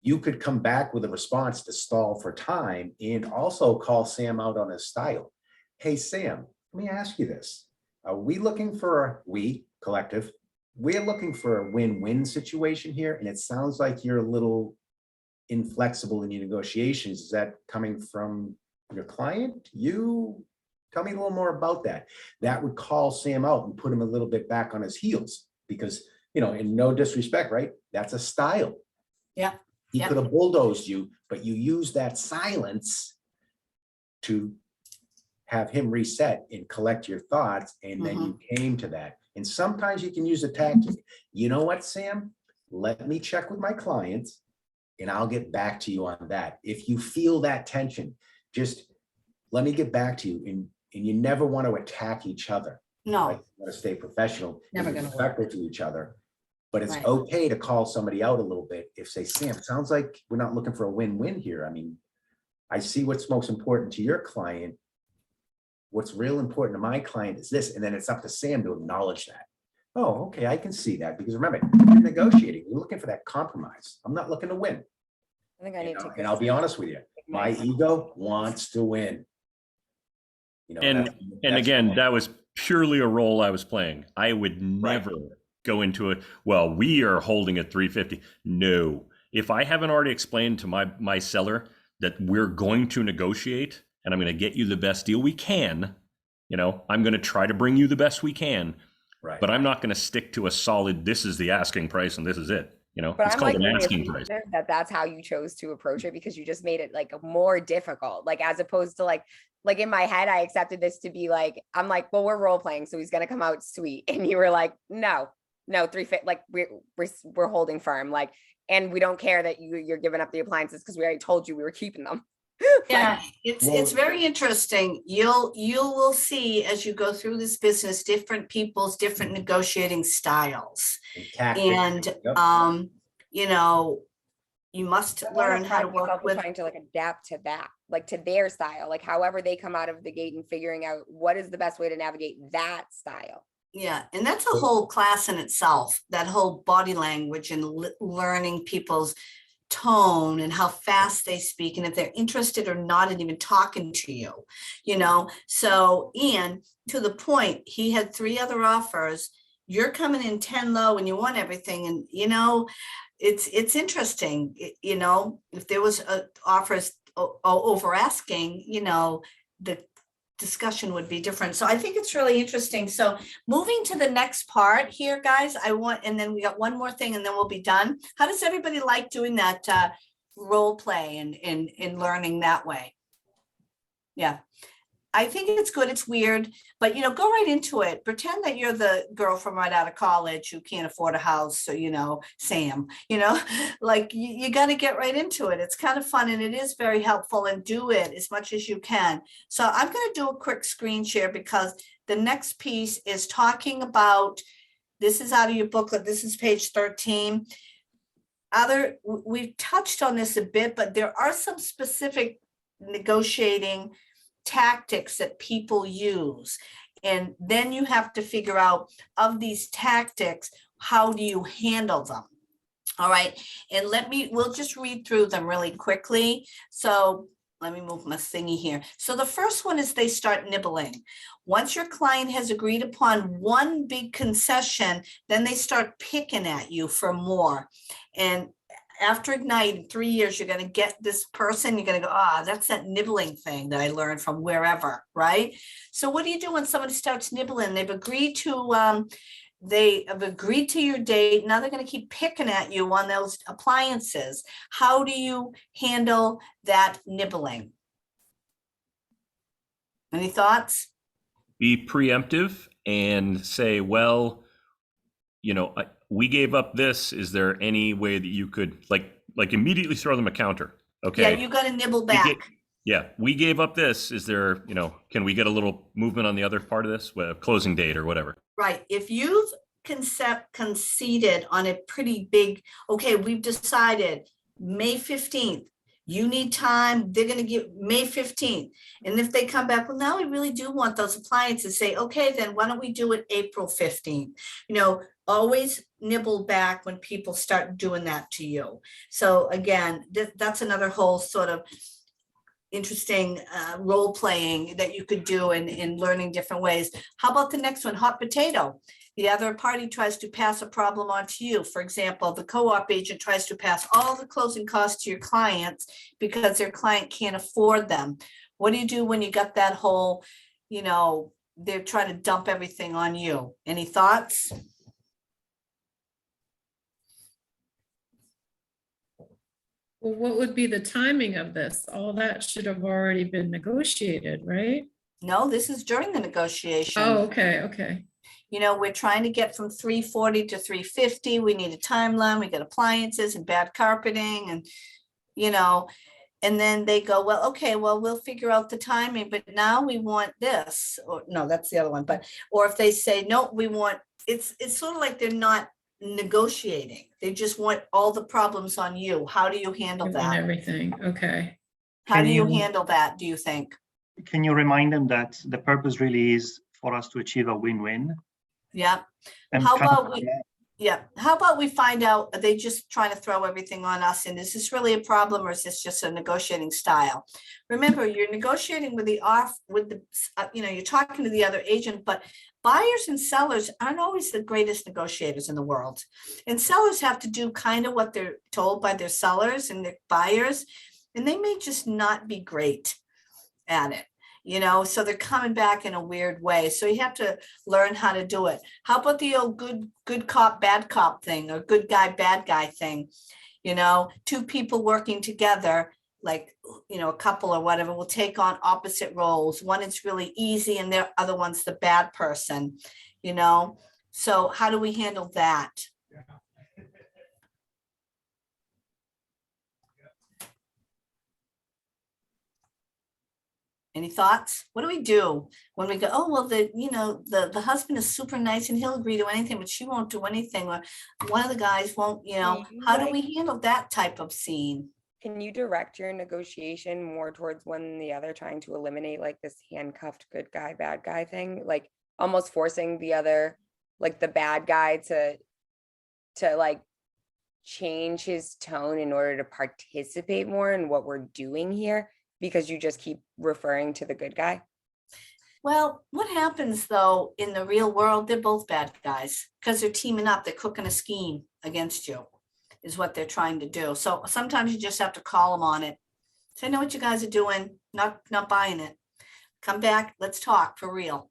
You could come back with a response to stall for time and also call Sam out on his style. Hey, Sam, let me ask you this. Are we looking for collective, we're looking for a win-win situation here, and it sounds like you're a little inflexible in your negotiations. Is that coming from your client? You tell me a little more about that. That would call Sam out and put him a little bit back on his heels because, in no disrespect, right? That's a style. Yeah. He could have bulldozed you, but you use that silence to have him reset and collect your thoughts. And then you came to that. And sometimes you can use a tactic. You know what, Sam? Let me check with my clients and I'll get back to you on that. If you feel that tension, just let me get back to you. And you never want to attack each other. No. Right? You want to stay professional, Never and gonna respectful to each other. But it's Right. okay to call somebody out a little bit. If say, Sam, sounds like we're not looking for a win-win here. I mean, I see what's most important to your client. What's real important to my client is this. And then it's up to Sam to acknowledge that. Oh, okay, I can see that. Because remember, you're negotiating. You're looking for that compromise. I'm not looking to win. I think I need to. And I'll be honest with you. My ego wants to win. And again, that was purely a role I was playing. I would never go into it. Well, we are holding at 350. No, if I haven't already explained to my seller that we're going to negotiate and I'm going to get you the best deal we can, I'm going to try to bring you the best we can. Right. But I'm not going to stick to a solid, this is the asking price and this is it. But It's I'm called like an really asking price. appreciative that that's how you chose to approach it, because you just made it like more difficult, like as opposed to like in my head, I accepted this to be like, I'm like, well, we're role playing, so he's gonna come out sweet. And you were like, no, 350, like we're holding firm, like, and we don't care that you're giving up the appliances because we already told you we were keeping them. Yeah, it's very interesting. You will see as you go through this business, different people's different negotiating styles. And you must learn how to work with trying to like adapt to that, like to their style, like however they come out of the gate and figuring out what is the best way to navigate that style. Yeah, and that's a whole class in itself, that whole body language and learning people's tone and how fast they speak and if they're interested or not in even talking to you, So, and to the point, he had 3 other offers. You're coming in 10 low and you want everything. And, it's interesting, if there was offers over asking, the discussion would be different. So I think it's really interesting. So moving to the next part here, guys, and then we got one more thing and then we'll be done. How does everybody like doing that role play and learning that way? Yeah, I think it's good. It's weird, but go right into it. Pretend that you're the girl from right out of college who can't afford a house. So, Sam, like you got to get right into it. It's kind of fun and it is very helpful, and do it as much as you can. So I'm going to do a quick screen share because the next piece is talking about, this is out of your booklet. This is page 13. We've touched on this a bit, but there are some specific negotiating tactics that people use. And then you have to figure out, of these tactics, how do you handle them? All right. And we'll just read through them really quickly. So let me move my thingy here. So the first one is they start nibbling. Once your client has agreed upon one big concession, then they start picking at you for more. And after Ignite, in 3 years, you're going to get this person, you're going to go, that's that nibbling thing that I learned from wherever, right? So what do you do when somebody starts nibbling? They've agreed to your date. Now they're going to keep picking at you on those appliances. How do you handle that nibbling? Any thoughts? Be preemptive and say, well, we gave up this. Is there any way that you could like immediately throw them a counter? Okay. Yeah, you got to nibble back. yeah, we gave up this. Is there, can we get a little movement on the other part of this, closing date or whatever? Right. If you've conceded on a pretty big, okay, we've decided May 15th, you need time, they're going to give May 15th. And if they come back, well, now we really do want those appliances, say, okay, then why don't we do it April 15th? Always nibble back when people start doing that to you. So again, that's another whole sort of interesting role playing that you could do in learning different ways. How about the next one, hot potato? The other party tries to pass a problem on to you. For example, the co-op agent tries to pass all the closing costs to your clients because their client can't afford them. What do you do when you got that whole, they're trying to dump everything on you? Any thoughts? Well, what would be the timing of this? All that should have already been negotiated, right? No, this is during the negotiation. Oh, okay, okay. We're trying to get from 340 to 350. We need a timeline. We got appliances and bad carpeting and, and then they go, well, okay, well, we'll figure out the timing, but now we want this, or no, that's the other one. Or if they say, no, we want, it's sort of like they're not negotiating. They just want all the problems on you. How do you handle Given that? everything, okay. How do you handle that, do you think? Can you remind them that the purpose really is for us to achieve a win-win? Yeah. How about we find out, are they just trying to throw everything on us? And is this really a problem or is this just a negotiating style? Remember, you're negotiating with you're talking to the other agent, but buyers and sellers aren't always the greatest negotiators in the world. And sellers have to do kind of what they're told by their sellers and their buyers, and they may just not be great at it. So they're coming back in a weird way. So you have to learn how to do it. How about the old good cop, bad cop thing, or good guy, bad guy thing? Two people working together, like, a couple or whatever, will take on opposite roles. One is really easy and the other one's the bad person, So how do we handle that? Any thoughts? What do we do when we go, oh, well, the husband is super nice and he'll agree to anything, but she won't do anything, or one of the guys won't, how do we handle that type of scene? Can you direct your negotiation more towards one than the other, trying to eliminate like this handcuffed good guy, bad guy thing, like almost forcing the other, like the bad guy to like change his tone in order to participate more in what we're doing here? Because you just keep referring to the good guy? Well, what happens though in the real world, they're both bad guys because they're teaming up, they're cooking a scheme against you is what they're trying to do. So sometimes you just have to call them on it. Say, I know what you guys are doing, not buying it. Come back, let's talk for real.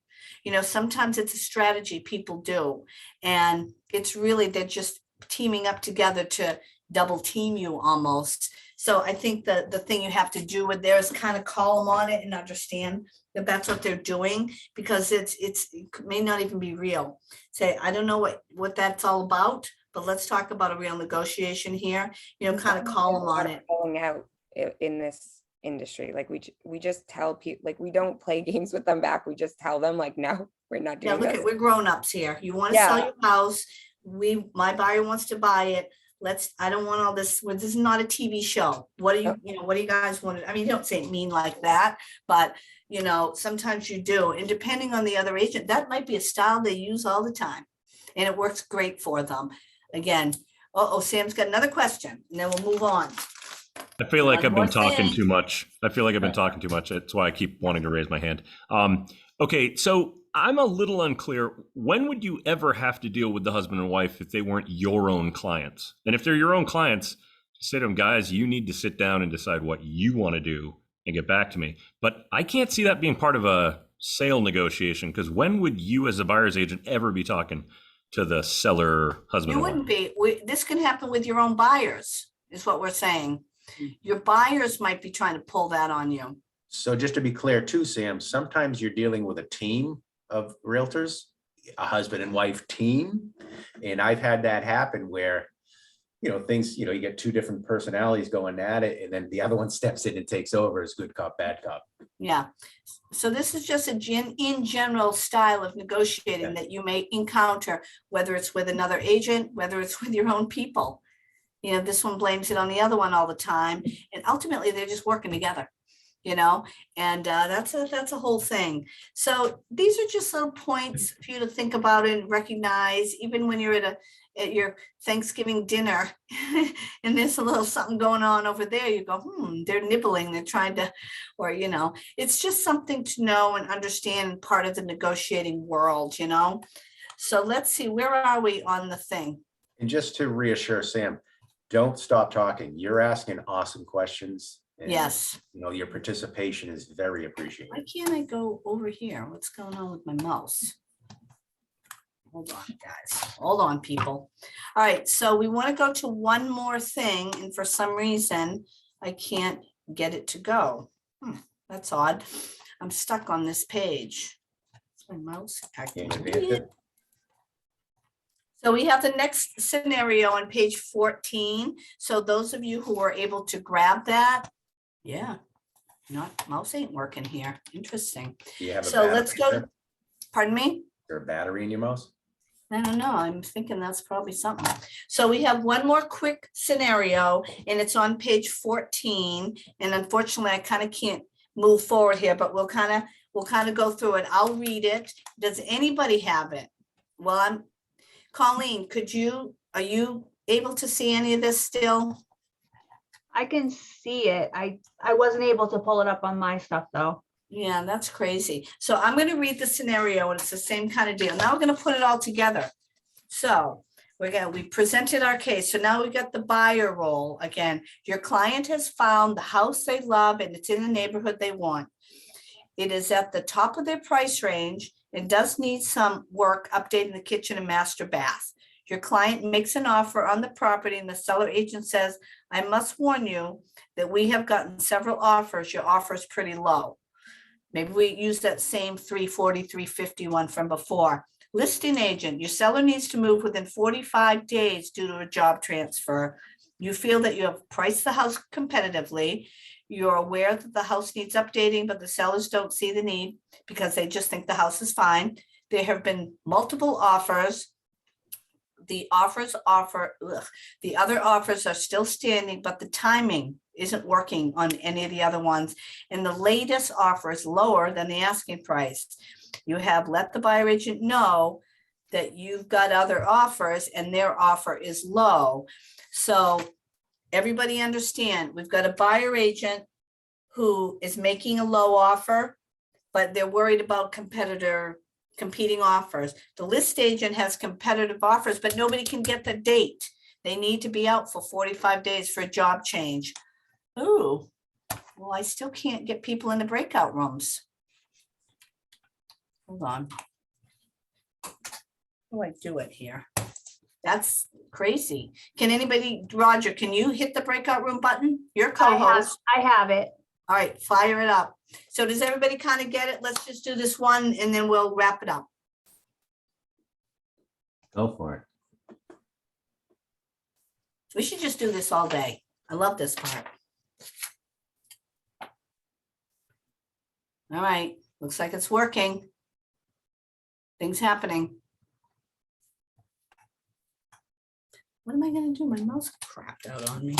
Sometimes it's a strategy people do. And it's really, they're just teaming up together to double team you almost. So I think that the thing you have to do with there is kind of call them on it and understand that that's what they're doing, because it may not even be real. Say, I don't know what that's all about, but let's talk about a real negotiation here, kind of call them on it. Going out in this industry, like we just tell people, like, we don't play games with them back. We just tell them like, no, we're not doing this. We're grown-ups here. You want to sell your house. My buyer wants to buy it. I don't want all this. This is not a TV show. What do you guys want? I mean, you don't say it mean like that, but sometimes you do. And depending on the other agent, that might be a style they use all the time. And it works great for them. Again, Sam's got another question and then we'll move on. I feel like I've been talking too much. That's why I keep wanting to raise my hand. Okay, so I'm a little unclear. When would you ever have to deal with the husband and wife if they weren't your own clients? And if they're your own clients, say to them, guys, you need to sit down and decide what you want to do and get back to me. But I can't see that being part of a sale negotiation, because when would you as a buyer's agent ever be talking to the seller husband? You wouldn't be. This can happen with your own buyers, is what we're saying. Your buyers might be trying to pull that on you. So just to be clear too, Sam, sometimes you're dealing with a team of realtors, a husband and wife team. And I've had that happen where things, you get two different personalities going at it, and then the other one steps in and takes over as good cop, bad cop. Yeah. So this is just in general style of negotiating that you may encounter, whether it's with another agent, whether it's with your own people. This one blames it on the other one all the time, and ultimately they're just working together, and that's a whole thing. So these are just little points for you to think about and recognize, even when you're at your Thanksgiving dinner and there's a little something going on over there, you go, they're nibbling, they're trying to, or, it's just something to know and understand, part of the negotiating world, So let's see, where are we on the thing? And just to reassure Sam, don't stop talking. You're asking awesome questions. And, Yes. Your participation is very appreciated. Why can't I go over here? What's going on with my mouse? Hold on, guys. Hold on, people. All right, so we want to go to one more thing, and for some reason, I can't get it to go. That's odd. I'm stuck on this page. Is my mouse acting weird? So we have the next scenario on page 14. So those of you who are able to grab that, yeah, mouse ain't working here. Interesting. Do you have a So let's go. there? Pardon me? Is there a battery in your mouse? I don't know. I'm thinking that's probably something. So we have one more quick scenario, and it's on page 14. And unfortunately, I kind of can't move forward here, but we'll kind of go through it. I'll read it. Does anybody have it? Well, Colleen, are you able to see any of this still? I can see it. I wasn't able to pull it up on my stuff though. Yeah, that's crazy. So I'm going to read the scenario, and it's the same kind of deal. Now we're going to put it all together. So we presented our case. So now we got the buyer role. Again, your client has found the house they love, and it's in the neighborhood they want. It is at the top of their price range and does need some work updating the kitchen and master bath. Your client makes an offer on the property, and the seller agent says, I must warn you that we have gotten several offers. Your offer is pretty low. Maybe we use that same 340, 350 one from before. Listing agent, your seller needs to move within 45 days due to a job transfer. You feel that you have priced the house competitively. You're aware that the house needs updating, but the sellers don't see the need because they just think the house is fine. There have been multiple offers. The other offers are still standing, but the timing isn't working on any of the other ones. And the latest offer is lower than the asking price. You have let the buyer agent know that you've got other offers and their offer is low. So everybody understand, we've got a buyer agent who is making a low offer, but they're worried about competing offers. The list agent has competitive offers, but nobody can get the date. They need to be out for 45 days for a job change. Ooh, well, I still can't get people in the breakout rooms. Hold on. How do I do it here? That's crazy. Can anybody, Roger, can you hit the breakout room button? Your co-host. I have it. All right, fire it up. So does everybody kind of get it? Let's just do this one and then we'll wrap it up. Go for it. We should just do this all day. I love this part. All right, looks like it's working. Things happening. What am I going to do? My mouse crapped out on me.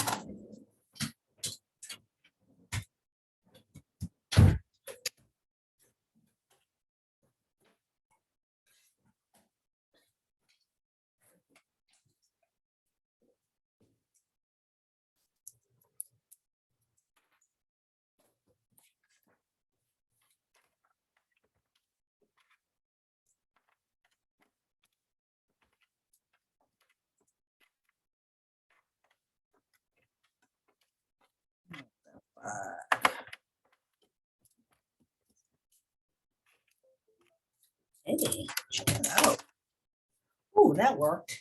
Hey, check it out. Oh, that worked.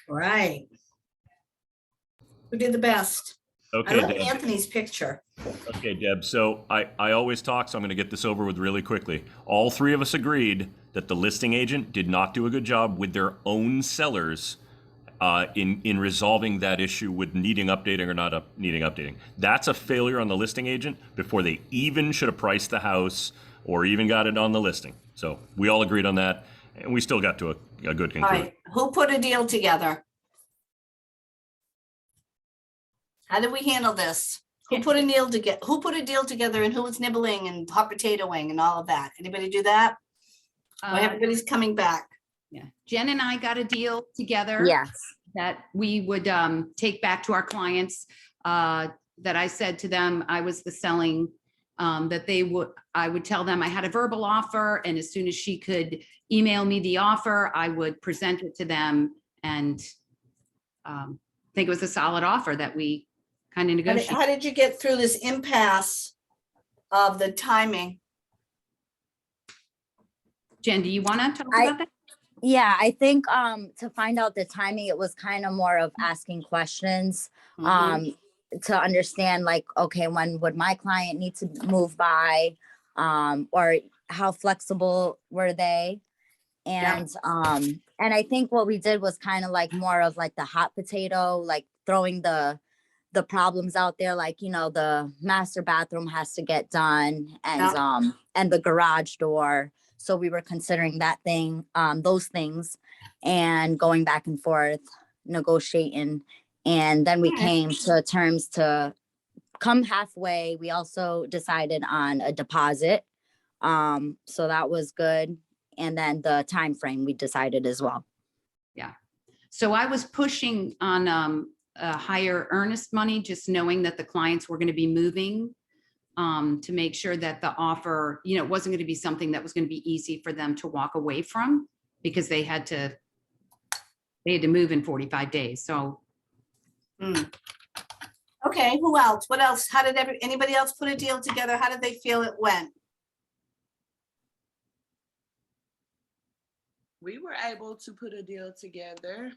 Right. Who did the best? I Okay, love Deb. Anthony's picture. Okay, Deb. So I always talk, so I'm going to get this over with really quickly. All three of us agreed that the listing agent did not do a good job with their own sellers in resolving that issue with needing updating or not needing updating. That's a failure on the listing agent before they even should have priced the house or even got it on the listing. So we all agreed on that, and we still got to a good All conclusion. right, who put a deal together? How did we handle this? Who put a deal together? Who put a deal together and who was nibbling and hot potatoing and all of that? Anybody do that? Well, everybody's coming back. Yeah, Jen and I got a deal together. Yes. That we would take back to our clients. That I said to them, I was the selling, that I would tell them I had a verbal offer, and as soon as she could email me the offer, I would present it to them, and I think it was a solid offer that we kind of negotiated. How did you get through this impasse of the timing? Jen, do you want to talk about that? Yeah, I think to find out the timing, it was kind of more of asking questions to understand, like, okay, when would my client need to move by, or how flexible were they? And I think what we did was kind of like more of like the hot potato, like throwing the problems out there, like, you know, the master bathroom has to get done, and the garage door. So we were considering that thing, those things, and going back and forth, negotiating. And then we came to terms to come halfway. We also decided on a deposit. So that was good. And then the time frame we decided as well. Yeah. So I was pushing on a higher earnest money, just knowing that the clients were going to be moving, to make sure that the offer, you know, it wasn't going to be something that was going to be easy for them to walk away from, because they had to move in 45 days. So. Okay, who else? What else? How did anybody else put a deal together? How did they feel it went? We were able to put a deal together.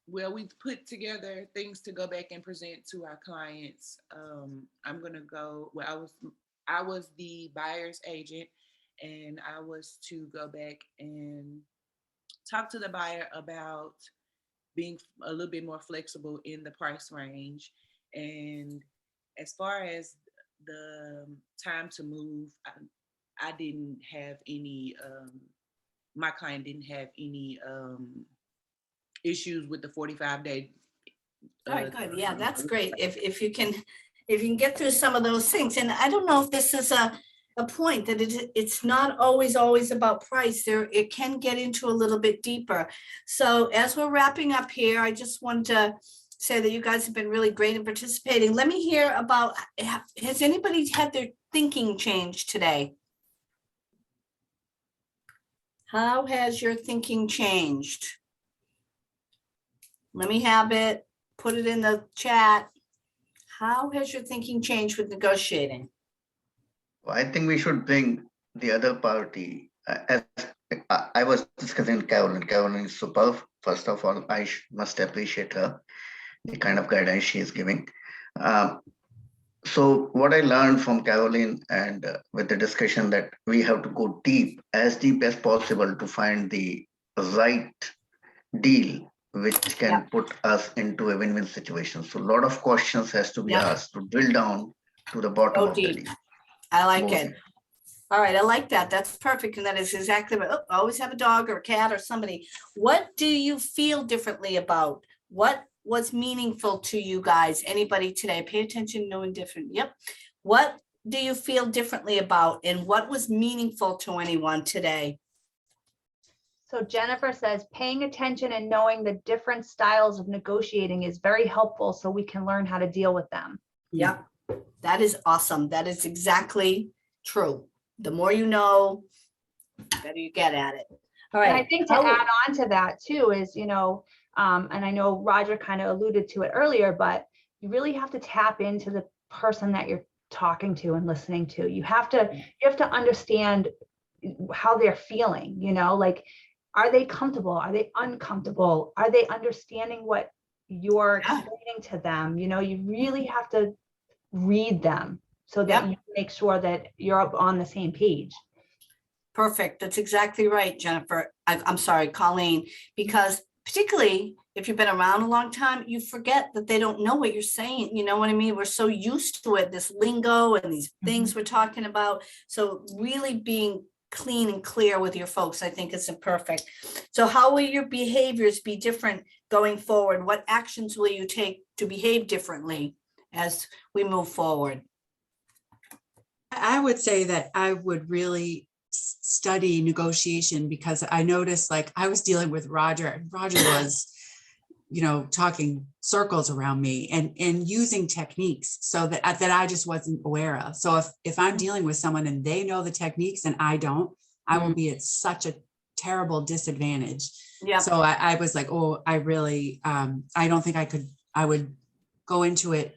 Well, we put together things to go back and present to our clients. I'm gonna go. Well, I was the buyer's agent, and I was to go back and talk to the buyer about being a little bit more flexible in the price range. And as far as the time to move, I didn't have any. My client didn't have any issues with the 45-day. All right, good. Yeah, that's great. If you can get through some of those things. And I don't know if this is a point that it's not always about price. It can get into a little bit deeper. So as we're wrapping up here, I just want to say that you guys have been really great in participating. Let me hear about, has anybody had their thinking changed today? How has your thinking changed? Let me have it, put it in the chat. How has your thinking changed with negotiating? I think we should bring the other party. As I was discussing with Carolyn. Carolyn is superb. First of all, I must appreciate her, the kind of guidance she is giving. So what I learned from Caroline and with the discussion, that we have to go deep, as deep as possible, to find the right deal which can put us into a win-win situation. So a lot of questions has to be asked to drill down to the bottom of the deal. I like it. All right, I like that. That's perfect. And that is exactly what, always have a dog or a cat or somebody. What do you feel differently about? What was meaningful to you guys? Anybody today? Pay attention, no indifferent. Yep. What do you feel differently about, and what was meaningful to anyone today? So Jennifer says, paying attention and knowing the different styles of negotiating is very helpful so we can learn how to deal with them. Yeah, that is awesome. That is exactly true. The more you know, the better you get at it. All right. And I think to add on to that too is, you know, and I know Roger kind of alluded to it earlier, but you really have to tap into the person that you're talking to and listening to. You have to understand how they're feeling, you know, like, Are they comfortable? Are they uncomfortable? Are they understanding what you're explaining to them? You know, you really have to read them so that you make sure that you're up on the same page. Perfect. That's exactly right, Jennifer. I'm sorry, Colleen, because particularly if you've been around a long time, you forget that they don't know what you're saying. You know what I mean? We're so used to it, this lingo and these things we're talking about. So really being clean and clear with your folks, I think is perfect. So how will your behaviors be different going forward? What actions will you take to behave differently as we move forward? I would say that I would really study negotiation, because I noticed, like, I was dealing with Roger, and Roger was, you know, talking circles around me and using techniques so that I just wasn't aware of. So if I'm dealing with someone and they know the techniques and I don't, I will be at such a terrible disadvantage. Yeah. So I was like, oh, I really, I don't think I would go into it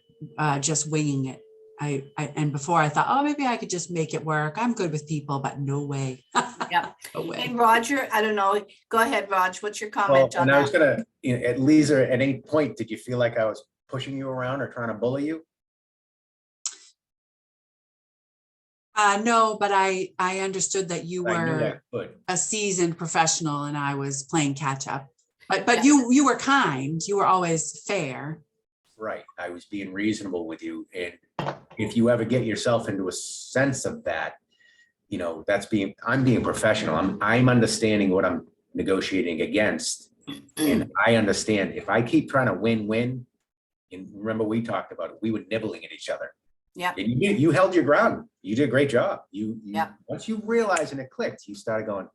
just winging it. And before I thought, oh, maybe I could just make it work. I'm good with people, but no way. Yeah. No way. And Roger, I don't know. Go ahead, Raj. What's your Well, comment on and I was that? gonna, you know, at Lisa, at any point, did you feel like I was pushing you around or trying to bully you? No, but I understood that you I knew I were could. a seasoned professional and I was playing catch up. But you were kind. You were always fair. Right. I was being reasonable with you. And if you ever get yourself into a sense of that, you know, I'm being professional. I'm understanding what I'm negotiating against. And I understand if I keep trying to win, and remember we talked about it, we were nibbling at each other. Yeah. And you held your ground. You did a great job. Once you realized and it clicked, you started going,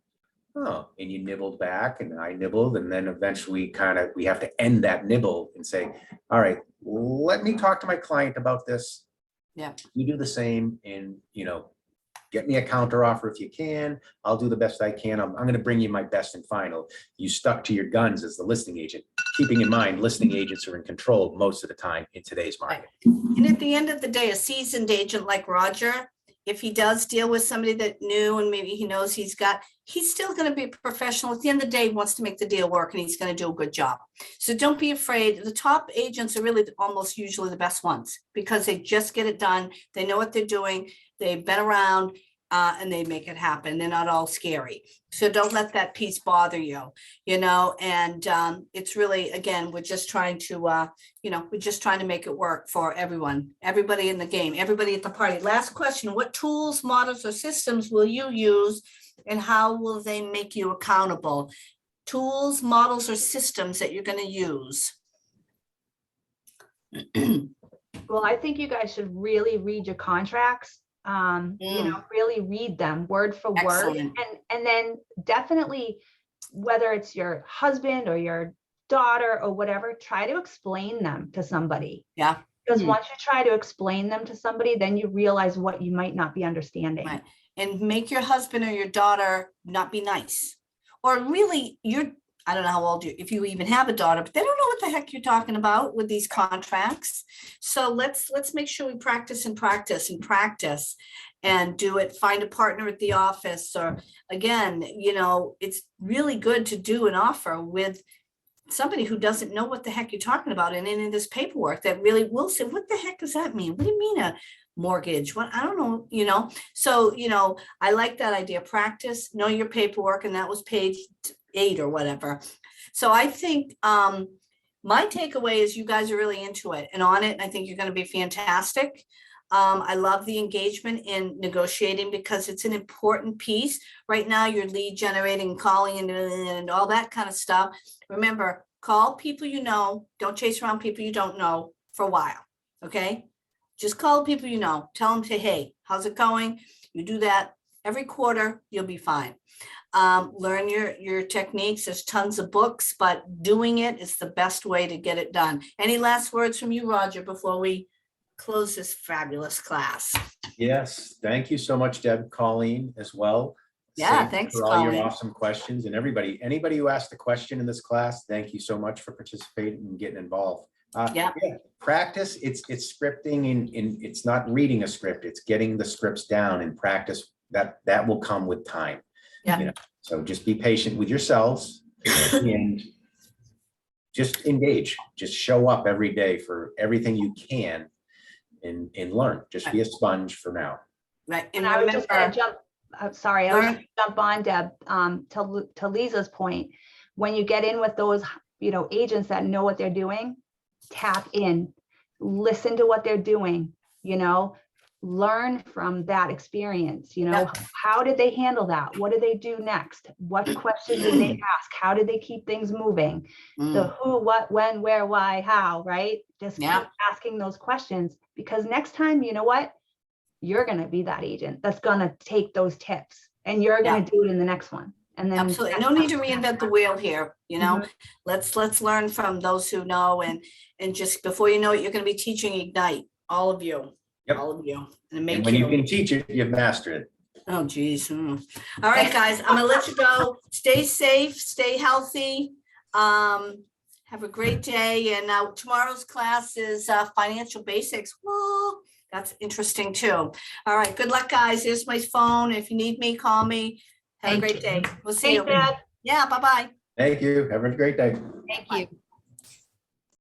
oh, and you nibbled back and I nibbled. And then eventually we have to end that nibble and say, all right, let me talk to my client about this. Yeah. You do the same, and, you know, get me a counter offer if you can. I'll do the best I can. I'm going to bring you my best and final. You stuck to your guns as the listing agent, keeping in mind listing agents are in control most of the time in today's market. And at the end of the day, a seasoned agent like Roger, if he does deal with somebody that new and maybe he knows he's still going to be a professional. At the end of the day, he wants to make the deal work and he's going to do a good job. So don't be afraid. The top agents are really almost usually the best ones because they just get it done. They know what they're doing. They've been around and they make it happen. They're not all scary. So don't let that piece bother you, you know, and it's really, again, we're just trying to, we're just trying to make it work for everyone, everybody in the game, everybody at the party. Last question, what tools, models, or systems will you use and how will they make you accountable? Tools, models, or systems that you're going to use? Well, I think you guys should really read your contracts. Really read them word for word, and then definitely, whether it's your husband or your daughter or whatever, try to explain them to somebody. Yeah. Because once you try to explain them to somebody, then you realize what you might not be understanding. Right. And make your husband or your daughter not be nice. Or really, I don't know how old if you even have a daughter, but they don't know what the heck you're talking about with these contracts. So let's make sure we practice and practice and practice and do it. Find a partner at the office, or again, it's really good to do an offer with somebody who doesn't know what the heck you're talking about. And in this paperwork that really will say, what the heck does that mean? What do you mean a mortgage? What? I don't know, So, I like that idea. Practice, know your paperwork. And that was page 8 or whatever. So I think my takeaway is you guys are really into it and on it. And I think you're going to be fantastic. I love the engagement in negotiating because it's an important piece. Right now, you're lead generating, calling and all that kind of stuff. Remember, call people you know. Don't chase around people you don't know for a while. Okay? Just call people you know. Tell them, hey, how's it going? You do that every quarter, you'll be fine. Learn your techniques. There's tons of books, but doing it is the best way to get it done. Any last words from you, Roger, before we close this fabulous class? Yes, thank you so much, Deb, Colleen, as well. Yeah, thanks, for all Colleen. your awesome questions, and anybody who asked a question in this class, thank you so much for participating and getting involved. Practice. It's scripting, and it's not reading a script. It's getting the scripts down and practice. That will come with time. Yeah. You know, so just be patient with yourselves and just engage, just show up every day for everything you can and learn. Just be a sponge for now. Right. And And I was just gonna remember, jump, sorry, I was Learn- gonna jump on, Deb, to Lisa's point. When you get in with those, agents that know what they're doing, tap in, listen to what they're doing, learn from that experience, how did they handle that? What did they do next? What questions did they ask? How did they keep things moving? The who, what, when, where, why, how, right? Just keep asking those questions, because next time, you know what? You're going to be that agent that's going to take those tips, and you're going to do it in the next one. And then absolutely, no need to reinvent the wheel here, let's learn from those who know, and just before you know it, you're going to be teaching Ignite, all of you. Yep. All of you. And when you can teach it, you've mastered it. Oh, geez. All right, guys, I'm gonna let you go. Stay safe, stay healthy. Have a great day. And tomorrow's class is financial basics. Whoa, that's interesting too. All right, good luck, guys. Here's my phone. If you need me, call me. Have a great day. We'll see you. Thanks, Dad. Yeah, bye-bye. Thank you. Have a great day. Thank you.